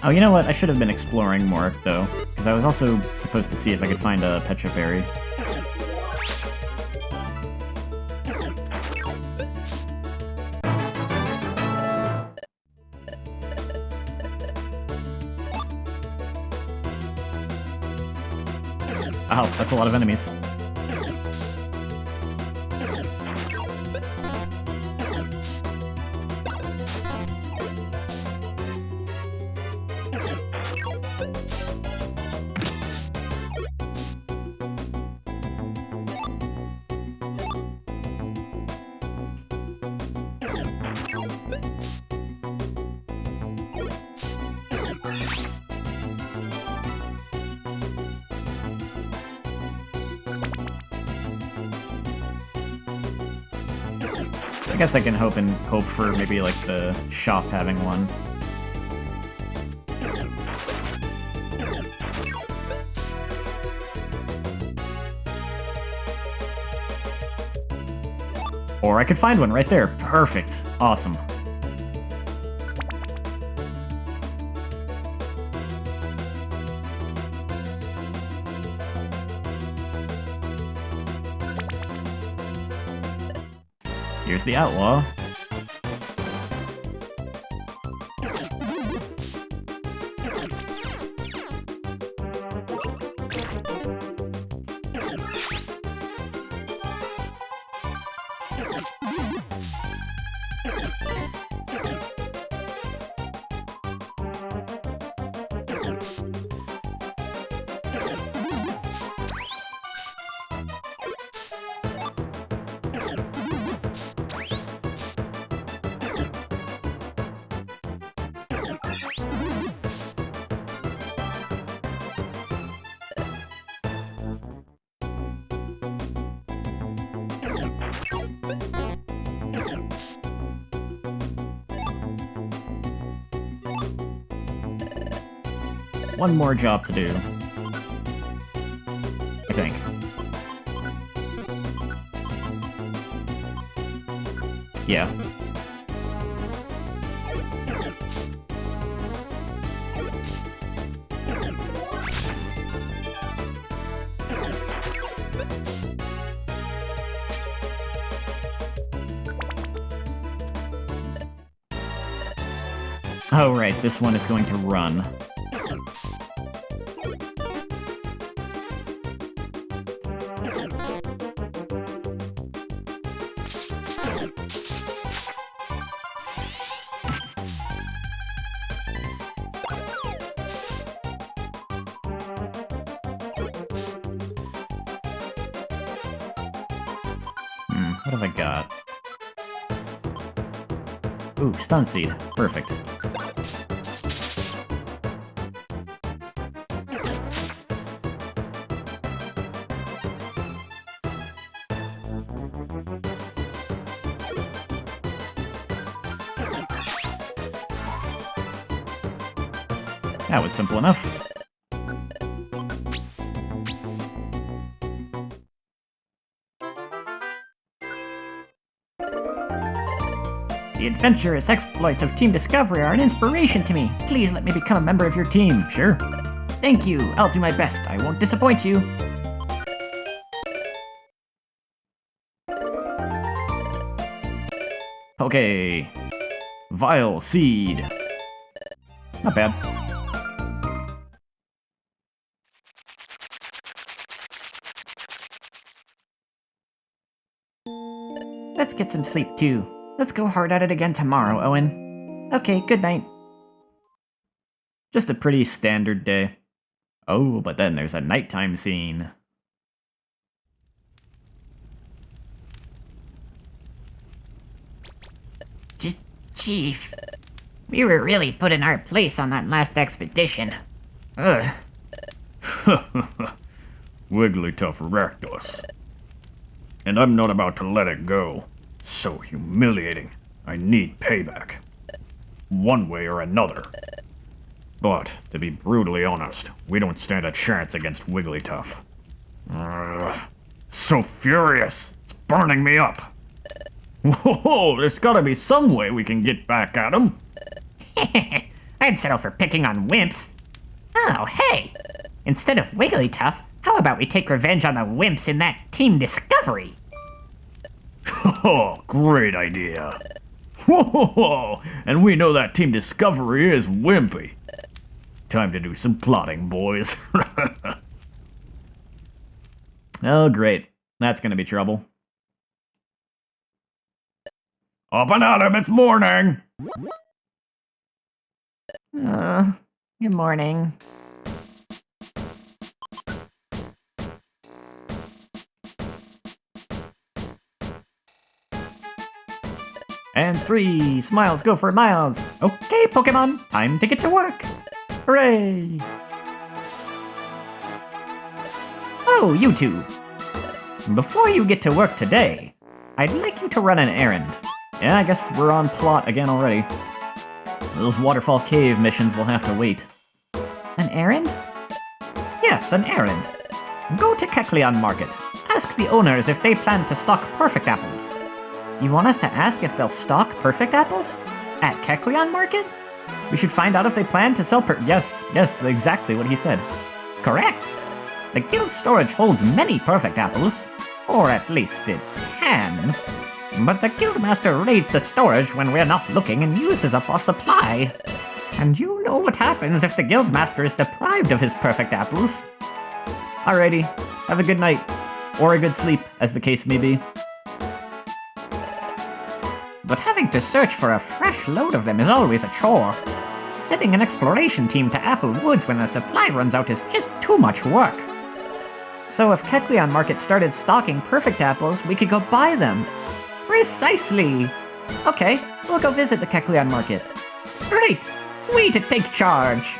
[SPEAKER 1] Oh, you know what? I should have been exploring more, though, because I was also supposed to see if I could find a Petra Berry. Oh, that's a lot of enemies. I guess I can hope for maybe like the shop having one. Or I could find one right there. Perfect. Awesome. Here's the outlaw. one more job to do. I think. Yeah. Oh, right, this one is going to run. What have I got? Ooh, stun seed. Perfect. That was simple enough.
[SPEAKER 2] The adventurous exploits of Team Discovery are an inspiration to me. Please let me become a member of your team.
[SPEAKER 1] Sure.
[SPEAKER 2] Thank you. I'll do my best. I won't disappoint you.
[SPEAKER 1] Okay. Vile seed. Not bad.
[SPEAKER 2] Let's get some sleep too. Let's go hard at it again tomorrow, Owen. Okay, good night.
[SPEAKER 1] Just a pretty standard day. Oh, but then there's a nighttime scene.
[SPEAKER 3] Chief, we were really put in our place on that last expedition. Ugh.
[SPEAKER 4] Wigglytuff wrecked us. And I'm not about to let it go. So humiliating. I need payback. One way or another. But, to be brutally honest, we don't stand a chance against Wigglytuff. So furious! It's burning me up! Whoa, there's gotta be some way we can get back at him!
[SPEAKER 3] I'd settle for picking on wimps. Oh, hey! Instead of Wigglytuff, how about we take revenge on the wimps in that Team Discovery?
[SPEAKER 4] Oh, great idea! Whoa, and we know that Team Discovery is wimpy. Time to do some plotting, boys.
[SPEAKER 1] Oh, great. That's gonna be trouble.
[SPEAKER 4] Up and at 'em, it's morning!
[SPEAKER 2] Good morning.
[SPEAKER 1] And 3 smiles go for miles. Okay, Pokemon, time to get to work. Hooray! Oh, you two. Before you get to work today, I'd like you to run an errand. Yeah, I guess we're on plot again already. Those Waterfall Cave missions will have to wait.
[SPEAKER 2] An errand?
[SPEAKER 1] Yes, an errand. Go to Kecleon Market. Ask the owners if they plan to stock perfect apples.
[SPEAKER 2] You want us to ask if they'll stock perfect apples?
[SPEAKER 1] At Kecleon Market? We should find out if they plan to sell Yes, exactly what he said.
[SPEAKER 3] Correct. The guild storage holds many perfect apples. Or at least it can. But the guildmaster raids the storage when we're not looking and uses up our supply. And you know what happens if the guildmaster is deprived of his perfect apples.
[SPEAKER 1] Alrighty, have a good night. Or a good sleep, as the case may be.
[SPEAKER 3] But having to search for a fresh load of them is always a chore. Sending an exploration team to Apple Woods when the supply runs out is just too much work.
[SPEAKER 2] So if Kecleon Market started stocking perfect apples, we could go buy them.
[SPEAKER 3] Precisely.
[SPEAKER 2] Okay, we'll go visit the Kecleon Market.
[SPEAKER 3] Great. We to take charge.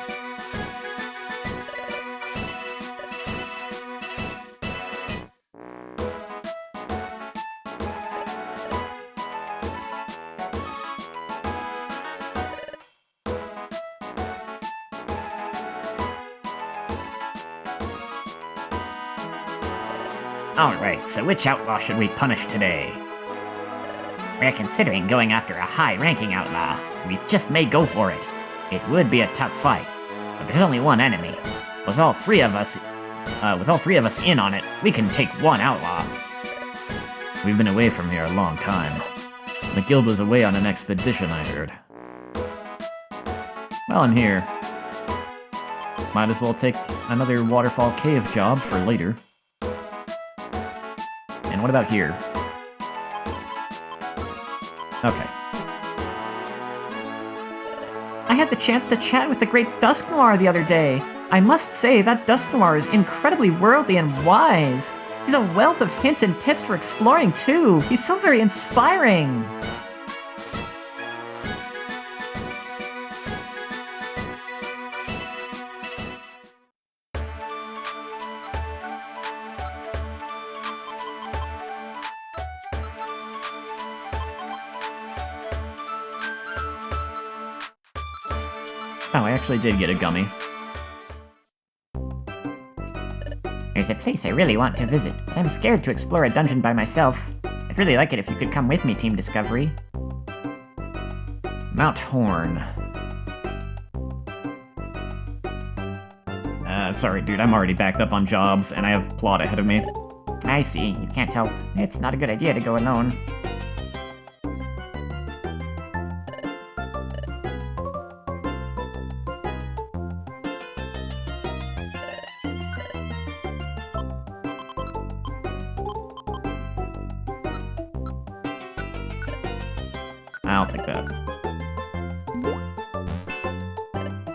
[SPEAKER 3] Alright, so which outlaw should we punish today? We're considering going after a high-ranking outlaw. We just may go for it. It would be a tough fight, but there's only one enemy. With all three of us in on it, we can take one outlaw.
[SPEAKER 1] We've been away from here a long time. The guild was away on an expedition, I heard. Well, I'm here. Might as well take another Waterfall Cave job for later. And what about here? Okay.
[SPEAKER 2] I had the chance to chat with the great Dusknoir the other day. I must say that Dusknoir is incredibly worldly and wise. He's a wealth of hints and tips for exploring too. He's so very inspiring.
[SPEAKER 1] Oh, I actually did get a gummy.
[SPEAKER 3] There's a place I really want to visit, but I'm scared to explore a dungeon by myself. I'd really like it if you could come with me, Team Discovery.
[SPEAKER 1] Mount Horn. Sorry, dude, I'm already backed up on jobs, and I have plot ahead of me.
[SPEAKER 3] I see, you can't help. It's not a good idea to go alone.
[SPEAKER 1] I'll take that.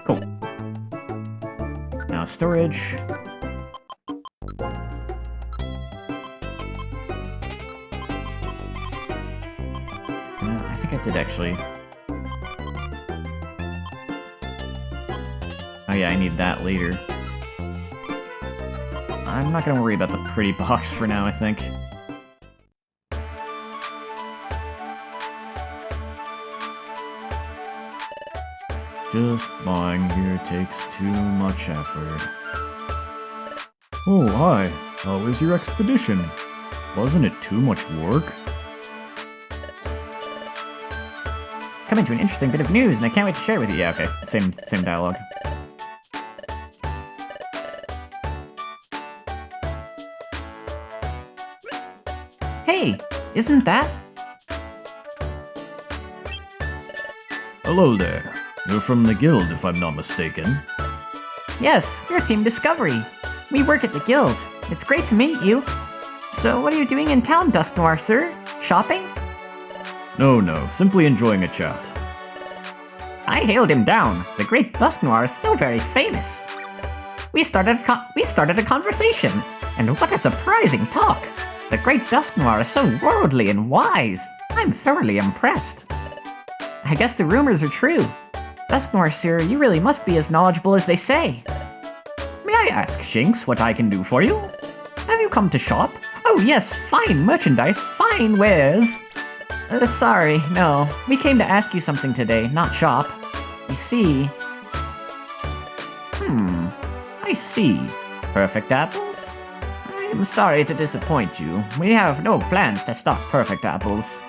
[SPEAKER 1] Cool. Now storage. I think I did actually. Oh yeah, I need that later. I'm not gonna worry about the pretty box for now, I think. Just buying here takes too much effort. Oh, hi. How was your expedition? Wasn't it too much work?
[SPEAKER 3] Coming to an interesting bit of news, and I can't wait to share it with you. Yeah, okay. Same dialogue.
[SPEAKER 2] Hey, isn't that?
[SPEAKER 1] Hello there. You're from the guild, if I'm not mistaken.
[SPEAKER 2] Yes, you're Team Discovery. We work at the guild. It's great to meet you. So what are you doing in town, Dusknoir, sir? Shopping?
[SPEAKER 1] No, simply enjoying a chat.
[SPEAKER 3] I hailed him down. The great Dusknoir is so very famous. We started a conversation, and what a surprising talk. The great Dusknoir is so worldly and wise. I'm thoroughly impressed.
[SPEAKER 2] I guess the rumors are true. Dusknoir, sir, you really must be as knowledgeable as they say.
[SPEAKER 3] May I ask, Shinx, what I can do for you? Have you come to shop? Oh yes, fine merchandise, fine wares.
[SPEAKER 2] Sorry, no. We came to ask you something today, not shop. You see...
[SPEAKER 3] I see. Perfect apples? I am sorry to disappoint you. We have no plans to stock perfect apples.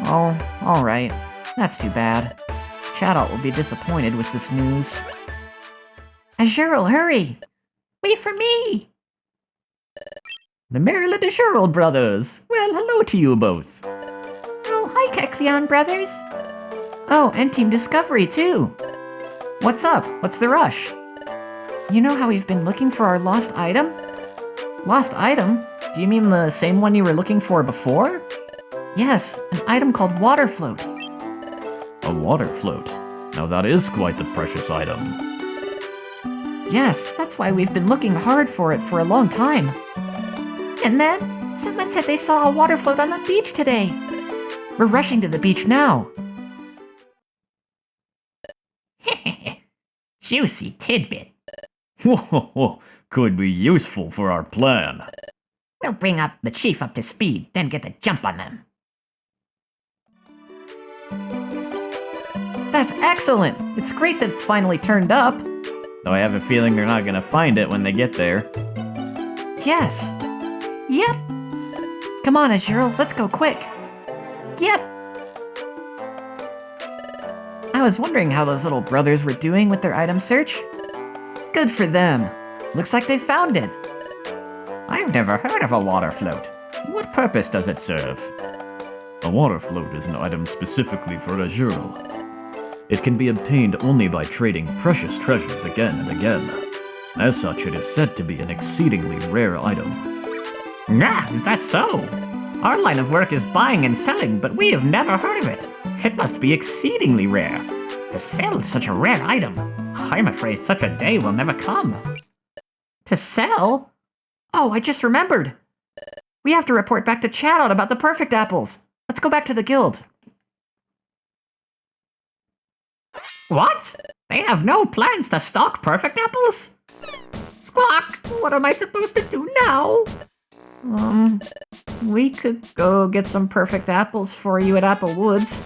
[SPEAKER 2] Oh, alright. That's too bad. Chatot will be disappointed with this news. Azurill, hurry! Wait for me!
[SPEAKER 3] The Maryland Azurill brothers! Well, hello to you both.
[SPEAKER 2] Oh, hi, Kecleon brothers! Oh, and Team Discovery, too! What's up? What's the rush? You know how we've been looking for our lost item?
[SPEAKER 3] Lost item? Do you mean the same one you were looking for before?
[SPEAKER 2] Yes, an item called Water Float.
[SPEAKER 1] A water float. Now that is quite the precious item.
[SPEAKER 2] Yes, that's why we've been looking hard for it for a long time. And then, someone said they saw a water float on the beach today. We're rushing to the beach now.
[SPEAKER 3] Juicy tidbit.
[SPEAKER 1] Whoa, could be useful for our plan.
[SPEAKER 3] We'll bring up the chief up to speed, then get the jump on them.
[SPEAKER 2] That's excellent! It's great that it's finally turned up.
[SPEAKER 1] Though I have a feeling they're not gonna find it when they get there.
[SPEAKER 2] Yes. Yep.
[SPEAKER 5] Come on, Azurill, let's go quick.
[SPEAKER 2] Yep.
[SPEAKER 5] I was wondering how those little brothers were doing with their item search. Good for them. Looks like they found it.
[SPEAKER 3] I've never heard of a water float. What purpose does it serve?
[SPEAKER 4] A water float is an item specifically for Azurill. It can be obtained only by trading precious treasures again and again. As such, it is said to be an exceedingly rare item.
[SPEAKER 3] Ah, is that so? Our line of work is buying and selling, but we have never heard of it. It must be exceedingly rare. To sell such a rare item, I'm afraid such a day will never come.
[SPEAKER 2] To sell? Oh, I just remembered. We have to report back to Chatot about the perfect apples. Let's go back to the guild.
[SPEAKER 3] What? They have no plans to stock perfect apples? Squawk, what am I supposed to do now?
[SPEAKER 2] We could go get some perfect apples for you at Apple Woods.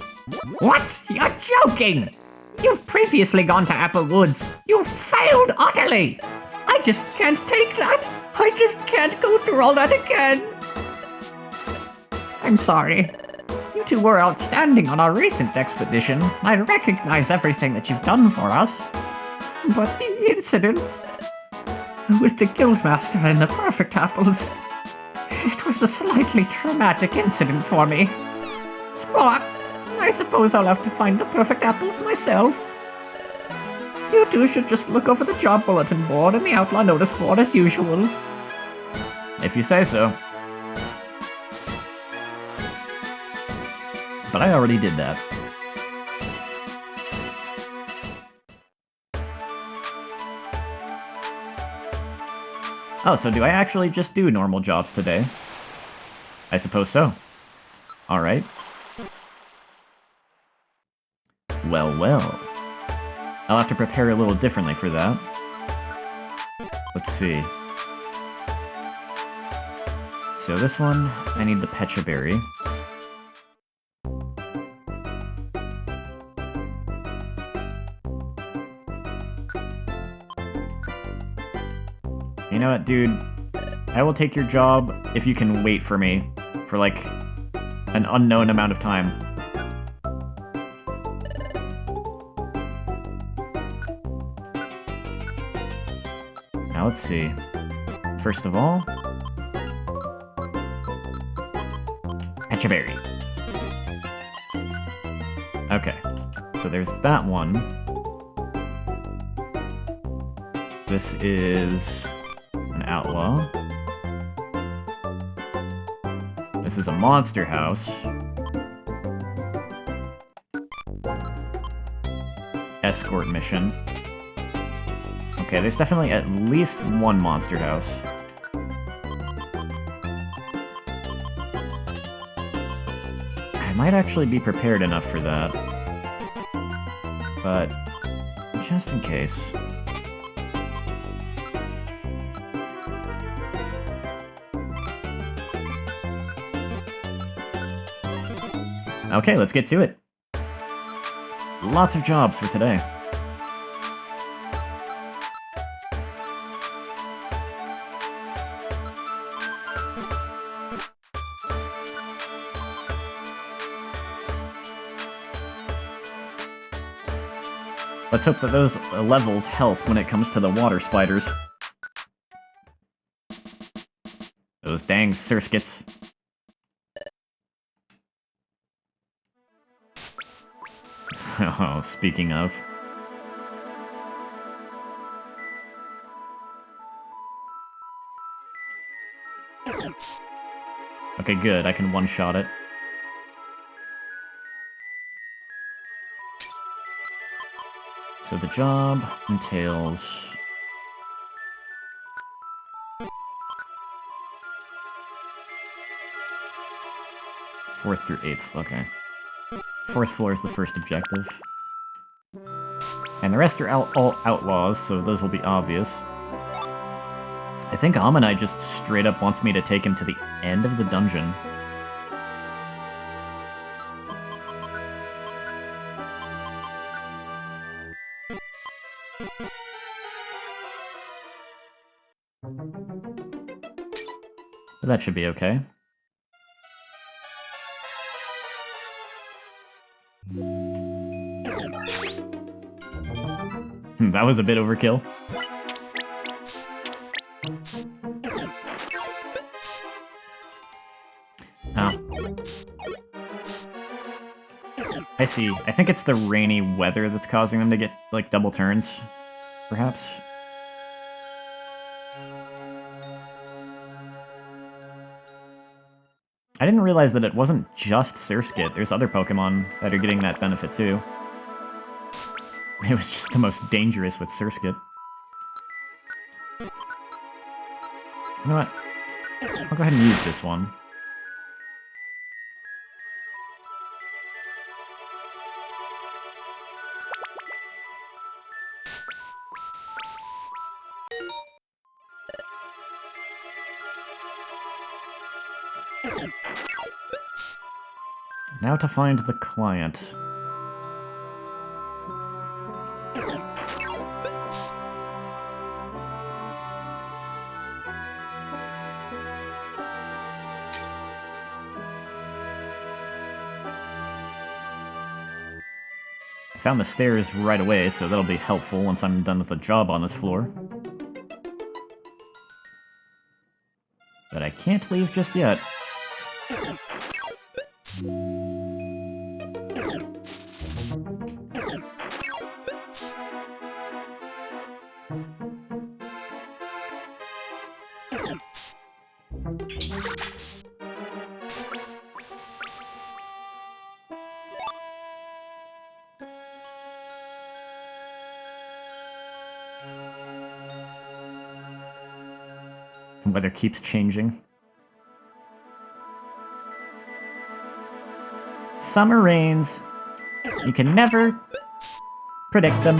[SPEAKER 3] What? You're joking! You've previously gone to Apple Woods. You failed utterly! I just can't take that! I just can't go through all that again! I'm sorry. You two were outstanding on our recent expedition. I recognize everything that you've done for us. But the incident with the Guildmaster and the perfect apples, it was a slightly traumatic incident for me. Squawk, I suppose I'll have to find the perfect apples myself. You two should just look over the job bulletin board and the outlaw notice board as usual.
[SPEAKER 1] If you say so. But I already did that. Oh, so do I actually just do normal jobs today? I suppose so. Alright. Well, well. I'll have to prepare a little differently for that. Let's see. So this one, I need the Pecha Berry. You know what, dude? I will take your job if you can wait for me for, like, an unknown amount of time. Now let's see. First of all, Pecha Berry. Okay, so there's that one. This is an outlaw. This is a monster house. Escort mission. Okay, there's definitely at least one monster house. I might actually be prepared enough for that. But just in case. Okay, let's get to it. Lots of jobs for today. Let's hope that those levels help when it comes to the water spiders. Those dang surskits. Oh, speaking of. Okay, good. I can one-shot it. So the job entails... Fourth through 8th, okay. 4th floor is the first objective. And the rest are all outlaws, so those will be obvious. I think Ammonite just straight up wants me to take him to the end of the dungeon. But that should be okay. That was a bit overkill. Oh. I see. I think it's the rainy weather that's causing them to get, like, double turns, perhaps. I didn't realize that it wasn't just Surskit. There's other Pokemon that are getting that benefit, too. It was just the most dangerous with Surskit. You know what? I'll go ahead and use this one. Now to find the client. I found the stairs right away, so that'll be helpful once I'm done with the job on this floor. But I can't leave just yet. The weather keeps changing. Summer rains. You can never predict them.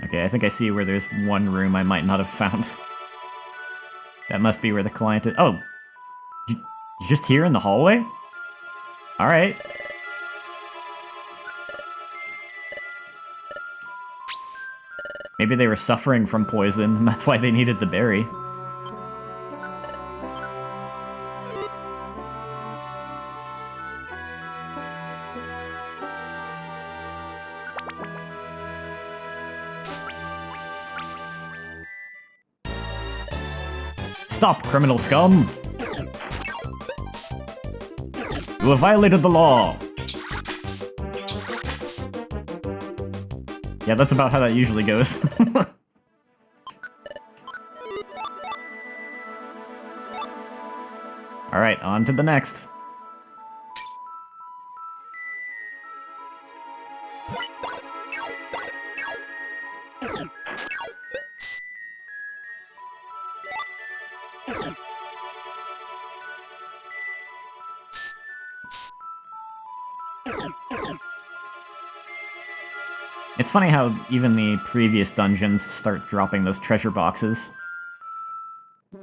[SPEAKER 1] Okay, I think I see where there's one room I might not have found. That must be where the client is. Oh! You're just here in the hallway? Alright. Maybe they were suffering from poison, and that's why they needed the berry. Stop, criminal scum! You have violated the law! Yeah, that's about how that usually goes. Alright, on to the next. It's funny how even the previous dungeons start dropping those treasure boxes.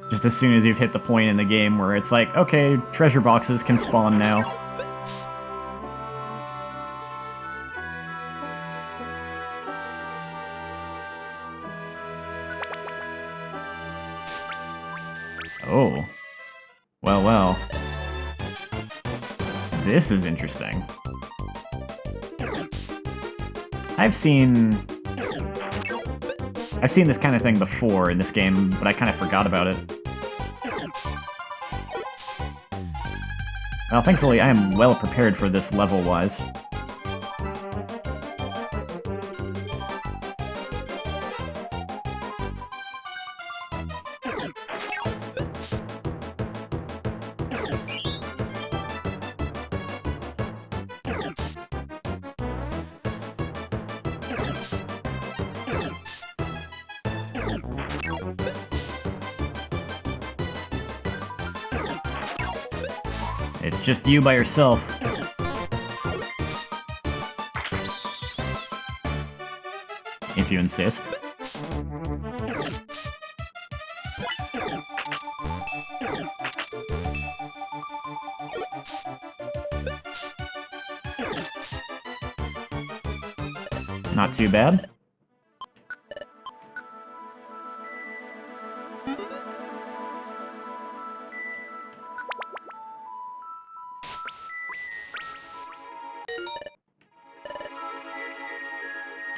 [SPEAKER 1] Just as soon as you've hit the point in the game where it's like, okay, treasure boxes can spawn now. Oh. Well, well. This is interesting. I've seen this kind of thing before in this game, but I kind of forgot about it. Well, thankfully, I am well prepared for this level-wise. It's just you by yourself. If you insist. Not too bad.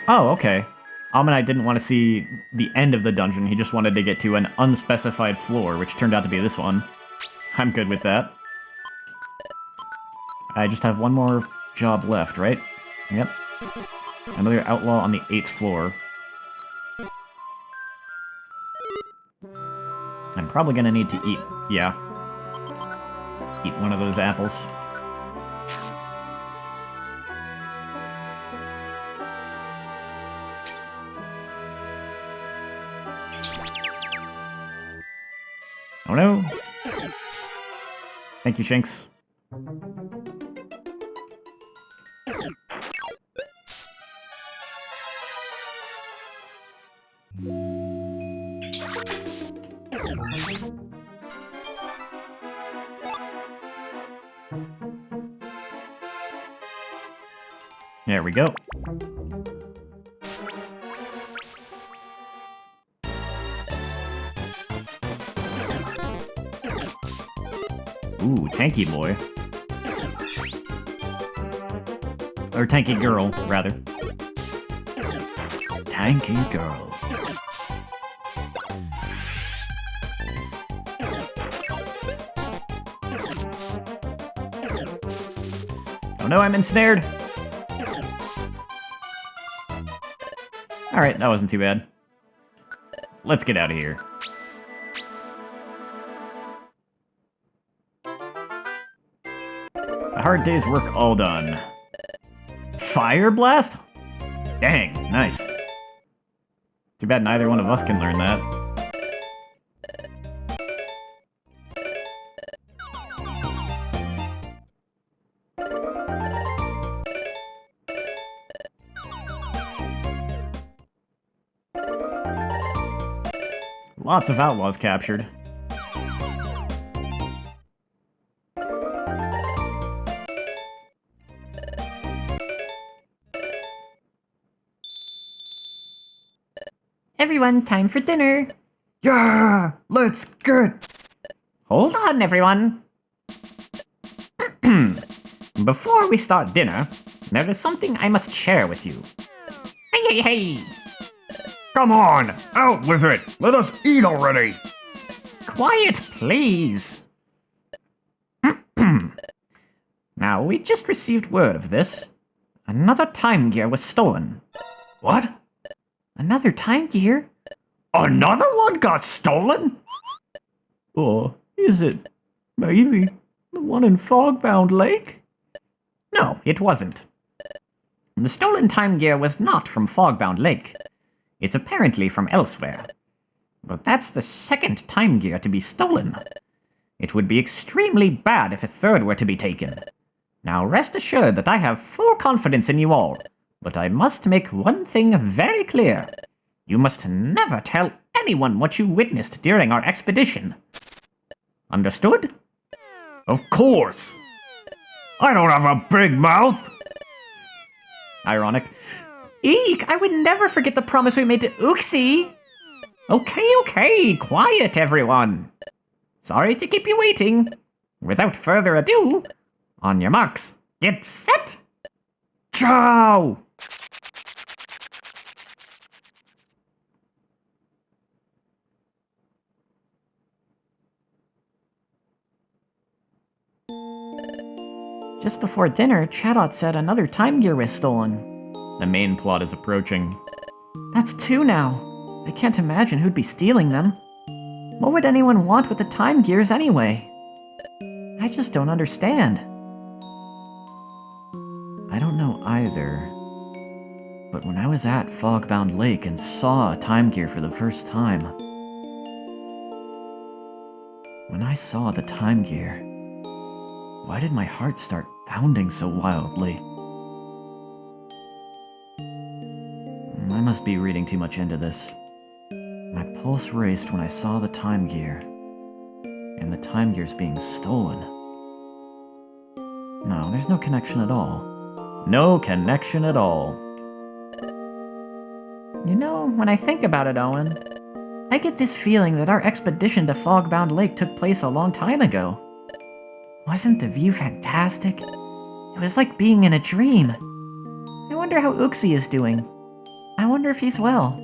[SPEAKER 1] Oh, okay. Ammonite didn't want to see the end of the dungeon, he just wanted to get to an unspecified floor, which turned out to be this one. I'm good with that. I just have one more job left, right? Yep. Another outlaw on the 8th floor. I'm probably gonna need to eat, yeah. Eat one of those apples. Oh no! Thank you, Shinx. There we go. Ooh, tanky boy. Or tanky girl, rather. Tanky girl. Oh no, I'm ensnared! Alright, that wasn't too bad. Let's get out of here. A hard day's work all done. Fire Blast? Dang, nice. Too bad neither one of us can learn that. Lots of outlaws captured.
[SPEAKER 2] Everyone, time for dinner.
[SPEAKER 4] Yeah, let's get.
[SPEAKER 3] Hold on, everyone. Before we start dinner, there is something I must share with you. Hey, hey, hey!
[SPEAKER 4] Come on, out with it. Let us eat already.
[SPEAKER 3] Quiet, please. Now, we just received word of this. Another time gear was stolen.
[SPEAKER 4] What?
[SPEAKER 2] Another time gear?
[SPEAKER 4] Another one got stolen?
[SPEAKER 1] Or is it maybe the one in Fogbound Lake?
[SPEAKER 3] No, it wasn't. The stolen time gear was not from Fogbound Lake. It's apparently from elsewhere. But that's the second time gear to be stolen. It would be extremely bad if a third were to be taken. Now rest assured that I have full confidence in you all, but I must make one thing very clear. You must never tell anyone what you witnessed during our expedition. Understood?
[SPEAKER 4] Of course. I don't have a big mouth.
[SPEAKER 1] Ironic.
[SPEAKER 2] Eek, I would never forget the promise we made to Uxie.
[SPEAKER 3] Okay, quiet everyone. Sorry to keep you waiting. Without further ado, on your marks, get set.
[SPEAKER 4] Ciao.
[SPEAKER 2] Just before dinner, Chatot said another time gear was stolen.
[SPEAKER 1] The main plot is approaching.
[SPEAKER 2] That's two now. I can't imagine who'd be stealing them. What would anyone want with the time gears anyway? I just don't understand.
[SPEAKER 5] I don't know either. But when I was at Fogbound Lake and saw a time gear for the first time, when I saw the time gear, why did my heart start pounding so wildly? I must be reading too much into this. My pulse raced when I saw the time gear, and the time gear's being stolen. No, there's no connection at all.
[SPEAKER 1] No connection at all.
[SPEAKER 2] You know, when I think about it, Owen, I get this feeling that our expedition to Fogbound Lake took place a long time ago. Wasn't the view fantastic? It was like being in a dream. I wonder how Uxie is doing. I wonder if he's well.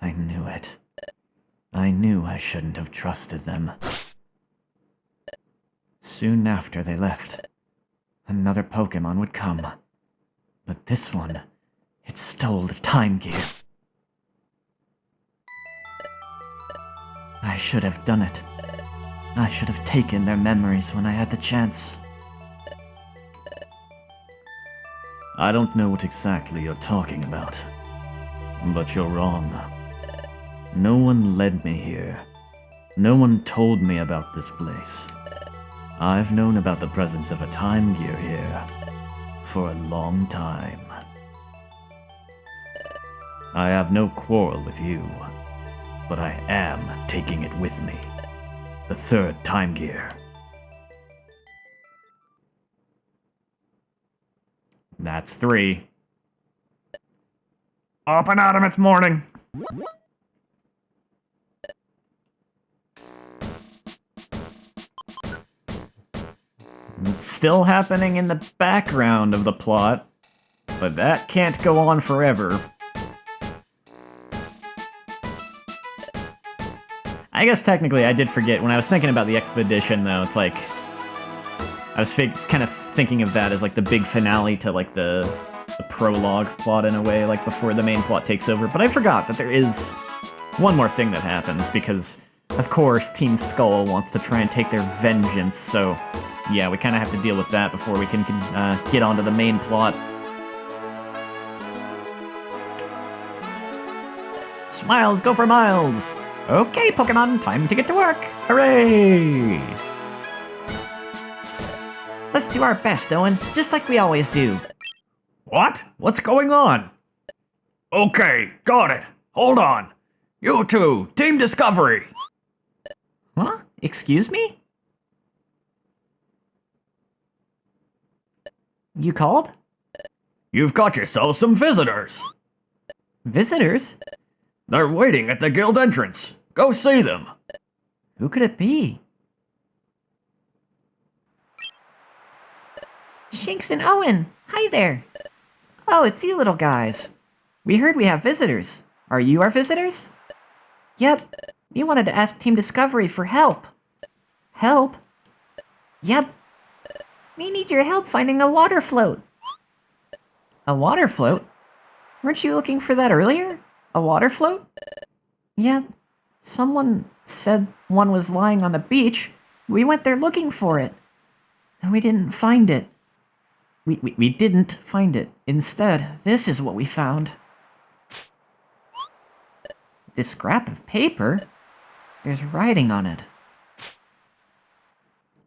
[SPEAKER 5] I knew it. I knew I shouldn't have trusted them. Soon after they left, another Pokemon would come. But this one, it stole the Time Gear. I should have done it. I should have taken their memories when I had the chance. I don't know what exactly you're talking about, but you're wrong. No one led me here. No one told me about this place. I've known about the presence of a Time Gear here for a long time. I have no quarrel with you, but I am taking it with me. The third Time Gear.
[SPEAKER 1] That's 3. Up and at 'em, it's morning. It's still happening in the background of the plot, but that can't go on forever. I guess technically I did forget, when I was thinking about the expedition though, it's like, I was kind of thinking of that as like the big finale to like the prologue plot in a way, like before the main plot takes over, but I forgot that there is one more thing that happens, because of course Team Skull wants to try and take their vengeance, so yeah, we kind of have to deal with that before we can get onto the main plot. Smiles go for miles! Okay, Pokemon, time to get to work! Hooray!
[SPEAKER 2] Let's do our best, Owen, just like we always do.
[SPEAKER 4] What? What's going on? Okay, got it. Hold on. You two, Team Discovery.
[SPEAKER 2] Huh? Excuse me? You called?
[SPEAKER 4] You've got yourselves some visitors.
[SPEAKER 2] Visitors?
[SPEAKER 4] They're waiting at the guild entrance. Go see them.
[SPEAKER 2] Who could it be? Shinx and Owen! Hi there! Oh, it's you little guys. We heard we have visitors. Are you our visitors? Yep. We wanted to ask Team Discovery for help. Help? Yep. We need your help finding a water float. A water float? Weren't you looking for that earlier? A water float? Yep. Someone said one was lying on the beach. We went there looking for it. And we didn't find it. We didn't find it. Instead, this is what we found. This scrap of paper? There's writing on it.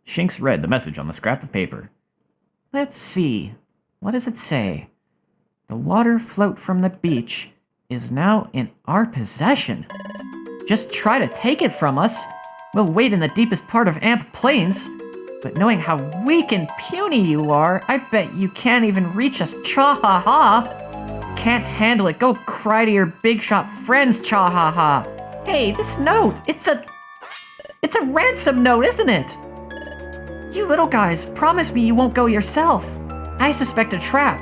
[SPEAKER 1] Shinx read the message on the scrap of paper.
[SPEAKER 2] Let's see. What does it say? The water float from the beach is now in our possession. Just try to take it from us. We'll wait in the deepest part of Amp Plains. But knowing how weak and puny you are, I bet you can't even reach us, Cha-ha-ha! Can't handle it, go cry to your big shot friends, Cha-ha-ha! Hey, this note, it's a ransom note, isn't it? You little guys, promise me you won't go yourself. I suspect a trap.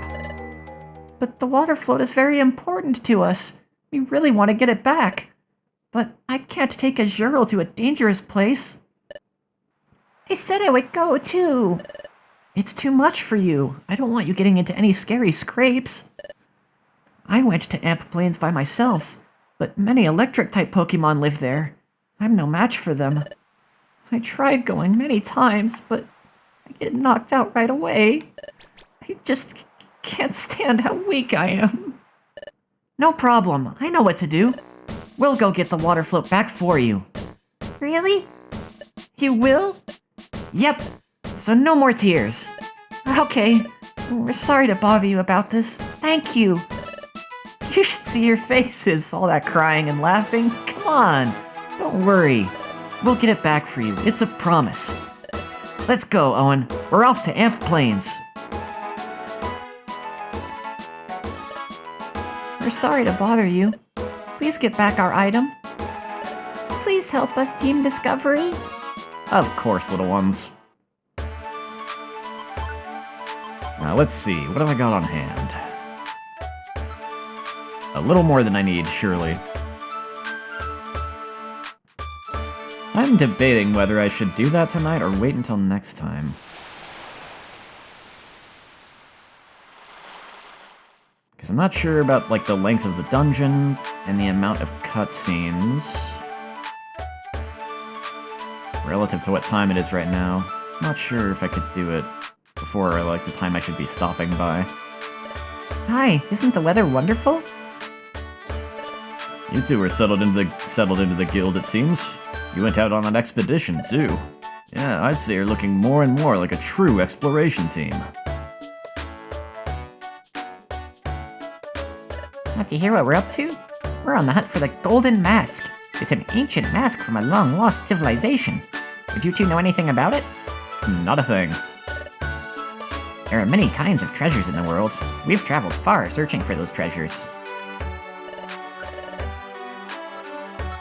[SPEAKER 2] But the water float is very important to us. We really want to get it back. But I can't take Azurill to a dangerous place. I said I would go, too. It's too much for you. I don't want you getting into any scary scrapes. I went to Amp Plains by myself, but many electric-type Pokemon live there. I'm no match for them. I tried going many times, but I get knocked out right away. I just can't stand how weak I am. No problem. I know what to do. We'll go get the water float back for you. Really? You will? Yep. So no more tears. Okay. We're sorry to bother you about this. Thank you. You should see your faces, all that crying and laughing. Come on. Don't worry. We'll get it back for you. It's a promise. Let's go, Owen. We're off to Amp Plains. We're sorry to bother you. Please get back our item. Please help us, Team Discovery.
[SPEAKER 1] Of course, little ones. Now, let's see. What have I got on hand? A little more than I need, surely. I'm debating whether I should do that tonight or wait until next time. Because I'm not sure about, like, the length of the dungeon and the amount of cutscenes relative to what time it is right now. I'm not sure if I could do it before, like, the time I should be stopping by.
[SPEAKER 2] Hi, isn't the weather wonderful?
[SPEAKER 1] You two are settled into the guild, it seems. You went out on an expedition, too. Yeah, I'd say you're looking more and more like a true exploration team.
[SPEAKER 2] Want to hear what we're up to? We're on the hunt for the Golden Mask. It's an ancient mask from a long-lost civilization. Would you two know anything about it?
[SPEAKER 1] Not a thing.
[SPEAKER 2] There are many kinds of treasures in the world. We've traveled far searching for those treasures.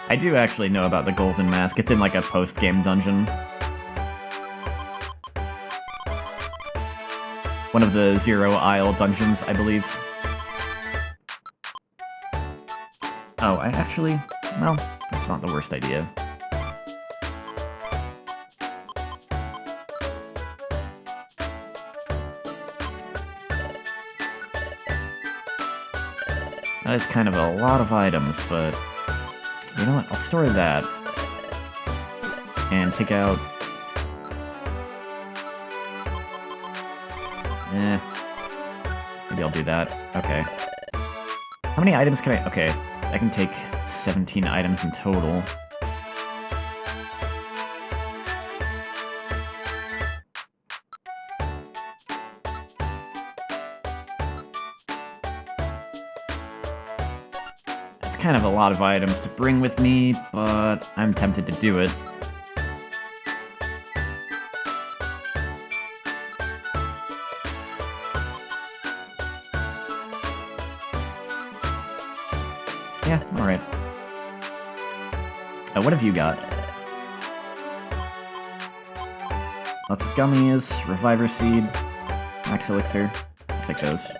[SPEAKER 1] I do actually know about the Golden Mask. It's in like a post-game dungeon. One of the Zero Isle dungeons, I believe. Oh, well, that's not the worst idea. That is kind of a lot of items, but you know what? I'll store that. And take out... Maybe I'll do that. Okay. How many items can I... Okay, I can take 17 items in total. That's kind of a lot of items to bring with me, but I'm tempted to do it. Yeah, alright. What have you got? Lots of gummies, Reviver Seed, Max Elixir. I'll take those.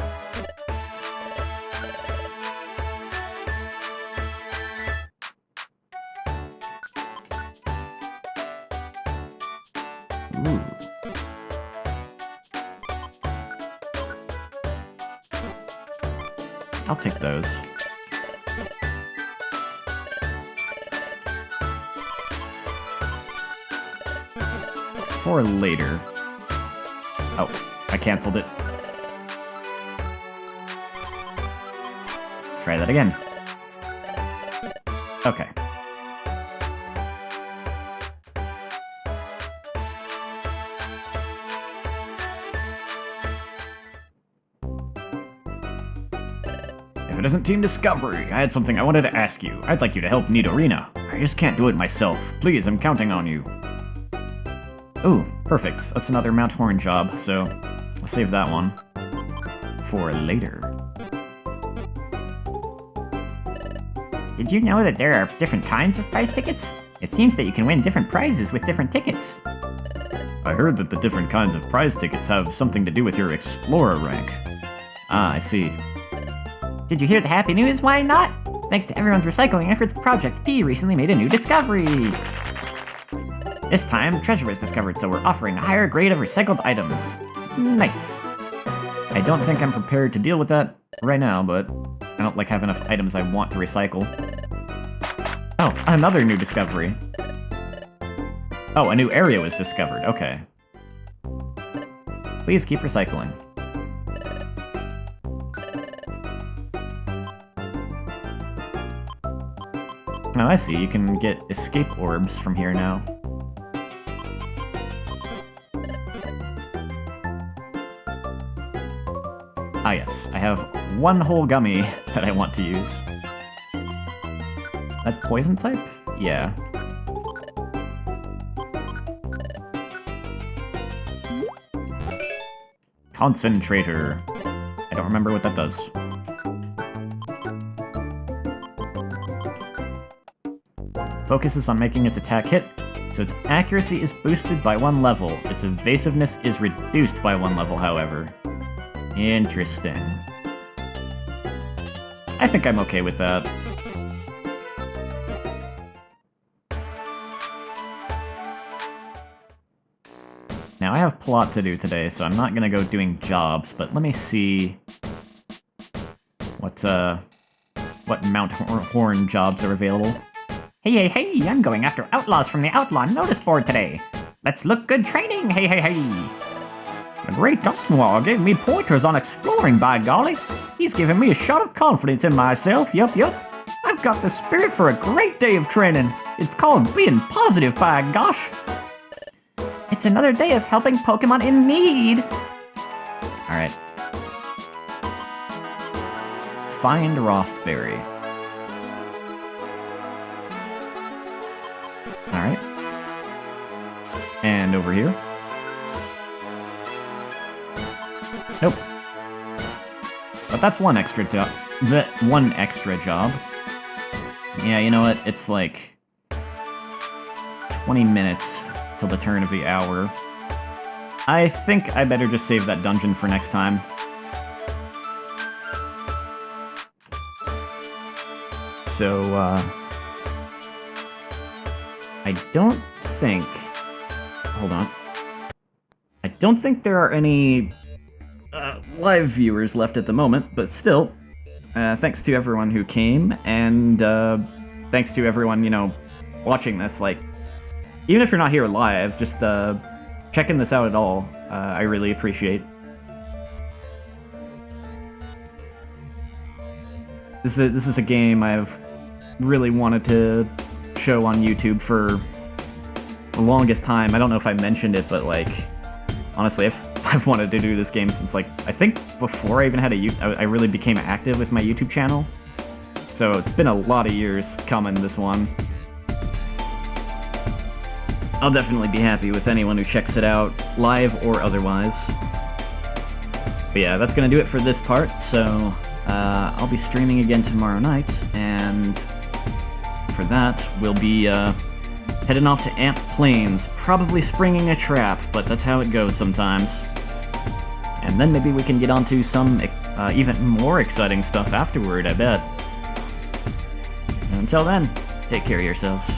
[SPEAKER 1] Ooh. I'll take those. For later. Oh, I canceled it. Try that again. Okay. If it isn't Team Discovery, I had something I wanted to ask you. I'd like you to help Nidorina. I just can't do it myself. Please, I'm counting on you. Ooh, perfect. That's another Mount Horn job, so I'll save that one for later.
[SPEAKER 2] Did you know that there are different kinds of prize tickets? It seems that you can win different prizes with different tickets.
[SPEAKER 1] I heard that the different kinds of prize tickets have something to do with your Explorer rank. Ah, I see.
[SPEAKER 2] Did you hear the happy news? Why not? Thanks to everyone's recycling efforts, Project P recently made a new discovery. This time, treasure was discovered, so we're offering a higher grade of recycled items. Nice.
[SPEAKER 1] I don't think I'm prepared to deal with that right now, but I don't have enough items I want to recycle. Oh, another new discovery. Oh, a new area was discovered. Okay. Please keep recycling. Oh, I see. You can get escape orbs from here now. Ah yes, I have one whole gummy that I want to use. That's poison type? Yeah. Concentrator. I don't remember what that does. focuses on making its attack hit, so its accuracy is boosted by 1 level. Its evasiveness is reduced by 1 level, however. Interesting. I think I'm okay with that. Now, I have plot to do today, so I'm not gonna go doing jobs, but let me see what Mount Horn jobs are available.
[SPEAKER 3] Hey, I'm going after outlaws from the Outlaw Notice Board today. Let's look good training, hey. The great Dusknoir gave me pointers on exploring, by golly. He's given me a shot of confidence in myself, yup. I've got the spirit for a great day of training. It's called being positive, by gosh. It's another day of helping Pokemon in need.
[SPEAKER 1] Alright. Find Rostberry. Alright. And over here. Nope. But that's one extra job. One extra job. Yeah, you know what? It's like 20 minutes till the turn of the hour. I think I better just save that dungeon for next time. So, I don't think... Hold on. I don't think there are any live viewers left at the moment, but still, thanks to everyone who came, and thanks to everyone, you know, watching this. Like, even if you're not here live, just checking this out at all, I really appreciate. This is a game I've really wanted to show on YouTube for the longest time. I don't know if I mentioned it, but like, honestly, I've wanted to do this game since like, I think before I even had I really became active with my YouTube channel. So it's been a lot of years coming, this one. I'll definitely be happy with anyone who checks it out, live or otherwise. But yeah, that's gonna do it for this part, so I'll be streaming again tomorrow night, and for that, we'll be heading off to Amp Plains, probably springing a trap, but that's how it goes sometimes. And then maybe we can get onto some even more exciting stuff afterward, I bet. And until then, take care of yourselves.